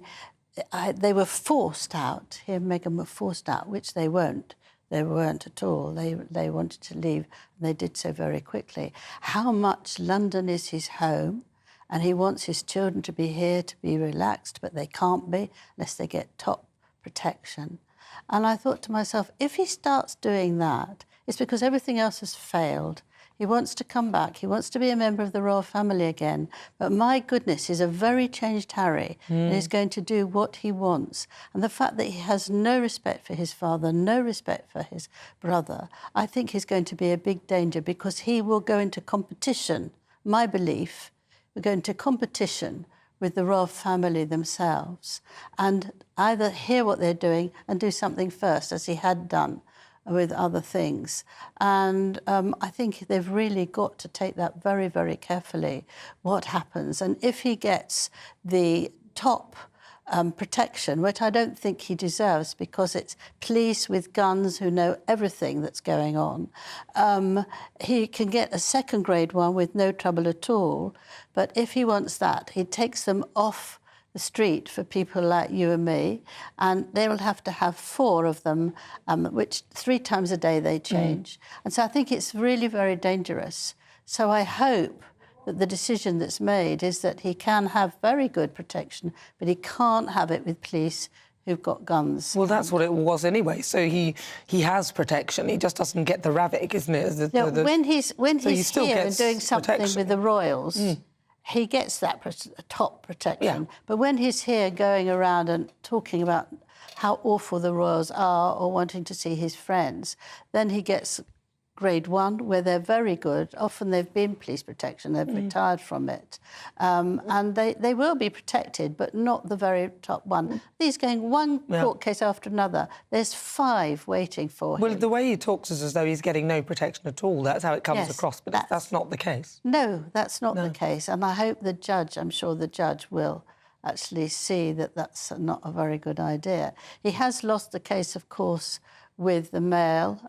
they were forced out, he and Meghan were forced out, which they weren't. They weren't at all. They wanted to leave, and they did so very quickly. How much London is his home, and he wants his children to be here to be relaxed, but they can't be unless they get top protection. And I thought to myself, if he starts doing that, it's because everything else has failed. He wants to come back. He wants to be a member of the royal family again. But my goodness, he's a very changed Harry, and he's going to do what he wants. And the fact that he has no respect for his father, no respect for his brother, I think he's going to be a big danger, because he will go into competition. My belief, will go into competition with the royal family themselves, and either hear what they're doing and do something first, as he had done with other things. And I think they've really got to take that very, very carefully, what happens. And if he gets the top protection, which I don't think he deserves, because it's police with guns who know everything that's going on. He can get a second-grade one with no trouble at all, but if he wants that, he takes them off the street for people like you and me, and they will have to have 4 of them, which 3 times a day they change. And so I think it's really very dangerous. So I hope that the decision that's made is that he can have very good protection, but he can't have it with police who've got guns. Well, that's what it was anyway. So he has protection. He just doesn't get the ravic, isn't it? When he's still here and gets doing something protection. with the royals, he gets that top protection. Yeah. But when he's here going around and talking about how awful the royals are, or wanting to see his friends, then he gets grade 1, where they're very good. Often they've been police protection, they've retired from it. And they will be protected, but not the very top one. He's going one court case after another. There's 5 waiting for him. Well, the way he talks is as though he's getting no protection at all. That's how it comes across, but that's not the case. No, that's not the case. And I hope the judge, I'm sure the judge will actually see that that's not a very good idea. He has lost the case, of course, with the Mail,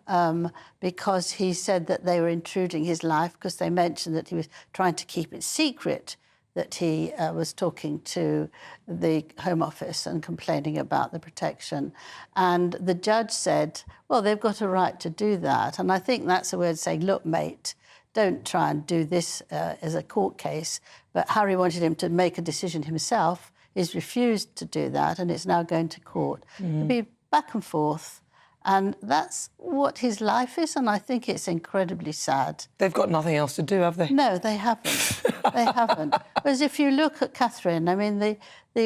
because he said that they were intruding his life, because they mentioned that he was trying to keep it secret, that he was talking to the Home Office and complaining about the protection. And the judge said, well, they've got a right to do that. And I think that's a way of saying, look, mate, don't try and do this as a court case. But Harry wanted him to make a decision himself. He's refused to do that, and it's now going to court. It'll be back and forth. And that's what his life is, and I think it's incredibly sad. They've got nothing else to do, have they? No, they haven't. They haven't. Whereas if you look at Catherine, I mean,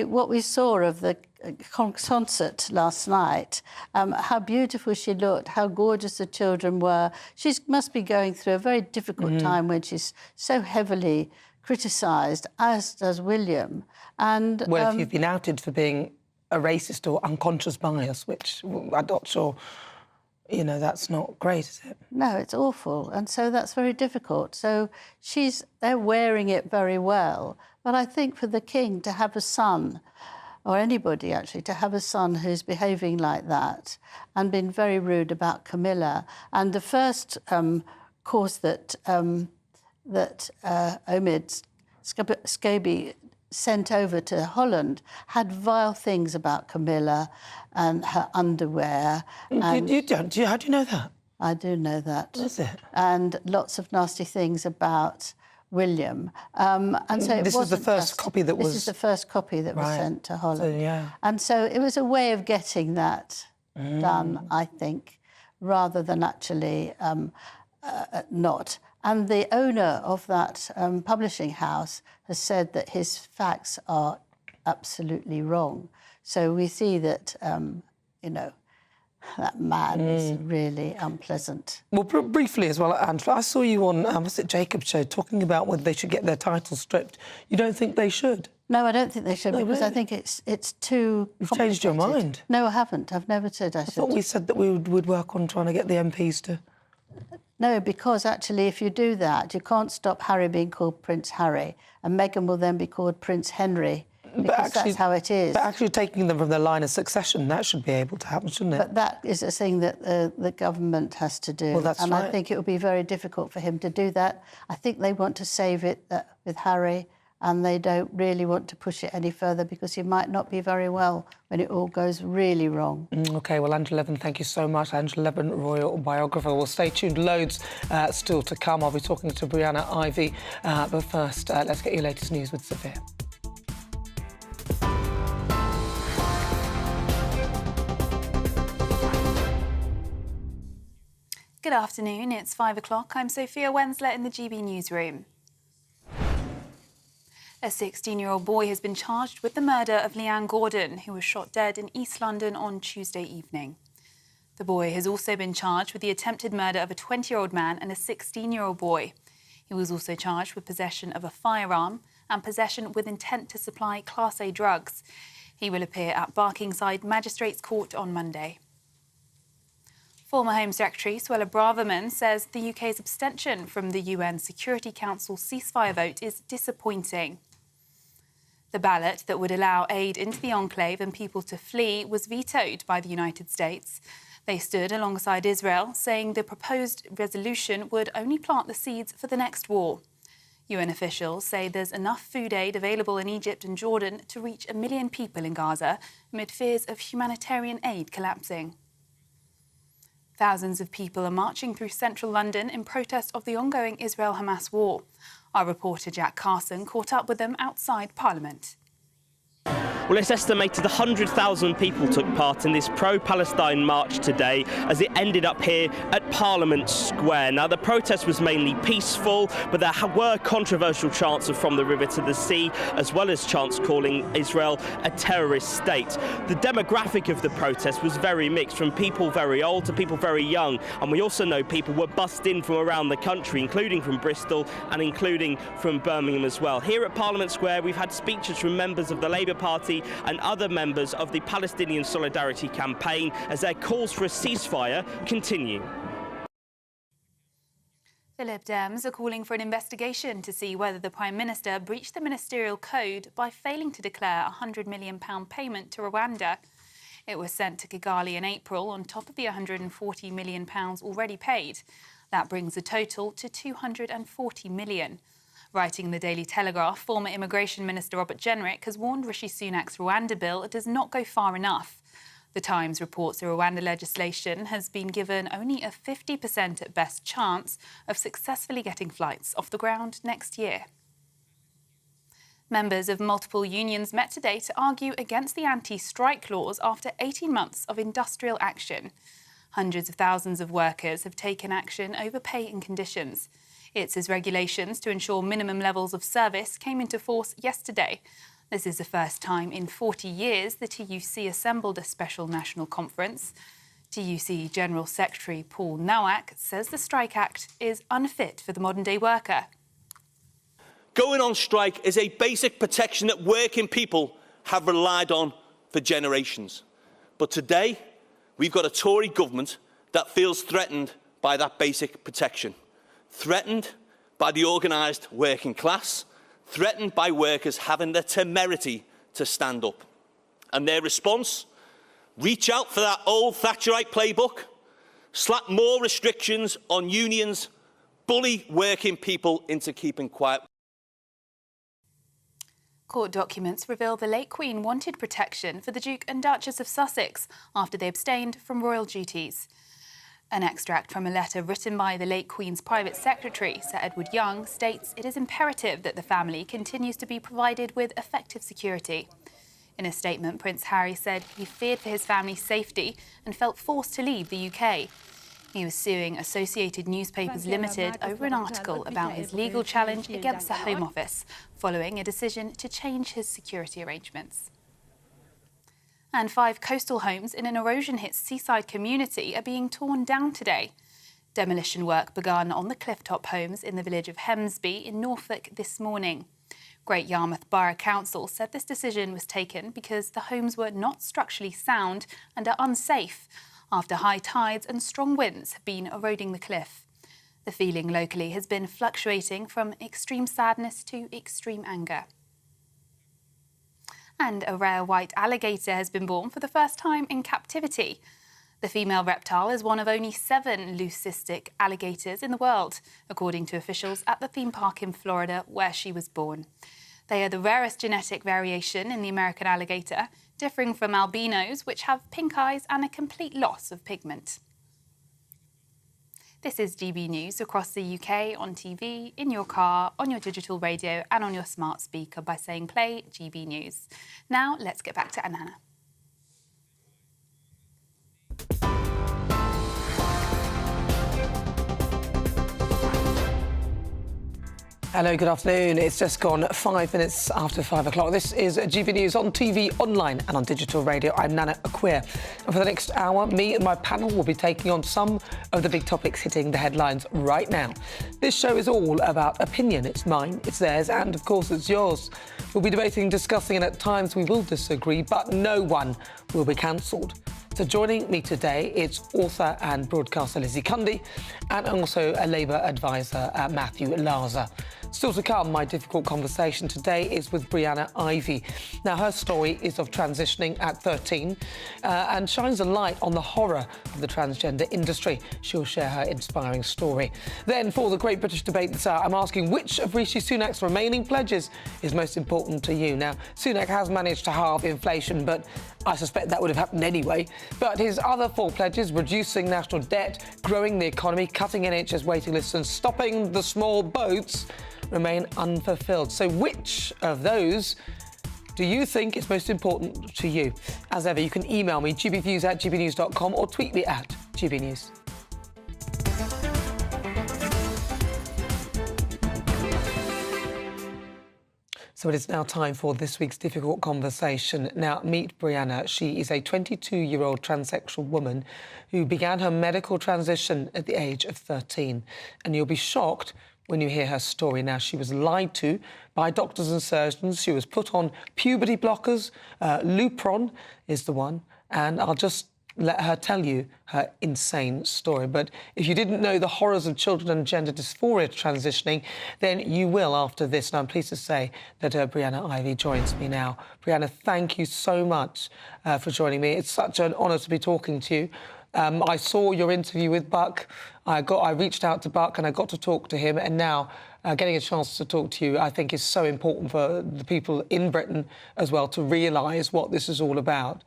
what we saw of the concert last night, how beautiful she looked, how gorgeous the children were. She must be going through a very difficult time when she's so heavily criticised, as does William. And well, if you've been outed for being a racist or unconscious bias, which I'm not sure, you know, that's not great, is it? No, it's awful. And so that's very difficult. So they're wearing it very well. But I think for the king to have a son, or anybody actually, to have a son who's behaving like that and been very rude about Camilla. And the first course that Omid Scobie sent over to Holland had vile things about Camilla and her underwear. And how do you know that? I do know that. Is it? And lots of nasty things about William. And so this is the first copy that was... This is the first copy that was sent to Holland. So, yeah. And so it was a way of getting that done, I think, rather than actually not. And the owner of that publishing house has said that his facts are absolutely wrong. So we see that, you know, that man is really unpleasant. Well, briefly as well, Angela, I saw you on, was it Jacob's show, talking about whether they should get their titles stripped. You don't think they should? No, I don't think they should, because I think it's too You've changed your mind? No, I haven't. I've never said I should. I thought we said that we would work on trying to get the MPs to... No, because actually if you do that, you can't stop Harry being called Prince Harry, and Meghan will then be called Prince Henry, because that's how it is. But actually taking them from the line of succession, that should be able to happen, shouldn't it? But that is a thing that the government has to do. Well, that's and right. I think it would be very difficult for him to do that. I think they want to save it with Harry, and they don't really want to push it any further because he might not be very well when it all goes really wrong. OK, well, Angela Levin, thank you so much. Angela Levin, royal biographer. Well, stay tuned. Loads still to come. I'll be talking to Brianna Ivy. But first, let's get your latest news with Sophia. Good afternoon. It's 5 o'clock. I'm Sophia Wensler in the GB newsroom. A 16-year-old boy has been charged with the murder of Leanne Gordon, who was shot dead in East London on Tuesday evening. The boy has also been charged with the attempted murder of a 20-year-old man and a 16-year-old boy. He was also charged with possession of a firearm and possession with intent to supply Class A drugs. He will appear at Barkingside Magistrates Court on Monday. Former Home Secretary Suella Braverman says the UK's abstention from the UN Security Council ceasefire vote is disappointing. The ballot that would allow aid into the enclave and people to flee was vetoed by the United States. They stood alongside Israel, saying the proposed resolution would only plant the seeds for the next war. UN officials say there's enough food aid available in Egypt and Jordan to reach 1 million people in Gaza amid fears of humanitarian aid collapsing. Thousands of people are marching through central London in protest of the ongoing Israel-Hamas war. Our reporter Jack Carson caught up with them outside Parliament. Well, it's estimated 100,000 people took part in this pro-Palestine march today as it ended up here at Parliament Square. Now, the protest was mainly peaceful, but there were controversial chants of "From the River to the Sea," as well as chants calling Israel a terrorist state. The demographic of the protest was very mixed, from people very old to people very young. And we also know people were bussed in from around the country, including from Bristol and including from Birmingham as well. Here at Parliament Square, we've had speeches from members of the Labour Party and other members of the Palestinian Solidarity Campaign as their calls for a ceasefire continue. The Lib Dems are calling for an investigation to see whether the Prime Minister breached the ministerial code by failing to declare a £100 million payment to Rwanda. It was sent to Kigali in April on top of the £140 million already paid. That brings the total to £240 million. Writing in the Daily Telegraph, former Immigration Minister Robert Jenrick has warned Rishi Sunak's Rwanda bill does not go far enough. The Times reports the Rwanda legislation has been given only a 50% at best chance of successfully getting flights off the ground next year. Members of multiple unions met today to argue against the anti-strike laws after 18 months of industrial action. Hundreds of thousands of workers have taken action over pay and conditions. It's as regulations to ensure minimum levels of service came into force yesterday. This is the first time in 40 years the TUC assembled a special national conference. TUC General Secretary Paul Nowak says the Strike Act is unfit for the modern-day worker. Going on strike is a basic protection that working people have relied on for generations. But today, we've got a Tory government that feels threatened by that basic protection. Threatened by the organised working class, threatened by workers having the temerity to stand up. And their response? Reach out for that old Thatcherite playbook, slap more restrictions on unions, bully working people into keeping quiet. Court documents reveal the late Queen wanted protection for the Duke and Duchess of Sussex after they abstained from royal duties. An extract from a letter written by the late Queen's private secretary, Sir Edward Young, states it is imperative that the family continues to be provided with effective security. In a statement, Prince Harry said he feared for his family's safety and felt forced to leave the UK. He was suing Associated Newspapers Limited over an article about his legal challenge against the Home Office, following a decision to change his security arrangements. And 5 coastal homes in an erosion-hit seaside community are being torn down today. Demolition work began on the clifftop homes in the village of Hemsby in Norfolk this morning. Great Yarmouth Borough Council said this decision was taken because the homes were not structurally sound and are unsafe after high tides and strong winds have been eroding the cliff. The feeling locally has been fluctuating from extreme sadness to extreme anger. And a rare white alligator has been born for the first time in captivity. The female reptile is one of only 7 leucistic alligators in the world, according to officials at the theme park in Florida where she was born. They are the rarest genetic variation in the American alligator, differing from albinos, which have pink eyes and a complete loss of pigment. This is GB News across the UK, on TV, in your car, on your digital radio and on your smart speaker by saying play GB News. Now let's get back to Nana. Hello, good afternoon. It's just gone 5 minutes after 5 o'clock. This is GB News on TV, online and on digital radio. I'm Nana Akua. And for the next hour, me and my panel will be taking on some of the big topics hitting the headlines right now. This show is all about opinion. It's mine, it's theirs, and of course it's yours. We'll be debating, discussing, and at times we will disagree, but no one will be cancelled. So joining me today, it's author and broadcaster Lizzie Cundy and also a Labour advisor, Matthew Larzer. Still to come, my difficult conversation today is with Brianna Ivy. Now, her story is of transitioning at 13 and shines a light on the horror of the transgender industry. She'll share her inspiring story. Then, for the Great British Debate this hour, I'm asking which of Rishi Sunak's remaining pledges is most important to you. Now, Sunak has managed to halve inflation, but I suspect that would have happened anyway. But his other 4 pledges, reducing national debt, growing the economy, cutting NHS waiting lists and stopping the small boats, remain unfulfilled. So which of those do you think is most important to you? As ever, you can email me, gbviews@gbnews.com, or tweet me at gbnews. So it is now time for this week's difficult conversation. Now, meet Brianna. She is a 22-year-old transsexual woman who began her medical transition at the age of 13. And you'll be shocked when you hear her story. Now, she was lied to by doctors and surgeons. She was put on puberty blockers. Lupron is the one. And I'll just let her tell you her insane story. But if you didn't know the horrors of children and gender dysphoria transitioning, then you will after this. And I'm pleased to say that Brianna Ivy joins me now. Brianna, thank you so much for joining me. It's such an honour to be talking to you. I saw your interview with Buck. I reached out to Buck and I got to talk to him. And now getting a chance to talk to you, I think, is so important for the people in Britain as well to realise what this is all about.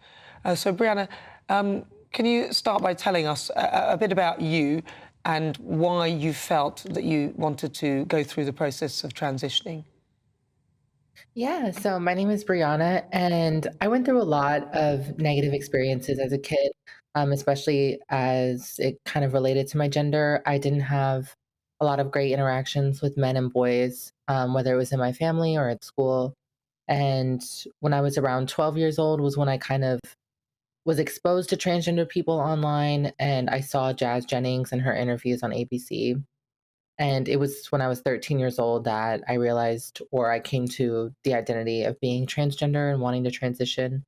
So, Brianna, can you start by telling us a bit about you and why you felt that you wanted to go through the process of transitioning? Yeah, so my name is Brianna, and I went through a lot of negative experiences as a kid. especially as it kind of related to my gender. I didn't have a lot of great interactions with men and boys, whether it was in my family or at school. And when I was around 12 years old was when I kind of was exposed to transgender people online, and I saw Jazz Jennings and her interviews on ABC. And it was when I was 13 years old that I realized, or I came to the identity of being transgender and wanting to transition.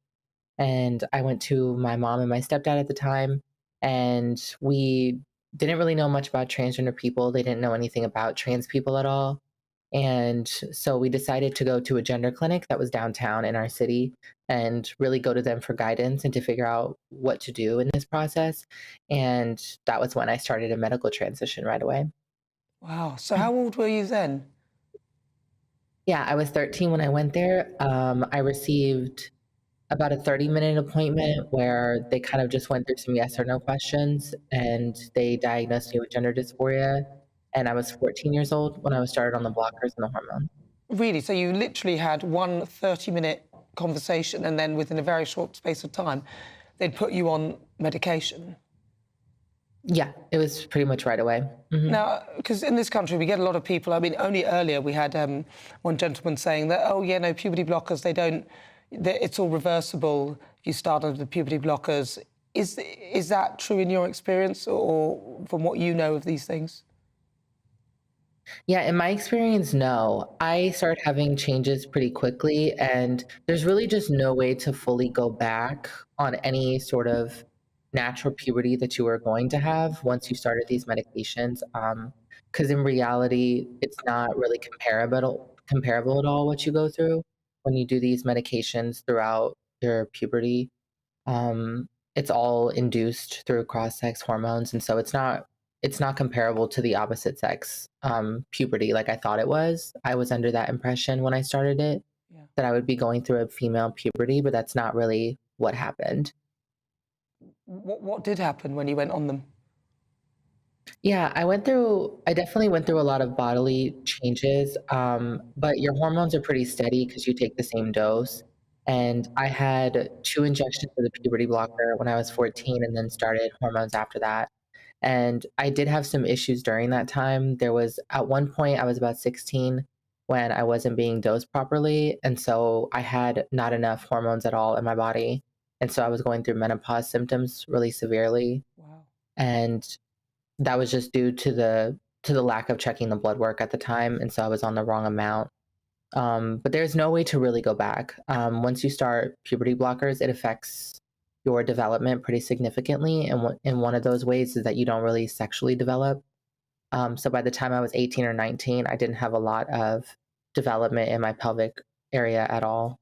And I went to my mom and my stepdad at the time, and we didn't really know much about transgender people. They didn't know anything about trans people at all. And so we decided to go to a gender clinic that was downtown in our city and really go to them for guidance and to figure out what to do in this process. And that was when I started a medical transition right away. Wow. So how old were you then? Yeah, I was 13 when I went there. I received about a 30-minute appointment where they kind of just went through some yes or no questions, and they diagnosed me with gender dysphoria. And I was 14 years old when I was started on the blockers and the hormone. Really? So you literally had one 30-minute conversation, and then within a very short space of time, they'd put you on medication? Yeah, it was pretty much right away. Now, because in this country, we get a lot of people, I mean, only earlier we had one gentleman saying that, oh, yeah, no, puberty blockers, it's all reversible if you start on the puberty blockers. Is that true in your experience, or from what you know of these things? Yeah, in my experience, no. I started having changes pretty quickly, and there's really just no way to fully go back on any sort of natural puberty that you are going to have once you started these medications. Because in reality, it's not really comparable at all what you go through when you do these medications throughout your puberty. It's all induced through cross-sex hormones, and so it's not comparable to the opposite sex puberty like I thought it was. I was under that impression when I started it, that I would be going through a female puberty, but that's not really what happened. What did happen when you went on them? Yeah, I definitely went through a lot of bodily changes, but your hormones are pretty steady because you take the same dose. And I had 2 injections of the puberty blocker when I was 14 and then started hormones after that. And I did have some issues during that time. There was, at one point, I was about 16 when I wasn't being dosed properly. And so I had not enough hormones at all in my body. And so I was going through menopause symptoms really severely. Wow. And that was just due to the lack of checking the blood work at the time. And so I was on the wrong amount. But there's no way to really go back. Once you start puberty blockers, it affects your development pretty significantly. And one of those ways is that you don't really sexually develop. So by the time I was 18 or 19, I didn't have a lot of development in my pelvic area at all,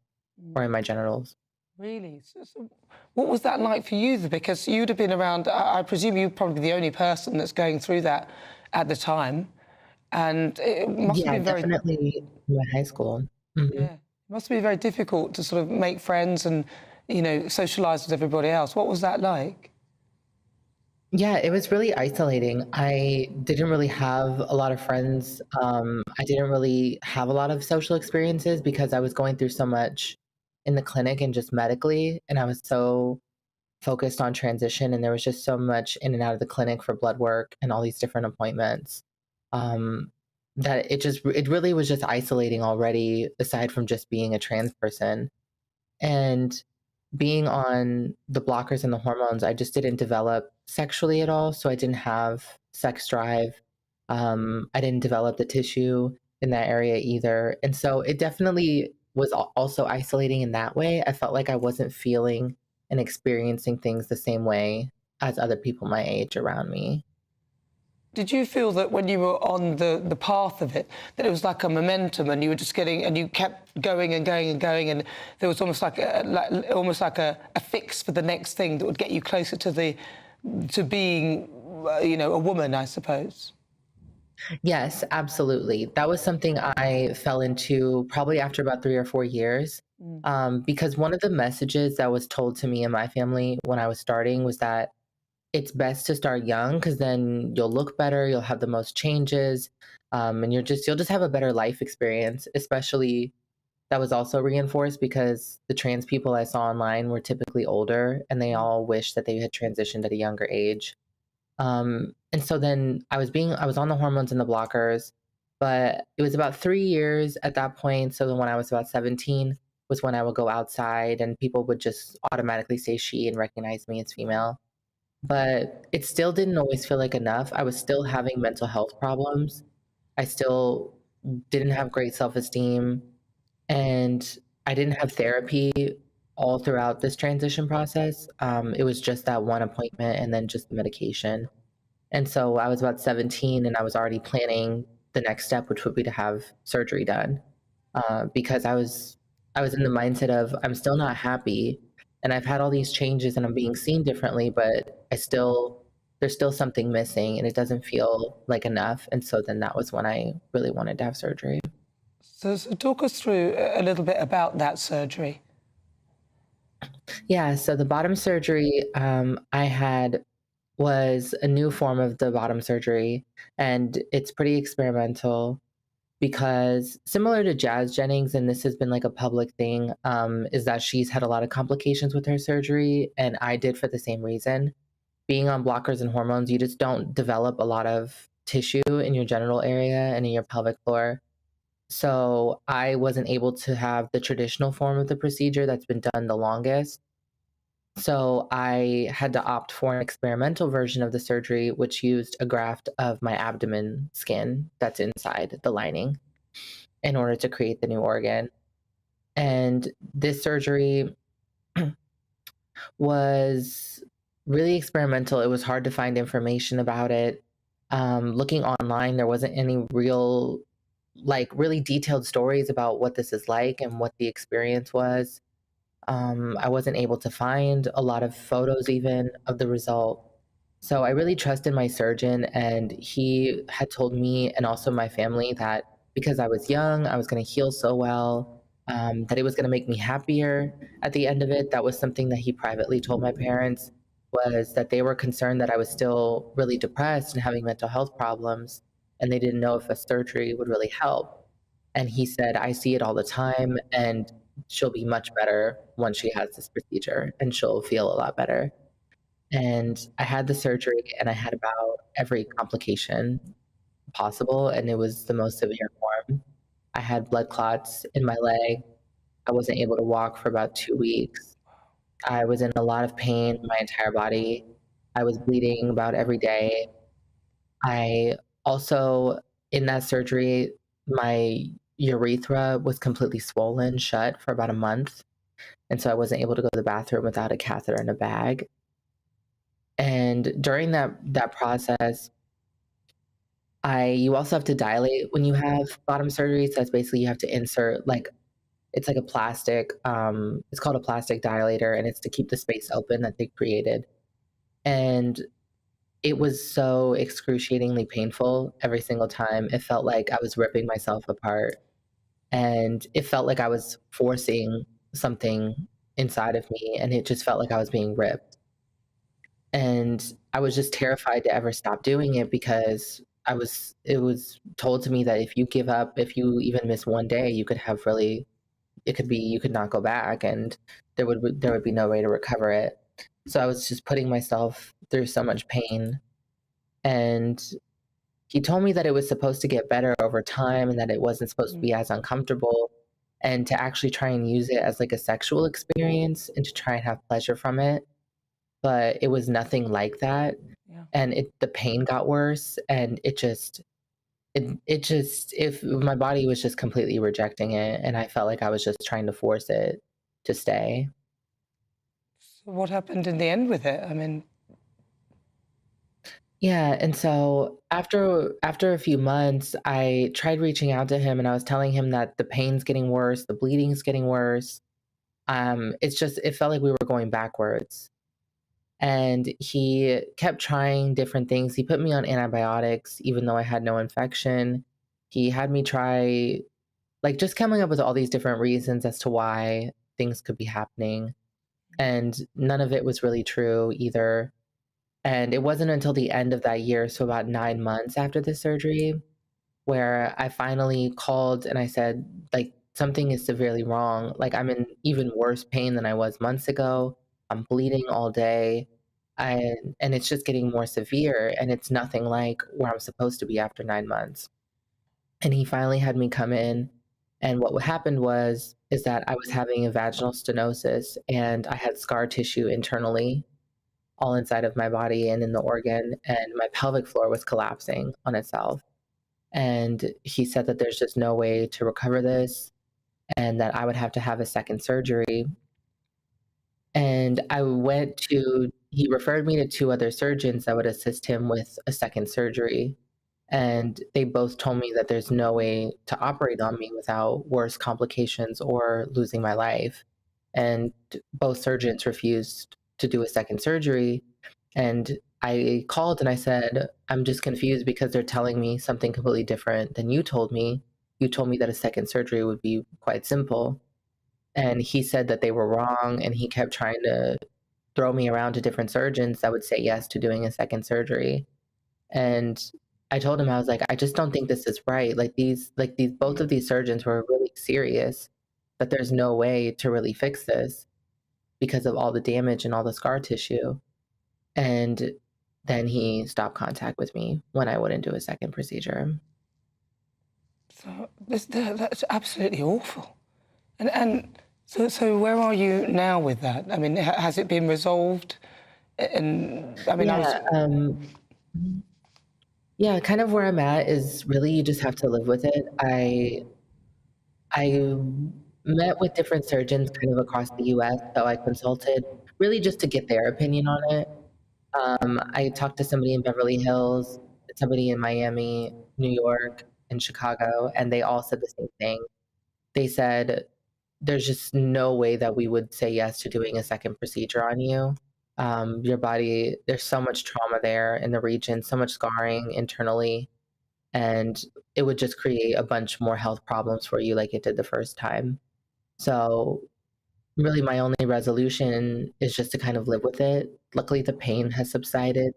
or in my genitals. Really? So what was that like for you? Because you'd have been around, I presume you're probably the only person that's going through that at the time. And it must have been very... definitely in high school. Yeah, it must be very difficult to sort of make friends and, you know, socialise with everybody else. What was that like? Yeah, it was really isolating. I didn't really have a lot of friends. I didn't really have a lot of social experiences because I was going through so much in the clinic and just medically, and I was so focused on transition, and there was just so much in and out of the clinic for blood work and all these different appointments, that it really was just isolating already, aside from just being a trans person. And being on the blockers and the hormones, I just didn't develop sexually at all, so I didn't have sex drive. I didn't develop the tissue in that area either, and so it definitely was also isolating in that way. I felt like I wasn't feeling and experiencing things the same way as other people my age around me. Did you feel that when you were on the path of it, that it was like a momentum, and you were just getting, and you kept going and going and going, and there was almost like a fix for the next thing that would get you closer to being, you know, a woman, I suppose? Yes, absolutely. That was something I fell into probably after about 3 or 4 years, because one of the messages that was told to me and my family when I was starting was that it's best to start young, because then you'll look better, you'll have the most changes, and you'll just have a better life experience, especially that was also reinforced because the trans people I saw online were typically older and they all wished that they had transitioned at a younger age. And so then I was on the hormones and the blockers, but it was about 3 years at that point. So then when I was about 17 was when I would go outside and people would just automatically say she and recognize me as female. But it still didn't always feel like enough. I was still having mental health problems. I still didn't have great self-esteem, and I didn't have therapy all throughout this transition process. It was just that one appointment and then just the medication. And so I was about 17 and I was already planning the next step, which would be to have surgery done, because I was in the mindset of I'm still not happy, and I've had all these changes and I'm being seen differently, but there's still something missing and it doesn't feel like enough. And so then that was when I really wanted to have surgery. So talk us through a little bit about that surgery. Yeah, so the bottom surgery I had was a new form of the bottom surgery, and it's pretty experimental because similar to Jazz Jennings, and this has been like a public thing, is that she's had a lot of complications with her surgery, and I did for the same reason. Being on blockers and hormones, you just don't develop a lot of tissue in your genital area and in your pelvic floor. So I wasn't able to have the traditional form of the procedure that's been done the longest. So I had to opt for an experimental version of the surgery, which used a graft of my abdomen skin that's inside the lining in order to create the new organ. And this surgery was really experimental. It was hard to find information about it. Looking online, there wasn't any real, like, really detailed stories about what this is like and what the experience was. I wasn't able to find a lot of photos even of the result. So I really trusted my surgeon, and he had told me and also my family that because I was young, I was going to heal so well, that it was going to make me happier at the end of it. That was something that he privately told my parents, was that they were concerned that I was still really depressed and having mental health problems, and they didn't know if a surgery would really help. And he said, I see it all the time, and she'll be much better once she has this procedure, and she'll feel a lot better. And I had the surgery, and I had about every complication possible, and it was the most severe form. I had blood clots in my leg. I wasn't able to walk for about 2 weeks. I was in a lot of pain in my entire body. I was bleeding about every day. I also, in that surgery, my urethra was completely swollen shut for about a month. And so I wasn't able to go to the bathroom without a catheter and a bag. And during that process, you also have to dilate when you have bottom surgery. So that's basically you have to insert, like, it's like a plastic, it's called a plastic dilator, and it's to keep the space open that they created. And it was so excruciatingly painful every single time. It felt like I was ripping myself apart, and it felt like I was forcing something inside of me, and it just felt like I was being ripped. And I was just terrified to ever stop doing it because it was told to me that if you give up, if you even miss one day, you could have really, you could not go back, and there would be no way to recover it. So I was just putting myself through so much pain. And he told me that it was supposed to get better over time and that it wasn't supposed to be as uncomfortable, and to actually try and use it as like a sexual experience and to try and have pleasure from it. But it was nothing like that. Yeah. And the pain got worse, and if my body was just completely rejecting it, and I felt like I was just trying to force it to stay. So what happened in the end with it? I mean, yeah, and so after a few months, I tried reaching out to him, and I was telling him that the pain's getting worse, the bleeding's getting worse. It felt like we were going backwards. And he kept trying different things. He put me on antibiotics, even though I had no infection. He had me try, like, just coming up with all these different reasons as to why things could be happening. And none of it was really true either. And it wasn't until the end of that year, so about 9 months after the surgery, where I finally called and I said, like, something is severely wrong. Like, I'm in even worse pain than I was months ago. I'm bleeding all day. And it's just getting more severe, and it's nothing like where I'm supposed to be after 9 months. And he finally had me come in, and what happened is that I was having a vaginal stenosis, and I had scar tissue internally, all inside of my body and in the organ, and my pelvic floor was collapsing on itself. And he said that there's just no way to recover this, and that I would have to have a second surgery. And he referred me to 2 other surgeons that would assist him with a second surgery. And they both told me that there's no way to operate on me without worse complications or losing my life. And both surgeons refused to do a second surgery. And I called and I said, I'm just confused because they're telling me something completely different than you told me. You told me that a second surgery would be quite simple. And he said that they were wrong, and he kept trying to throw me around to different surgeons that would say yes to doing a second surgery. And I told him, I was like, I just don't think this is right. Both of these surgeons were really serious that there's no way to really fix this because of all the damage and all the scar tissue. And then he stopped contact with me when I wouldn't do a second procedure. So that's absolutely awful. And so where are you now with that? I mean, has it been resolved? And I mean, yeah, kind of where I'm at is really you just have to live with it. I met with different surgeons kind of across the US, so I consulted really just to get their opinion on it. I talked to somebody in Beverly Hills, somebody in Miami, New York, and Chicago, and they all said the same thing. They said, there's just no way that we would say yes to doing a second procedure on you. Your body, there's so much trauma there in the region, so much scarring internally, and it would just create a bunch more health problems for you like it did the first time. So really my only resolution is just to kind of live with it. Luckily the pain has subsided,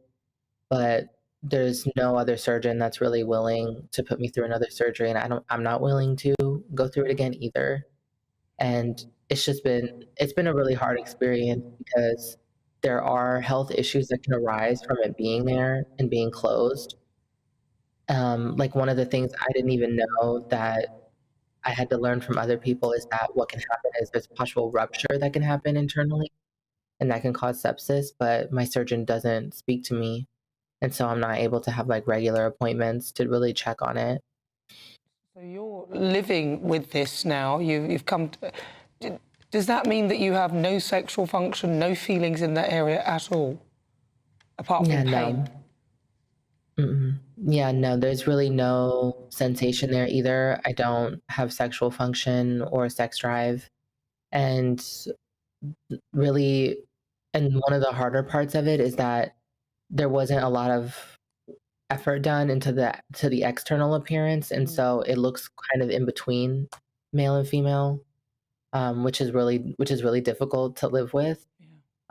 but there's no other surgeon that's really willing to put me through another surgery, and I'm not willing to go through it again either. And it's been a really hard experience because there are health issues that can arise from it being there and being closed. Like one of the things I didn't even know that I had to learn from other people is that what can happen is there's possible rupture that can happen internally, and that can cause sepsis, but my surgeon doesn't speak to me. And so I'm not able to have like regular appointments to really check on it. So you're living with this now. You've come to, does that mean that you have no sexual function, no feelings in that area at all, apart from pain? No. Yeah, no, there's really no sensation there either. I don't have sexual function or sex drive. And really, and one of the harder parts of it is that there wasn't a lot of effort done into the external appearance, and so it looks kind of in between male and female, which is really difficult to live with,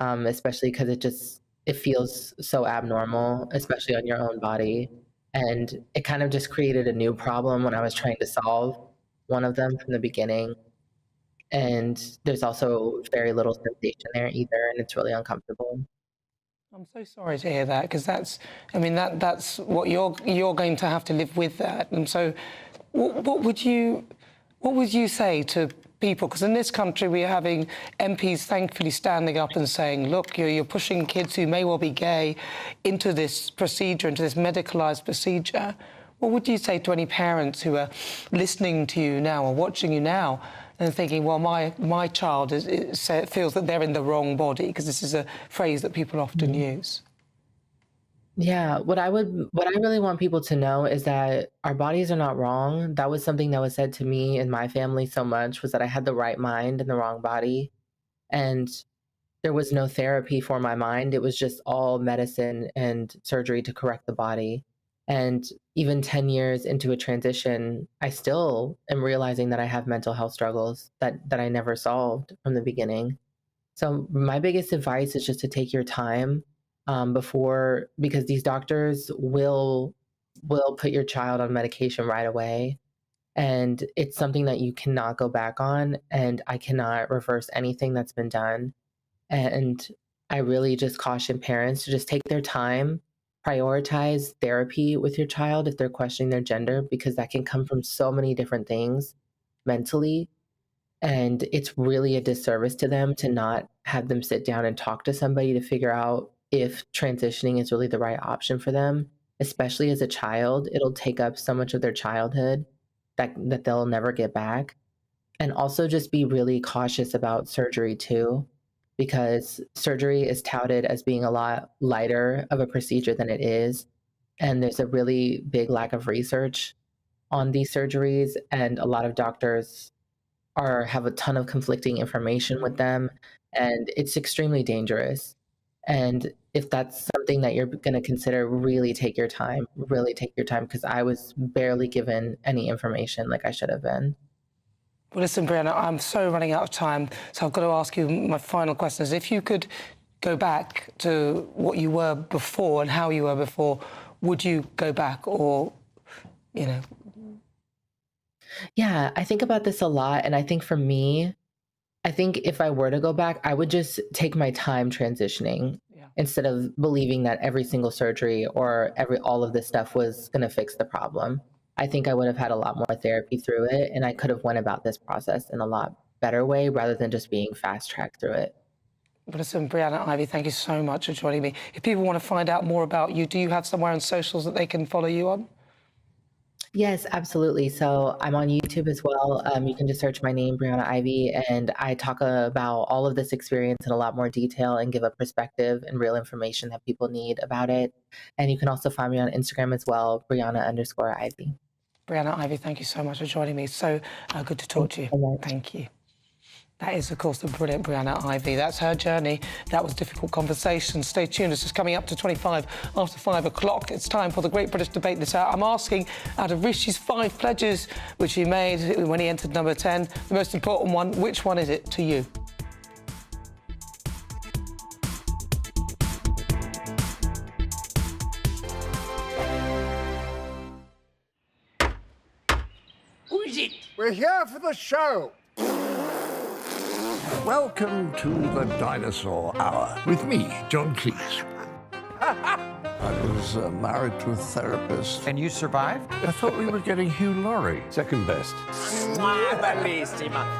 especially because it feels so abnormal, especially on your own body. And it kind of just created a new problem when I was trying to solve one of them from the beginning. And there's also very little sensation there either, and it's really uncomfortable. I'm so sorry to hear that, because that's what you're going to have to live with that. And so, what would you say to people? Because in this country we're having MPs thankfully standing up and saying, look, you're pushing kids who may well be gay into this procedure, into this medicalised procedure. What would you say to any parents who are listening to you now or watching you now and thinking, well, my child feels that they're in the wrong body, because this is a phrase that people often use? Yeah, what I really want people to know is that our bodies are not wrong. That was something that was said to me and my family so much, was that I had the right mind and the wrong body. And there was no therapy for my mind. It was just all medicine and surgery to correct the body. And even 10 years into a transition, I still am realizing that I have mental health struggles that I never solved from the beginning. So my biggest advice is just to take your time because these doctors will put your child on medication right away. And it's something that you cannot go back on, and I cannot reverse anything that's been done. And I really just caution parents to just take their time, prioritize therapy with your child if they're questioning their gender, because that can come from so many different things mentally. And it's really a disservice to them to not have them sit down and talk to somebody to figure out if transitioning is really the right option for them, especially as a child. It'll take up so much of their childhood that they'll never get back. And also just be really cautious about surgery too, because surgery is touted as being a lot lighter of a procedure than it is. And there's a really big lack of research on these surgeries, and a lot of doctors have a ton of conflicting information with them, and it's extremely dangerous. And if that's something that you're going to consider, really take your time, because I was barely given any information like I should have been. Well, listen, Brianna, I'm so running out of time, so I've got to ask you my final question is, if you could go back to what you were before and how you were before, would you go back or, you know? Yeah, I think about this a lot. And I think for me, I think if I were to go back, I would just take my time transitioning instead of believing that every single surgery or all of this stuff was going to fix the problem. I think I would have had a lot more therapy through it, and I could have went about this process in a lot better way rather than just being fast-tracked through it. But listen, Brianna Ivy, thank you so much for joining me. If people want to find out more about you, do you have somewhere on socials that they can follow you on? Yes, absolutely. So I'm on YouTube as well. You can just search my name, Brianna Ivy, and I talk about all of this experience in a lot more detail and give a perspective and real information that people need about it. And you can also find me on Instagram as well, Brianna_Ivy. Brianna Ivy, thank you so much for joining me. So good to talk to you. Thank you. That is, of course, the brilliant Brianna Ivy. That's her journey. That was Difficult Conversation. Stay tuned. It's just coming up to 25 after 5 o'clock. It's time for the Great British Debate this hour. I'm asking, out of Rishi's 5 pledges, which he made when he entered number 10, the most important one, which one is it to you? Who is it? We're here for the show. Welcome to the Dinosaur Hour with me, John Cleese. I was married to a therapist. And you survived? I thought we were getting Hugh Laurie. Second best.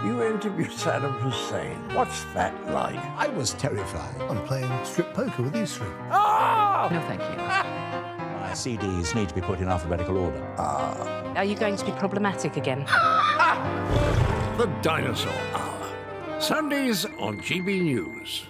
You interviewed Saddam Hussein. What's that like? I was terrified. I'm playing strip poker with you three. Oh! No, thank you. My CDs need to be put in alphabetical order. Are you going to be problematic again? The Dinosaur Hour. Sundays on GB News.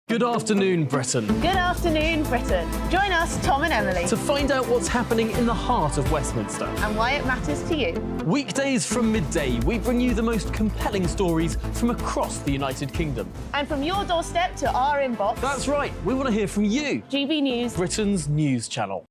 Good afternoon, Britain. Good afternoon, Britain. Join us, Tom and Emily, To find out what's happening in the heart of Westminster. and why it matters to you. Weekdays from midday, we bring you the most compelling stories from across the United Kingdom. And from your doorstep to our inbox. That's right, we want to hear from you. GB News. Britain's news channel.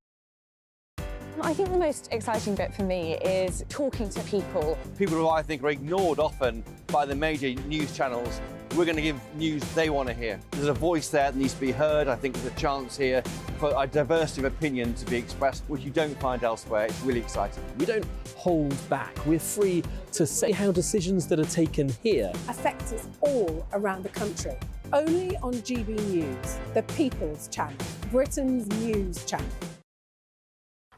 I think the most exciting bit for me is talking to people. People who I think are ignored often by the major news channels. We're going to give news they want to hear. There's a voice there that needs to be heard. I think there's a chance here for a diversity of opinion to be expressed, which you don't find elsewhere. It's really exciting. We don't hold back. We're free to say how decisions that are taken here affects us all around the country. Only on GB News, the People's Channel, Britain's news channel.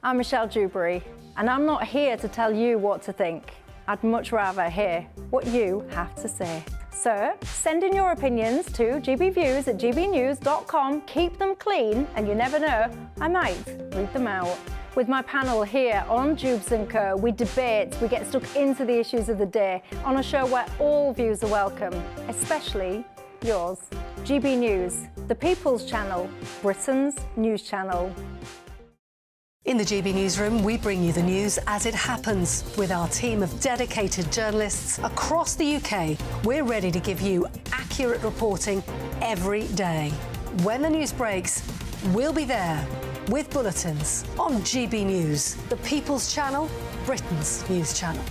I'm Michelle Dewberry, and I'm not here to tell you what to think. I'd much rather hear what you have to say. So send in your opinions to gbviews@gbnews.com. Keep them clean, and you never know, I might read them out. With my panel here on Jubes & Co, we debate, we get stuck into the issues of the day on a show where all views are welcome, especially yours. GB News, the People's Channel, Britain's news channel. In the GB Newsroom, we bring you the news as it happens. With our team of dedicated journalists across the UK, we're ready to give you accurate reporting every day. When the news breaks, we'll be there with bulletins on GB News, the People's Channel, Britain's news channel.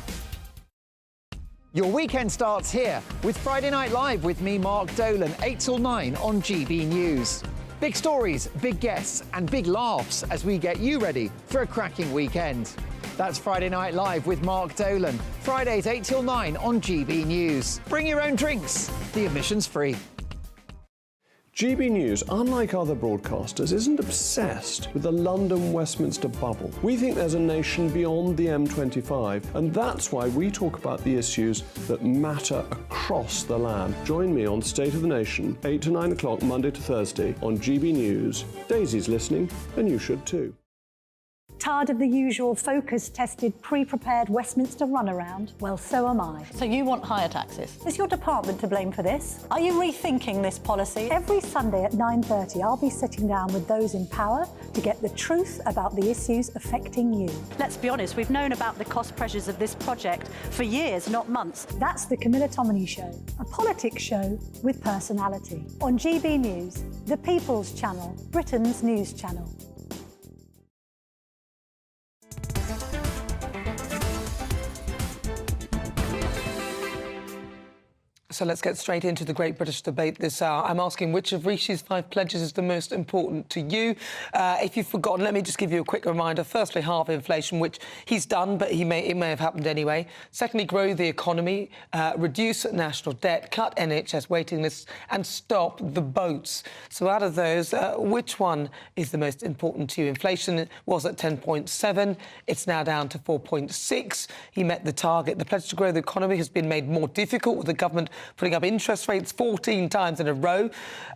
Your weekend starts here with Friday Night Live with me, Mark Dolan, 8 till 9 on GB News. Big stories, big guests, and big laughs as we get you ready for a cracking weekend. That's Friday Night Live with Mark Dolan. Fridays 8 till 9 on GB News. Bring your own drinks. The admission's free. GB News, unlike other broadcasters, isn't obsessed with the London-Westminster bubble. We think there's a nation beyond the M25, and that's why we talk about the issues that matter across the land. Join me on State of the Nation, 8 to 9 o'clock, Monday to Thursday, on GB News. Daisy's listening, and you should too. Tired of the usual focus-tested, pre-prepared Westminster runaround? Well, so am I. So you want higher taxes? Is your department to blame for this? Are you rethinking this policy? Every Sunday at 9:30, I'll be sitting down with those in power to get the truth about the issues affecting you. Let's be honest, we've known about the cost pressures of this project for years, not months. That's the Camilla Tominey Show, a politics show with personality. On GB News, the People's Channel, Britain's news channel. So let's get straight into the Great British Debate this hour. I'm asking which of Rishi's 5 pledges is the most important to you. If you've forgotten, let me just give you a quick reminder. Firstly, halve inflation, which he's done, but it may have happened anyway. Secondly, grow the economy, reduce national debt, cut NHS waiting lists and stop the boats. So out of those, which one is the most important to you? Inflation was at 10.7. It's now down to 4.6. He met the target. The pledge to grow the economy has been made more difficult with the government putting up interest rates 14 times in a row.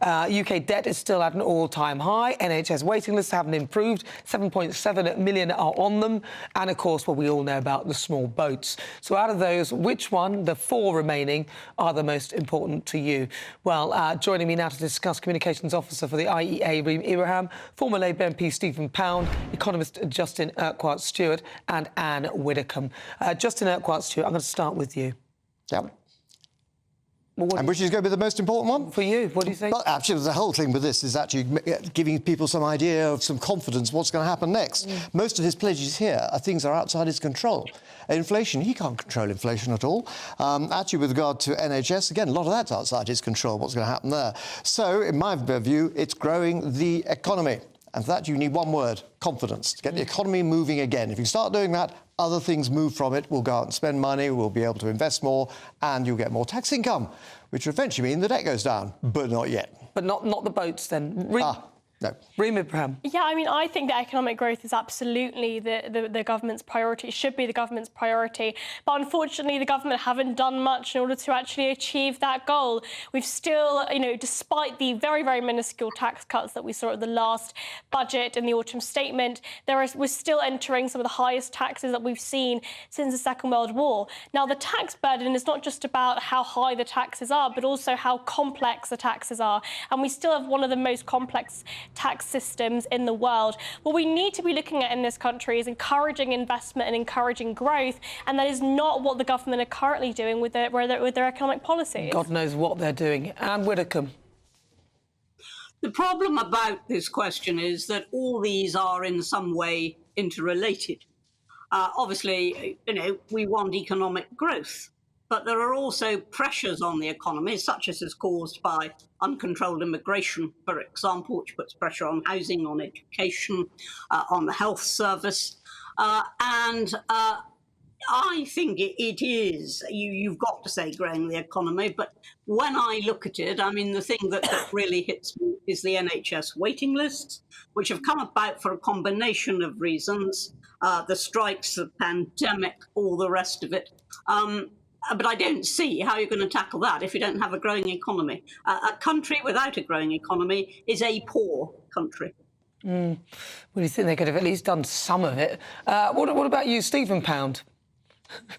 UK debt is still at an all-time high. NHS waiting lists haven't improved. 7.7 million are on them. And, of course, what we all know about the small boats. So out of those, which one, the 4 remaining, are the most important to you? Well, joining me now to discuss, Communications Officer for the IEA, Reem Ibrahim, former Labour MP Stephen Pound, economist Justin Urquhart-Stewart and Anne Widdecombe. Justin Urquhart-Stewart, I'm going to start with you. Yep. And which is going to be the most important one? For you, what do you think? Well, actually, the whole thing with this is actually giving people some idea of some confidence what's going to happen next. Most of his pledges here are things that are outside his control. Inflation, he can't control inflation at all. Actually, with regard to NHS, again, a lot of that's outside his control, what's going to happen there. So, in my view, it's growing the economy. And for that, you need one word, confidence, to get the economy moving again. If you start doing that, other things move from it. We'll go out and spend money, we'll be able to invest more, and you'll get more tax income, which will eventually mean the debt goes down, but not yet. But not the boats, then. No. Reem Ibrahim. Yeah, I mean, I think that economic growth is absolutely the government's priority. It should be the government's priority. But unfortunately, the government haven't done much in order to actually achieve that goal. We've still, despite the very, very minuscule tax cuts that we saw at the last budget and the autumn statement, we're still entering some of the highest taxes that we've seen since the Second World War. Now, the tax burden is not just about how high the taxes are, but also how complex the taxes are. And we still have one of the most complex tax systems in the world. What we need to be looking at in this country is encouraging investment and encouraging growth, and that is not what the government are currently doing with their economic policies. God knows what they're doing. Anne Widdecombe. The problem about this question is that all these are in some way interrelated. Obviously, we want economic growth, but there are also pressures on the economy, such as is caused by uncontrolled immigration, for example, which puts pressure on housing, on education, on the health service. And I think it is, you've got to say growing the economy, but when I look at it, I mean, the thing that really hits me is the NHS waiting lists, which have come about for a combination of reasons, the strikes, the pandemic, all the rest of it. But I don't see how you're going to tackle that if you don't have a growing economy. A country without a growing economy is a poor country. Well, you think they could have at least done some of it. What about you, Stephen Pound?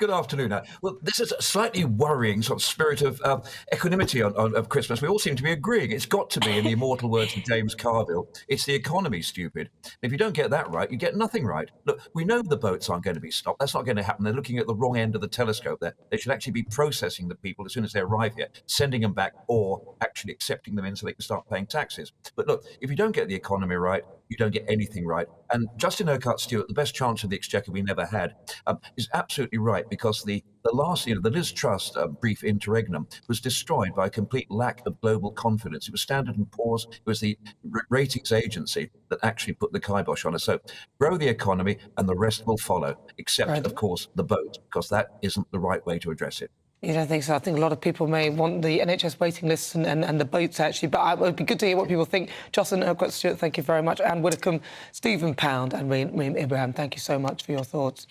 Good afternoon. Well, this is a slightly worrying sort of spirit of equanimity of Christmas. We all seem to be agreeing. It's got to be, in the immortal words of James Carville, it's the economy, stupid. If you don't get that right, you get nothing right. Look, we know the boats aren't going to be stopped. That's not going to happen. They're looking at the wrong end of the telescope there. They should actually be processing the people as soon as they arrive here, sending them back, or actually accepting them in so they can start paying taxes. But look, if you don't get the economy right, you don't get anything right. And Justin Urquhart-Stewart, the best Chancellor of the Exchequer we never had, is absolutely right, because the last, the Liz Truss brief interregnum was destroyed by a complete lack of global confidence. It was Standard & Poor's, it was the ratings agency that actually put the kibosh on us. So grow the economy and the rest will follow, except, of course, the boat, because that isn't the right way to address it. You don't think so? I think a lot of people may want the NHS waiting lists and the boats, actually. But it would be good to hear what people think. Justin Urquhart-Stewart, thank you very much. Anne Widdecombe, Stephen Pound and Reem Ibrahim, thank you so much for your thoughts.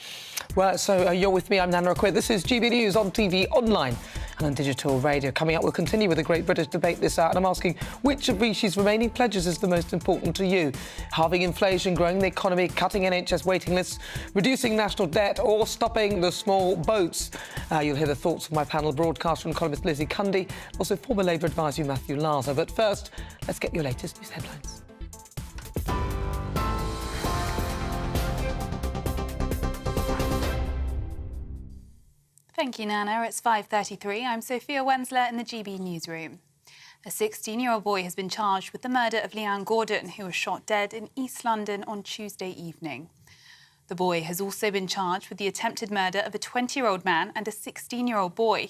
Well, so you're with me. I'm Nana Akua. This is GB News on TV, online and on digital radio. Coming up, we'll continue with the Great British Debate this hour. And I'm asking, which of Rishi's remaining pledges is the most important to you? Halving inflation, growing the economy, cutting NHS waiting lists, reducing national debt or stopping the small boats? You'll hear the thoughts of my panel, broadcaster and columnist Lizzie Cundy, also former Labour advisor Matthew Larser. But first, let's get your latest news headlines. Thank you, Nana. It's 5:33. I'm Sophia Wensler in the GB newsroom. A 16-year-old boy has been charged with the murder of Leanne Gordon, who was shot dead in East London on Tuesday evening. The boy has also been charged with the attempted murder of a 20-year-old man and a 16-year-old boy.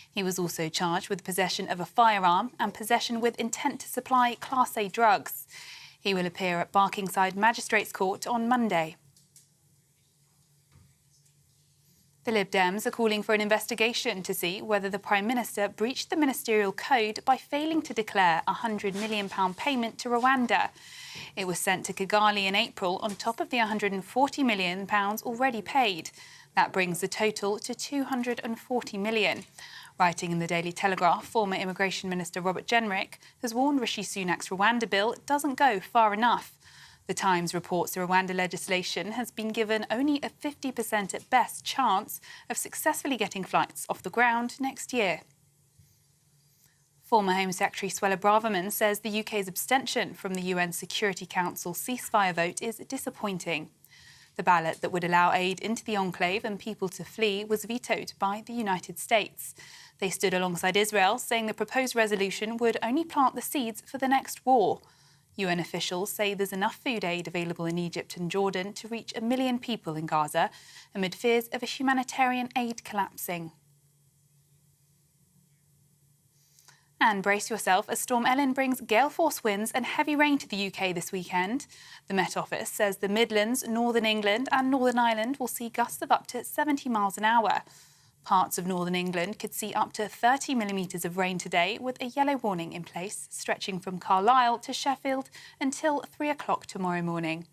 He was also charged with possession of a firearm and possession with intent to supply Class A drugs. He will appear at Barkingside Magistrates Court on Monday. The Lib Dems are calling for an investigation to see whether the Prime Minister breached the ministerial code by failing to declare a £100 million payment to Rwanda. It was sent to Kigali in April on top of the £140 million already paid. That brings the total to £240 million. Writing in the Daily Telegraph, former Immigration Minister Robert Jenrick has warned Rishi Sunak's Rwanda bill doesn't go far enough. The Times reports the Rwanda legislation has been given only a 50% at best chance of successfully getting flights off the ground next year. Former Home Secretary Suella Braverman says the UK's abstention from the UN Security Council ceasefire vote is disappointing. The ballot that would allow aid into the enclave and people to flee was vetoed by the United States. They stood alongside Israel, saying the proposed resolution would only plant the seeds for the next war. UN officials say there's enough food aid available in Egypt and Jordan to reach 1 million people in Gaza, amid fears of a humanitarian aid collapsing. And brace yourself as Storm Ellen brings gale force winds and heavy rain to the UK this weekend. The Met Office says the Midlands, Northern England and Northern Ireland will see gusts of up to 70 miles an hour. Parts of Northern England could see up to 30 millimetres of rain today, with a yellow warning in place, stretching from Carlisle to Sheffield until 3 o'clock tomorrow morning.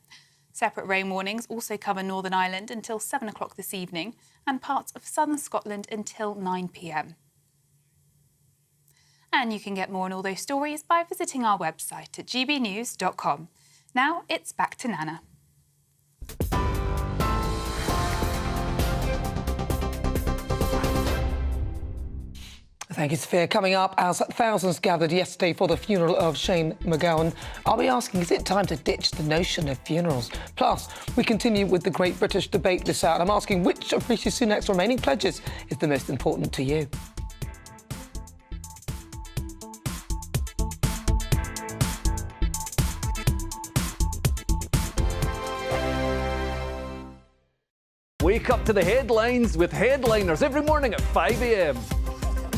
Separate rain warnings also cover Northern Ireland until 7 o'clock this evening and parts of southern Scotland until 9 p.m. And you can get more on all those stories by visiting our website at gbnews.com. Now it's back to Nana. Thank you, Sophia. Coming up, as thousands gathered yesterday for the funeral of Shane McGowan, I'll be asking, is it time to ditch the notion of funerals? Plus, we continue with the Great British Debate this hour. I'm asking, which of Rishi Sunak's remaining pledges is the most important to you? Wake up to the headlines with headliners every morning at 5 a.m.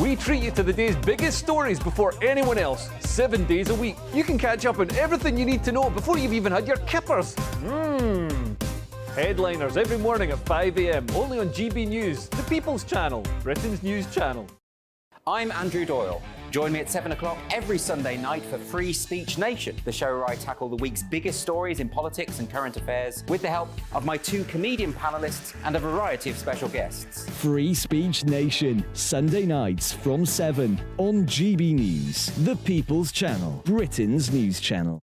We treat you to the day's biggest stories before anyone else, 7 days a week. You can catch up on everything you need to know before you've even had your kippers. Headliners every morning at 5 a.m, only on GB News, the People's Channel, Britain's news channel. I'm Andrew Doyle. Join me at 7 o'clock every Sunday night for Free Speech Nation, the show where I tackle the week's biggest stories in politics and current affairs with the help of my 2 comedian panellists and a variety of special guests. Free Speech Nation, Sunday nights from 7 on GB News, the People's Channel, Britain's news channel.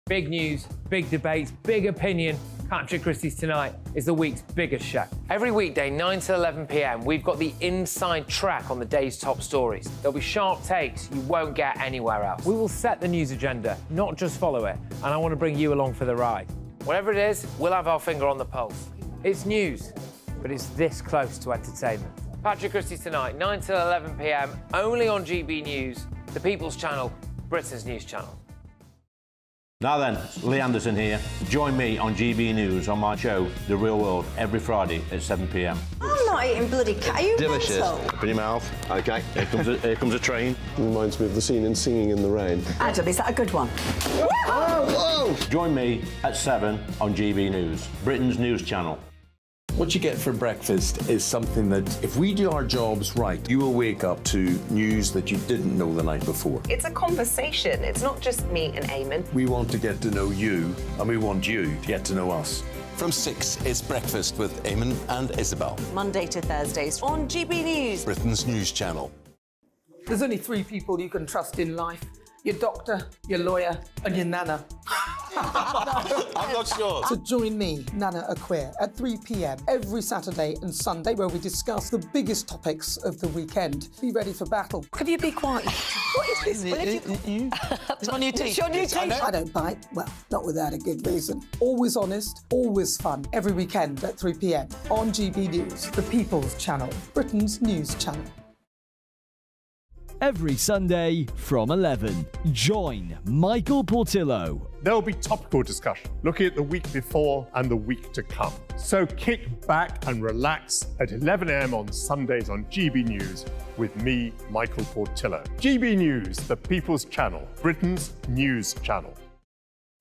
Big news, big debates, big opinion. Patrick Christie's Tonight is the week's biggest show. Every weekday, 9 to 11 p.m, we've got the inside track on the day's top stories. There'll be sharp takes you won't get anywhere else. We will set the news agenda, not just follow it, and I want to bring you along for the ride. Whatever it is, we'll have our finger on the pulse. It's news, but it's this close to entertainment. Patrick Christie's Tonight, 9 to 11 p.m, only on GB News, the People's Channel, Britain's news channel. Now then, Lee Anderson here. Join me on GB News on my show, The Real World, every Friday at 7 p.m. I'm not eating bloody cat. Are you Delicious. mental? Open your mouth. OK, here comes a train. Reminds me of the scene in Singing in the Rain. Adam, is that a good one? Whoa! Join me at 7 on GB News, Britain's news channel. What you get for breakfast is something that, if we do our jobs right, you will wake up to news that you didn't know the night before. It's a conversation. It's not just me and Eamon. We want to get to know you, and we want you to get to know us. From 6, it's Breakfast with Eamon and Isabel. Monday to Thursdays on GB News, Britain's news channel. There's only 3 people you can trust in life. Your doctor, your lawyer, and your nana. I'm not sure. So join me, Nana Akua, at 3 p.m. every Saturday and Sunday, where we discuss the biggest topics of the weekend. Be ready for battle. Could you be quiet? What is this? It's my new teeth. It's your new teeth. I don't bite. Well, not without a good reason. Always honest, always fun. Every weekend at 3 p.m. on GB News, the People's Channel, Britain's news channel. Every Sunday from 11, join Michael Portillo. There'll be topical discussion, looking at the week before and the week to come. So kick back and relax at 11 a.m. on Sundays on GB News with me, Michael Portillo. GB News, the People's Channel, Britain's news channel.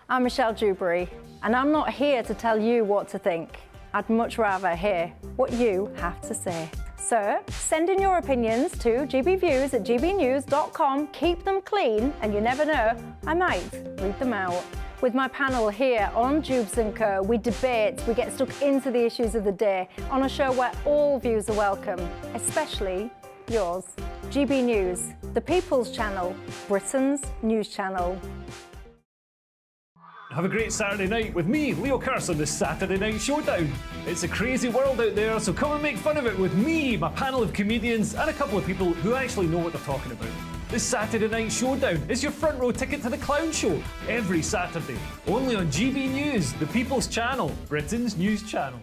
I'm Michelle Dewberry, and I'm not here to tell you what to think. I'd much rather hear what you have to say. So send in your opinions to gbviews@gbnews.com. Keep them clean, and you never know, I might read them out. With my panel here on Jubes & Co, we debate, we get stuck into the issues of the day on a show where all views are welcome, especially yours. GB News, the People's Channel, Britain's news channel. Have a great Saturday night with me, Leo Curse, on the Saturday Night Showdown. It's a crazy world out there, so come and make fun of it with me, my panel of comedians, and a couple of people who actually know what they're talking about. This Saturday Night Showdown is your front row ticket to the clown show every Saturday, only on GB News, the People's Channel, Britain's news channel.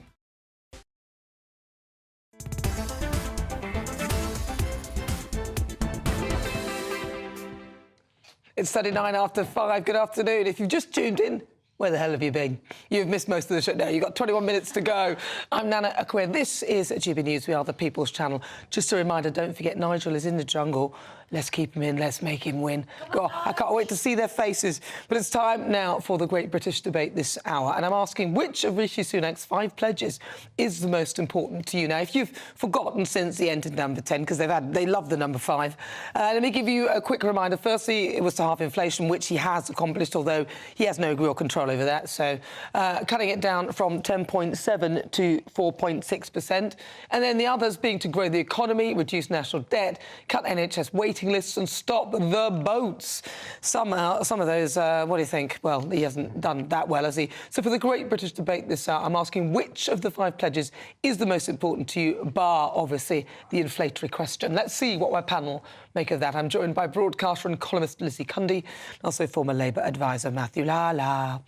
It's 39 after 5. Good afternoon. If you've just tuned in, where the hell have you been? You've missed most of the show now. You've got 21 minutes to go. I'm Nana Akua. This is GB News. We are the People's Channel. Just a reminder, don't forget Nigel is in the jungle. Let's keep him in. Let's make him win. God, I can't wait to see their faces. But it's time now for the Great British Debate this hour. And I'm asking, which of Rishi Sunak's 5 pledges is the most important to you? Now, if you've forgotten since he entered number 10, because they love the number 5, let me give you a quick reminder. Firstly, it was to halve inflation, which he has accomplished, although he has no real control over that. So cutting it down from 10.7 to 4.6%. And then the others being to grow the economy, reduce national debt, cut NHS waiting lists and stop the boats. Some of those, what do you think? Well, he hasn't done that well, has he? So for the Great British Debate this hour, I'm asking which of the 5 pledges is the most important to you, bar, obviously, the inflationary question. Let's see what my panel make of that. I'm joined by broadcaster and columnist Lizzie Cundy, also former Labour advisor Matthew Lala.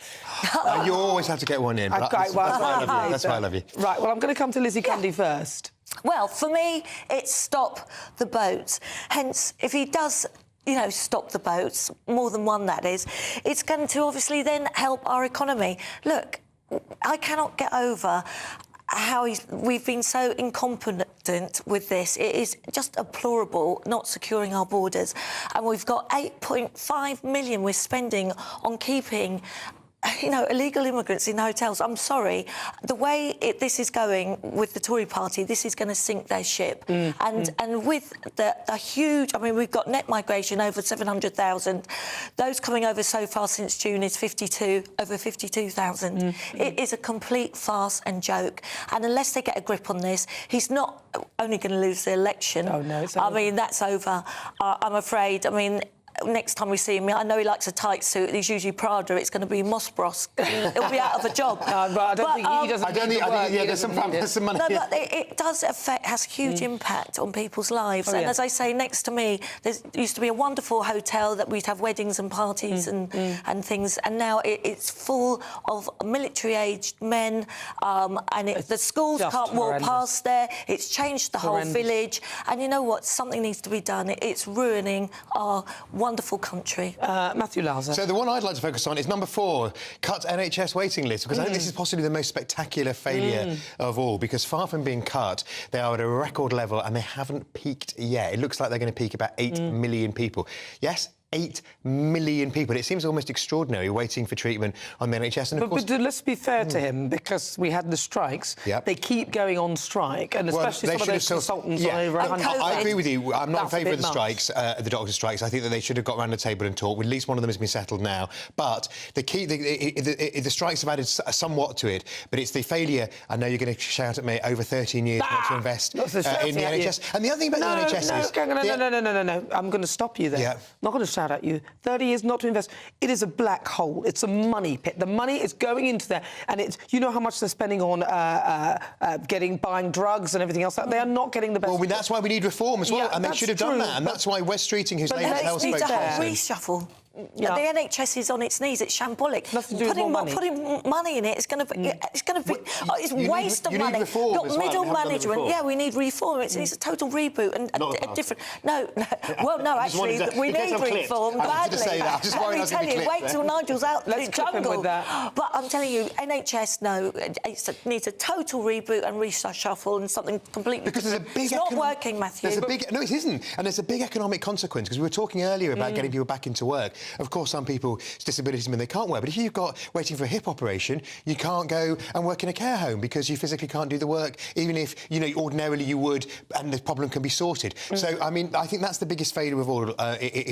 You always have to get one in. That's why I love you. Right, well, I'm going to come to Lizzie Cundy first. Well, for me, it's stop the boats. Hence, if he does, stop the boats, more than one that is, it's going to obviously then help our economy. Look, I cannot get over how we've been so incompetent with this. It is just deplorable not securing our borders. And we've got 8.5 million we're spending on keeping illegal immigrants in hotels. I'm sorry. The way this is going with the Tory party, this is going to sink their ship. And with the huge... we've got net migration over 700,000. Those coming over so far since June is over 52,000. It is a complete farce and joke. And unless they get a grip on this, he's not only going to lose the election. Oh, no, it's over. That's over. I'm afraid. Next time we see him, I know he likes a tight suit. He's usually Prada. It's going to be Moss Bros. He'll be out of a job. But I don't think he doesn't. There's some money. No, but it does has huge impact on people's lives. And as I say, next to me, there used to be a wonderful hotel that we'd have weddings and parties and things, and now it's full of military-aged men, and the schools can't walk past there. It's changed the whole village, and you know what? Something needs to be done. It's ruining our wonderful country. Matthew Lauser. So the one I'd like to focus on is number 4, cut NHS waiting list, because I think this is possibly the most spectacular failure of all, because far from being cut, they are at a record level and they haven't peaked yet. It looks like they're going to peak about 8 million people. Yes? 8 million people. It seems almost extraordinary waiting for treatment on the NHS. And of course, but let's be fair to him, because we had the strikes. They keep going on strike, and especially some of those consultants on over 100. I agree with you. I'm not in favour of the much. strikes, the doctors' strikes. I think that they should have got around the table and talked. At least one of them has been settled now. But the key, the strikes have added somewhat to it, but it's the failure. I know you're going to shout at me, over 13 years not to invest in the NHS. And the other thing about the NHS is... No. I'm going to stop you there. Not going to shout at you. 30 years not to invest. It is a black hole. It's a money pit. The money is going into there, and it's, you know how much they're spending on buying drugs and everything else. They are not getting the best. Well, that's why we need reform as well, and they should have done that. And that's why Wes Streeting, who's Labour's health spokesperson... But let's need a whole reshuffle. The NHS is on its knees. It's shambolic. Nothing to do with more money. Putting money in it is going to be. It's going to be. It's waste of money. Got middle management. Yeah, we need reform. It needs a total reboot and a different. No. Well, no, actually, we need reform badly. Let me tell you. Wait till Nigel's out in the jungle. But I'm telling you, NHS, no, it needs a total reboot and reshuffle and something completely. Because there's a big. It's not working, Matthew. No, it isn't, and there's a big economic consequence, because we were talking earlier about getting people back into work. Of course, some people's disabilities mean they can't work, but if you've got waiting for a hip operation, you can't go and work in a care home because you physically can't do the work, even if, you know, ordinarily you would, and the problem can be sorted. So, I mean, I think that's the biggest failure of all,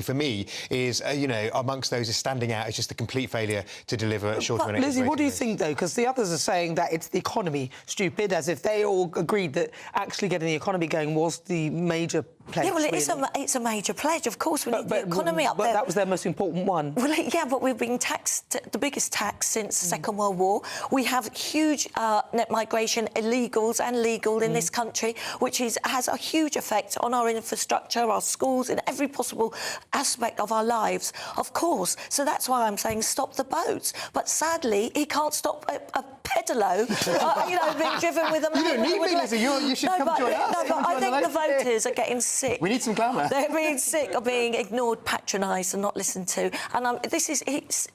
for me, is, you know, amongst those is standing out. It's just a complete failure to deliver a short-term... But, Lizzie, what do you think, though? Because the others are saying that it's the economy, stupid, as if they all agreed that actually getting the economy going was the major pledge. Yeah, well, it's a major pledge. Of course, we need the economy up there. But that was their most important one. Well, yeah, but we've been taxed, the biggest tax since the Second World War. We have huge net migration, illegals and legal in this country, which has a huge effect on our infrastructure, our schools, in every possible aspect of our lives, of course. So that's why I'm saying stop the boats. But sadly, he can't stop a pedalo, being driven with a man. You don't need me, Lizzie. You should come join us. No, but I think the voters are getting sick. We need some glamour. They're being sick of being ignored, patronised and not listened to. And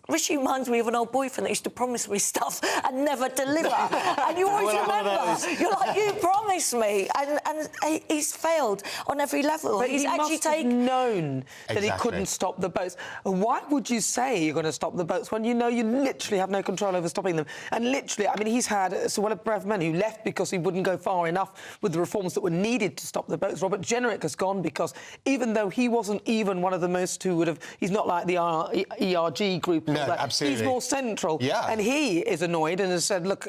Rishi reminds me of an old boyfriend that used to promise me stuff and never deliver. And you always remember. You're like, you promised me. And he's failed on every level. But he's he actually must have known that he couldn't stop the boats. Why would you say you're going to stop the boats when you know you literally have no control over stopping them? And literally, I mean, he's had Sir William Bradman, who left because he wouldn't go far enough with the reforms that were needed to stop the boats. Robert Jenrick has gone because even though he wasn't even one of the most who would have... He's not like the ERG group. No, absolutely. He's more central. Yeah. And he is annoyed and has said, look,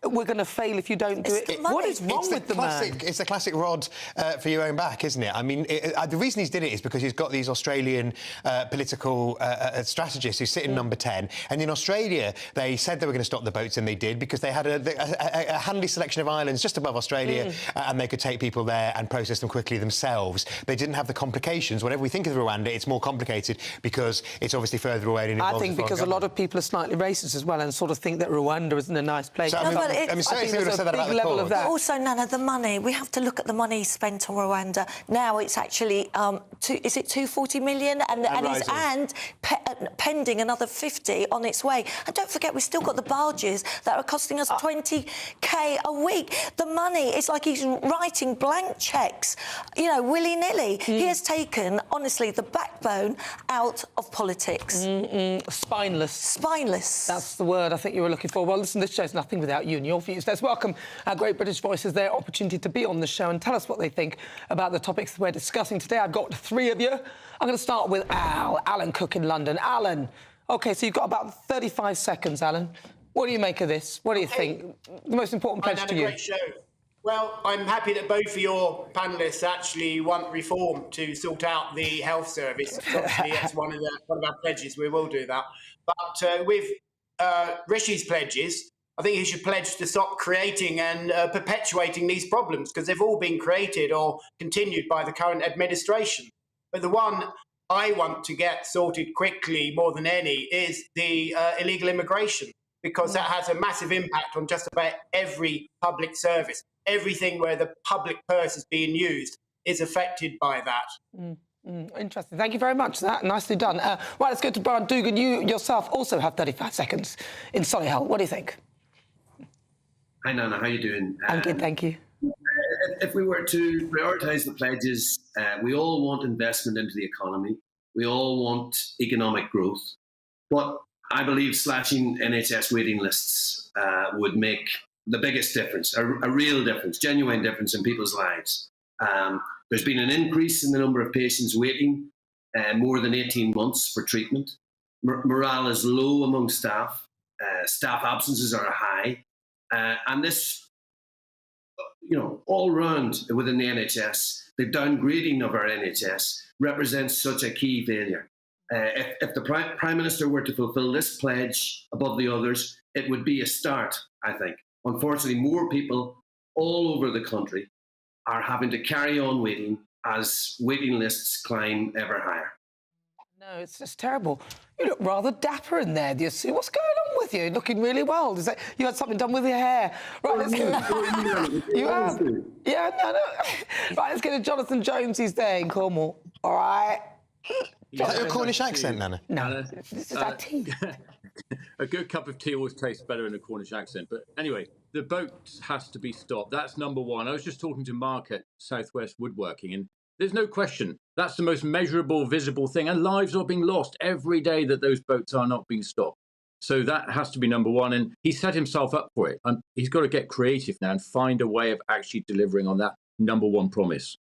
we're going to fail if you don't do it. What is wrong with the man? It's a classic rod for your own back, isn't it? I mean, the reason he's did it is because he's got these Australian political strategists who sit in number 10. And in Australia, they said they were going to stop the boats, and they did, because they had a handy selection of islands just above Australia, and they could take people there and process them quickly themselves. They didn't have the complications. Whatever we think of Rwanda, it's more complicated because it's obviously further away. And I think because a lot of people are slightly racist as well and sort of think that Rwanda isn't a nice place. So, I mean, seriously, would have said that about the level of that. But also, Nana, the money. We have to look at the money spent on Rwanda. Now it's actually, is it 240 million? And pending another 50 on its way. And don't forget, we've still got the barges that are costing us 20k a week. The money, it's like he's writing blank cheques, willy-nilly. He has taken, honestly, the backbone out of politics. Spineless. Spineless. That's the word I think you were looking for. Well, listen, this show's nothing without you and your views. Let's welcome our great British voices, their opportunity to be on the show and tell us what they think about the topics we're discussing today. I've got 3 of you. I'm going to start with Alan Cook in London. Alan, OK, so you've got about 35 seconds, Alan. What do you make of this? What do you think? The most important pledge to you. Great show. Well, I'm happy that both of your panellists actually want reform to sort out the health service. Obviously, that's one of our pledges. We will do that. But with Rishi's pledges, I think he should pledge to stop creating and perpetuating these problems, because they've all been created or continued by the current administration. But the one I want to get sorted quickly more than any is the illegal immigration, because that has a massive impact on just about every public service. Everything where the public purse is being used is affected by that. Interesting. Thank you very much for that. Nicely done. Right, let's go to Brian Dugan. You yourself also have 35 seconds in Solihull. What do you think? Hi, Nana. How you doing? I'm good, thank you. If we were to prioritise the pledges, we all want investment into the economy. We all want economic growth. But I believe slashing NHS waiting lists would make the biggest difference, a real difference, genuine difference in people's lives. There's been an increase in the number of patients waiting more than 18 months for treatment. Morale is low among staff. Staff absences are high. And this, all round within the NHS, the downgrading of our NHS represents such a key failure. If the Prime Minister were to fulfil this pledge above the others, it would be a start, I think. Unfortunately, more people all over the country are having to carry on waiting as waiting lists climb ever higher. No, it's just terrible. You look rather dapper in there. Do you see what's going on with you? Looking really well. Is that you had something done with your hair? Right, let's go. You have? Yeah, no. Right, let's go to Jonathan Jones. He's there in Cornwall. All right. Is that your Cornish accent, Nana? No, this is our tea. A good cup of tea always tastes better in a Cornish accent. But anyway, the boat has to be stopped. That's number one. I was just talking to Mark at Southwest Woodworking, and there's no question. That's the most measurable, visible thing. And lives are being lost every day that those boats are not being stopped. So that has to be number one. And he set himself up for it. He's got to get creative now and find a way of actually delivering on that number one promise.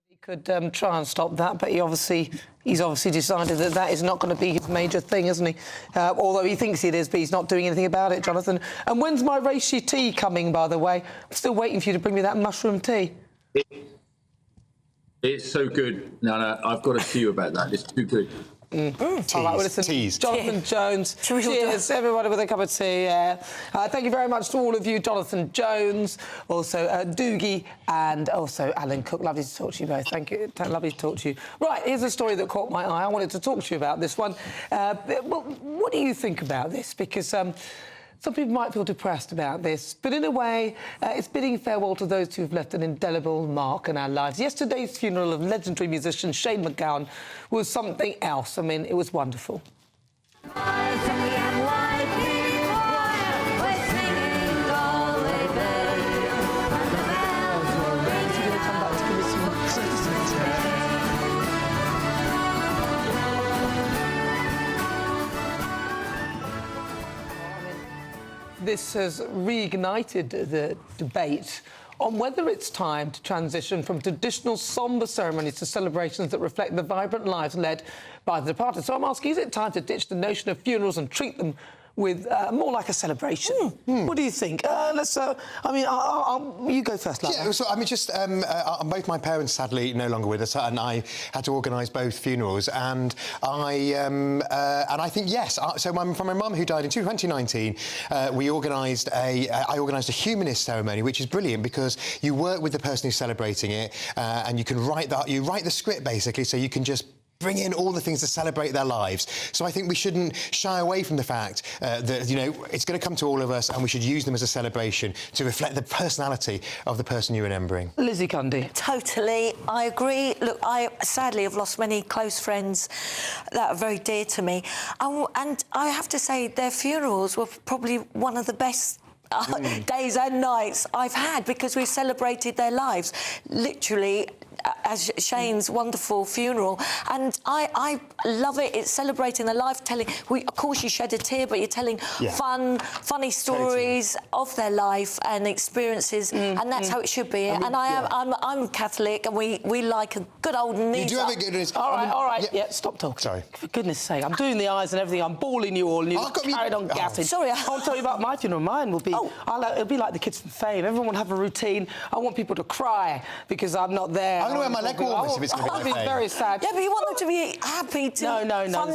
He could try and stop that, but he's obviously decided that is not going to be his major thing, isn't he? Although he thinks it is, but he's not doing anything about it, Jonathan. And when's my reishi tea coming, by the way? I'm still waiting for you to bring me that mushroom tea. It's so good, Nana. I've got to see you about that. It's too good. All right, well, listen, Jonathan Jones. Cheers, everybody, with a cup of tea. Thank you very much to all of you, Jonathan Jones, also Doogie, and also Alan Cook. Lovely to talk to you both. Thank you. Lovely to talk to you. Right, here's a story that caught my eye. I wanted to talk to you about this one. Well, what do you think about this? Because some people might feel depressed about this, but in a way, it's bidding farewell to those who've left an indelible mark in our lives. Yesterday's funeral of legendary musician Shane MacGowan was something else. I mean, it was wonderful. This has reignited the debate on whether it's time to transition from traditional sombre ceremonies to celebrations that reflect the vibrant lives led by the departed. So I'm asking, is it time to ditch the notion of funerals and treat them with more like a celebration? What do you think? You go first, Lana. Yeah, so I mean, just both my parents sadly no longer with us, and I had to organise both funerals, and I think yes. So from my mum, who died in 2019, I organised a humanist ceremony, which is brilliant because you work with the person who's celebrating it, and you can write the script basically, so you can just bring in all the things to celebrate their lives. So I think we shouldn't shy away from the fact that, it's going to come to all of us, and we should use them as a celebration to reflect the personality of the person you're remembering. Lizzie Cundy. Totally, I agree. Look, I sadly have lost many close friends that are very dear to me. And I have to say, their funerals were probably one of the best days and nights I've had, because we've celebrated their lives, literally, as Shane's wonderful funeral. And I love it. It's celebrating their life, of course you shed a tear, but you're telling funny stories of their life and experiences, and that's how it should be. I mean, I'm Catholic, and we like a good old Nisa. You do have a good... All right, stop talking. Sorry. For goodness sake, I'm doing the eyes and everything. I'm bawling you all, and you've carried on gassing. Sorry. I'll tell you about my funeral. Mine will be... it'll be like the kids from Fame. Everyone will have a routine. I want people to cry because I'm not there. I'm going to wear my leg warmers if it's going to be I'll be very sad. Yeah, but you want them to be happy to fun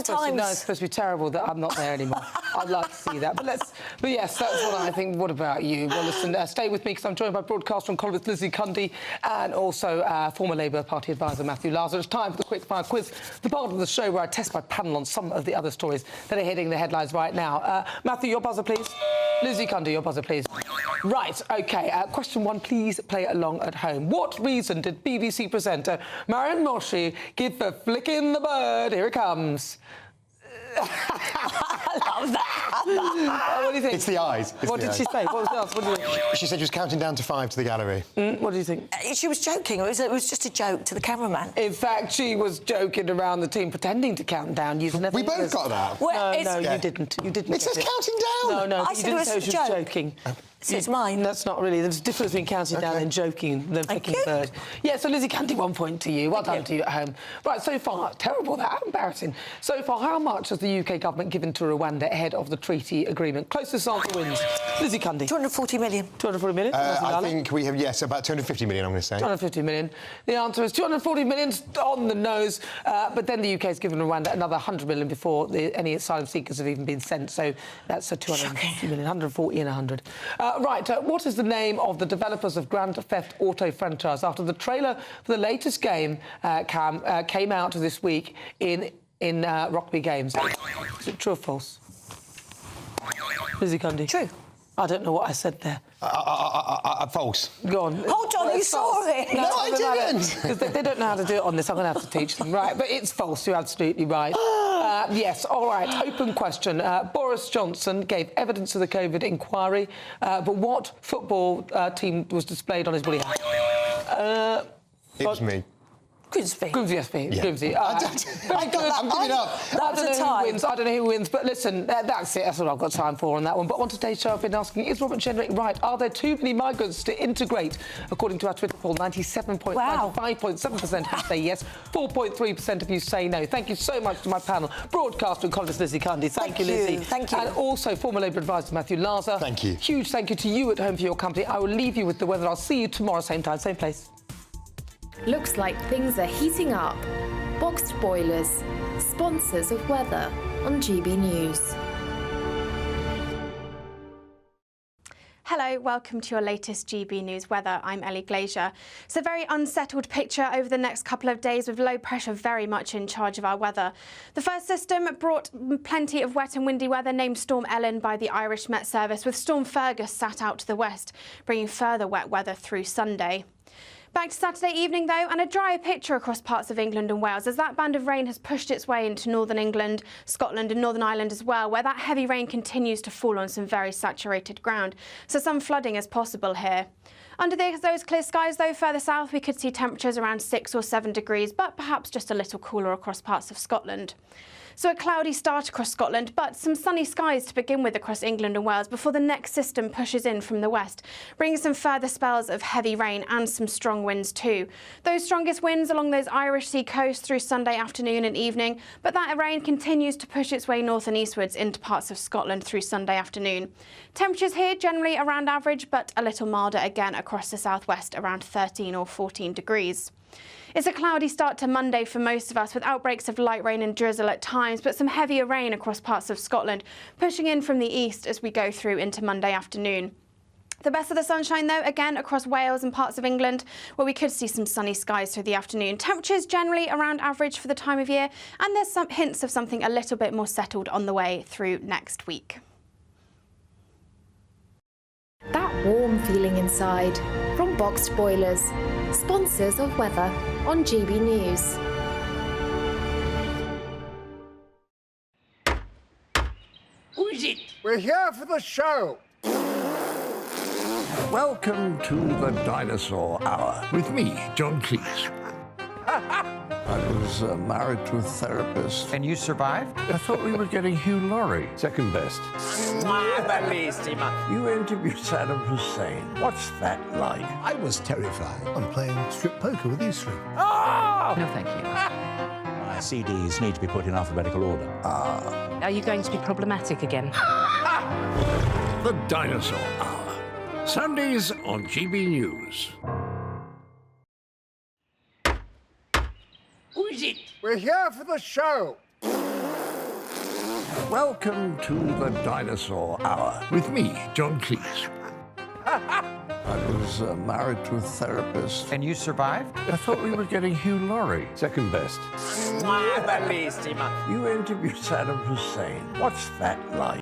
times. No, it's supposed to be terrible that I'm not there anymore. I'd like to see that. But yes, that's what I think. What about you? Well, listen, stay with me, because I'm joined by broadcaster and columnist Lizzie Cundy, and also former Labour Party advisor Matthew Larser. It's time for the quick fire quiz, the part of the show where I test my panel on some of the other stories that are hitting the headlines right now. Matthew, your buzzer, please. Lizzie Cundy, your buzzer, please. Right, OK. Question 1, please play along at home. What reason did BBC presenter Marion Moshi give for flicking the bird? Here it comes. I love that. What do you think? It's the eyes. What did she say? What was else? What do you... She said she was counting down to 5 to the gallery. What do you think? She was joking. It was just a joke to the cameraman. In fact, she was joking around the team, pretending to count down. We both got that. Well, no, you didn't. You didn't. It says counting down. No, I you said didn't it was say a she was joke. joking. So it's mine. That's not really. There's a difference between counting down and joking than flicking the bird. Yeah, so Lizzie Candy, 1 point to you. Well done to you at home. Right, so far, terrible that, how embarrassing. So far, how much has the UK government given to Rwanda ahead of the treaty agreement? Closest answer wins. Lizzie Candy. 240 million. 240 million? I think we have, yes, about 250 million, I'm going to say. 250 million. The answer is 240 million on the nose, but then the UK has given Rwanda another 100 million before any asylum seekers have even been sent, so that's a 250 million, 140 and 100. Right, what is the name of the developers of Grand Theft Auto franchise after the trailer for the latest game came out this week in Rugby Games? Is it true or false? Lizzie Cundy. True. I don't know what I said there. False. Go on. Hold on, you saw it. No, I didn't. Because they don't know how to do it on this. I'm going to have to teach them. Right, but it's false. You're absolutely right. Yes, all right. Open question. Boris Johnson gave evidence of the COVID inquiry, but what football team was displayed on his woolly hat? It was me. Grimsby. Yeah. Grimsby. I got that. I'm giving up. I don't know who wins, but listen, that's it. That's what I've got time for on that one. But on today's show, I've been asking, is Robert Jenrick right? Are there too many migrants to integrate? According to our Twitter poll, 95.7% of you say yes, 4.3% of you say no. Thank you so much to my panel, broadcaster and columnist Lizzie Cundy. Thank you, Lizzie. Thank you. And also former Labour advisor Matthew Laza. Thank you. Huge thank you to you at home for your company. I will leave you with the weather. I'll see you tomorrow, same time, same place. Looks like things are heating up. Boxed boilers, sponsors of weather on GB News. Hello, welcome to your latest GB News weather. I'm Ellie Glazier. It's a very unsettled picture over the next couple of days with low pressure very much in charge of our weather. The first system brought plenty of wet and windy weather named Storm Ellen by the Irish Met Service, with Storm Fergus sat out to the west, bringing further wet weather through Sunday. Back to Saturday evening, though, and a drier picture across parts of England and Wales as that band of rain has pushed its way into northern England, Scotland and Northern Ireland as well, where that heavy rain continues to fall on some very saturated ground. So some flooding is possible here. Under those clear skies, though, further south, we could see temperatures around 6 or 7 degrees, but perhaps just a little cooler across parts of Scotland. So a cloudy start across Scotland, but some sunny skies to begin with across England and Wales before the next system pushes in from the west, bringing some further spells of heavy rain and some strong winds too. Those strongest winds along those Irish Sea coasts through Sunday afternoon and evening, but that rain continues to push its way north and eastwards into parts of Scotland through Sunday afternoon. Temperatures here generally around average, but a little milder again across the southwest, around 13 or 14 degrees. It's a cloudy start to Monday for most of us, with outbreaks of light rain and drizzle at times, but some heavier rain across parts of Scotland, pushing in from the east as we go through into Monday afternoon. The best of the sunshine, though, again across Wales and parts of England, where we could see some sunny skies through the afternoon. Temperatures generally around average for the time of year, and there's some hints of something a little bit more settled on the way through next week. That warm feeling inside from Boxed Boilers, sponsors of weather on GB News. Who is it? We're here for the show. Welcome to the Dinosaur Hour with me, John Cleese. I was married to a therapist. And you survived? I thought we were getting Hugh Laurie. Second best. You interviewed Saddam Hussein. What's that like? I was terrified. I'm playing strip poker with you three. Oh! No, thank you. My CDs need to be put in alphabetical order. Are you going to be problematic again? The Dinosaur Hour. Sundays on GB News. Who is it? We're here for the show. Welcome to the Dinosaur Hour with me, John Cleese. I was married to a therapist. And you survived? I thought we were getting Hugh Laurie. Second best. You interviewed Saddam Hussein. What's that like?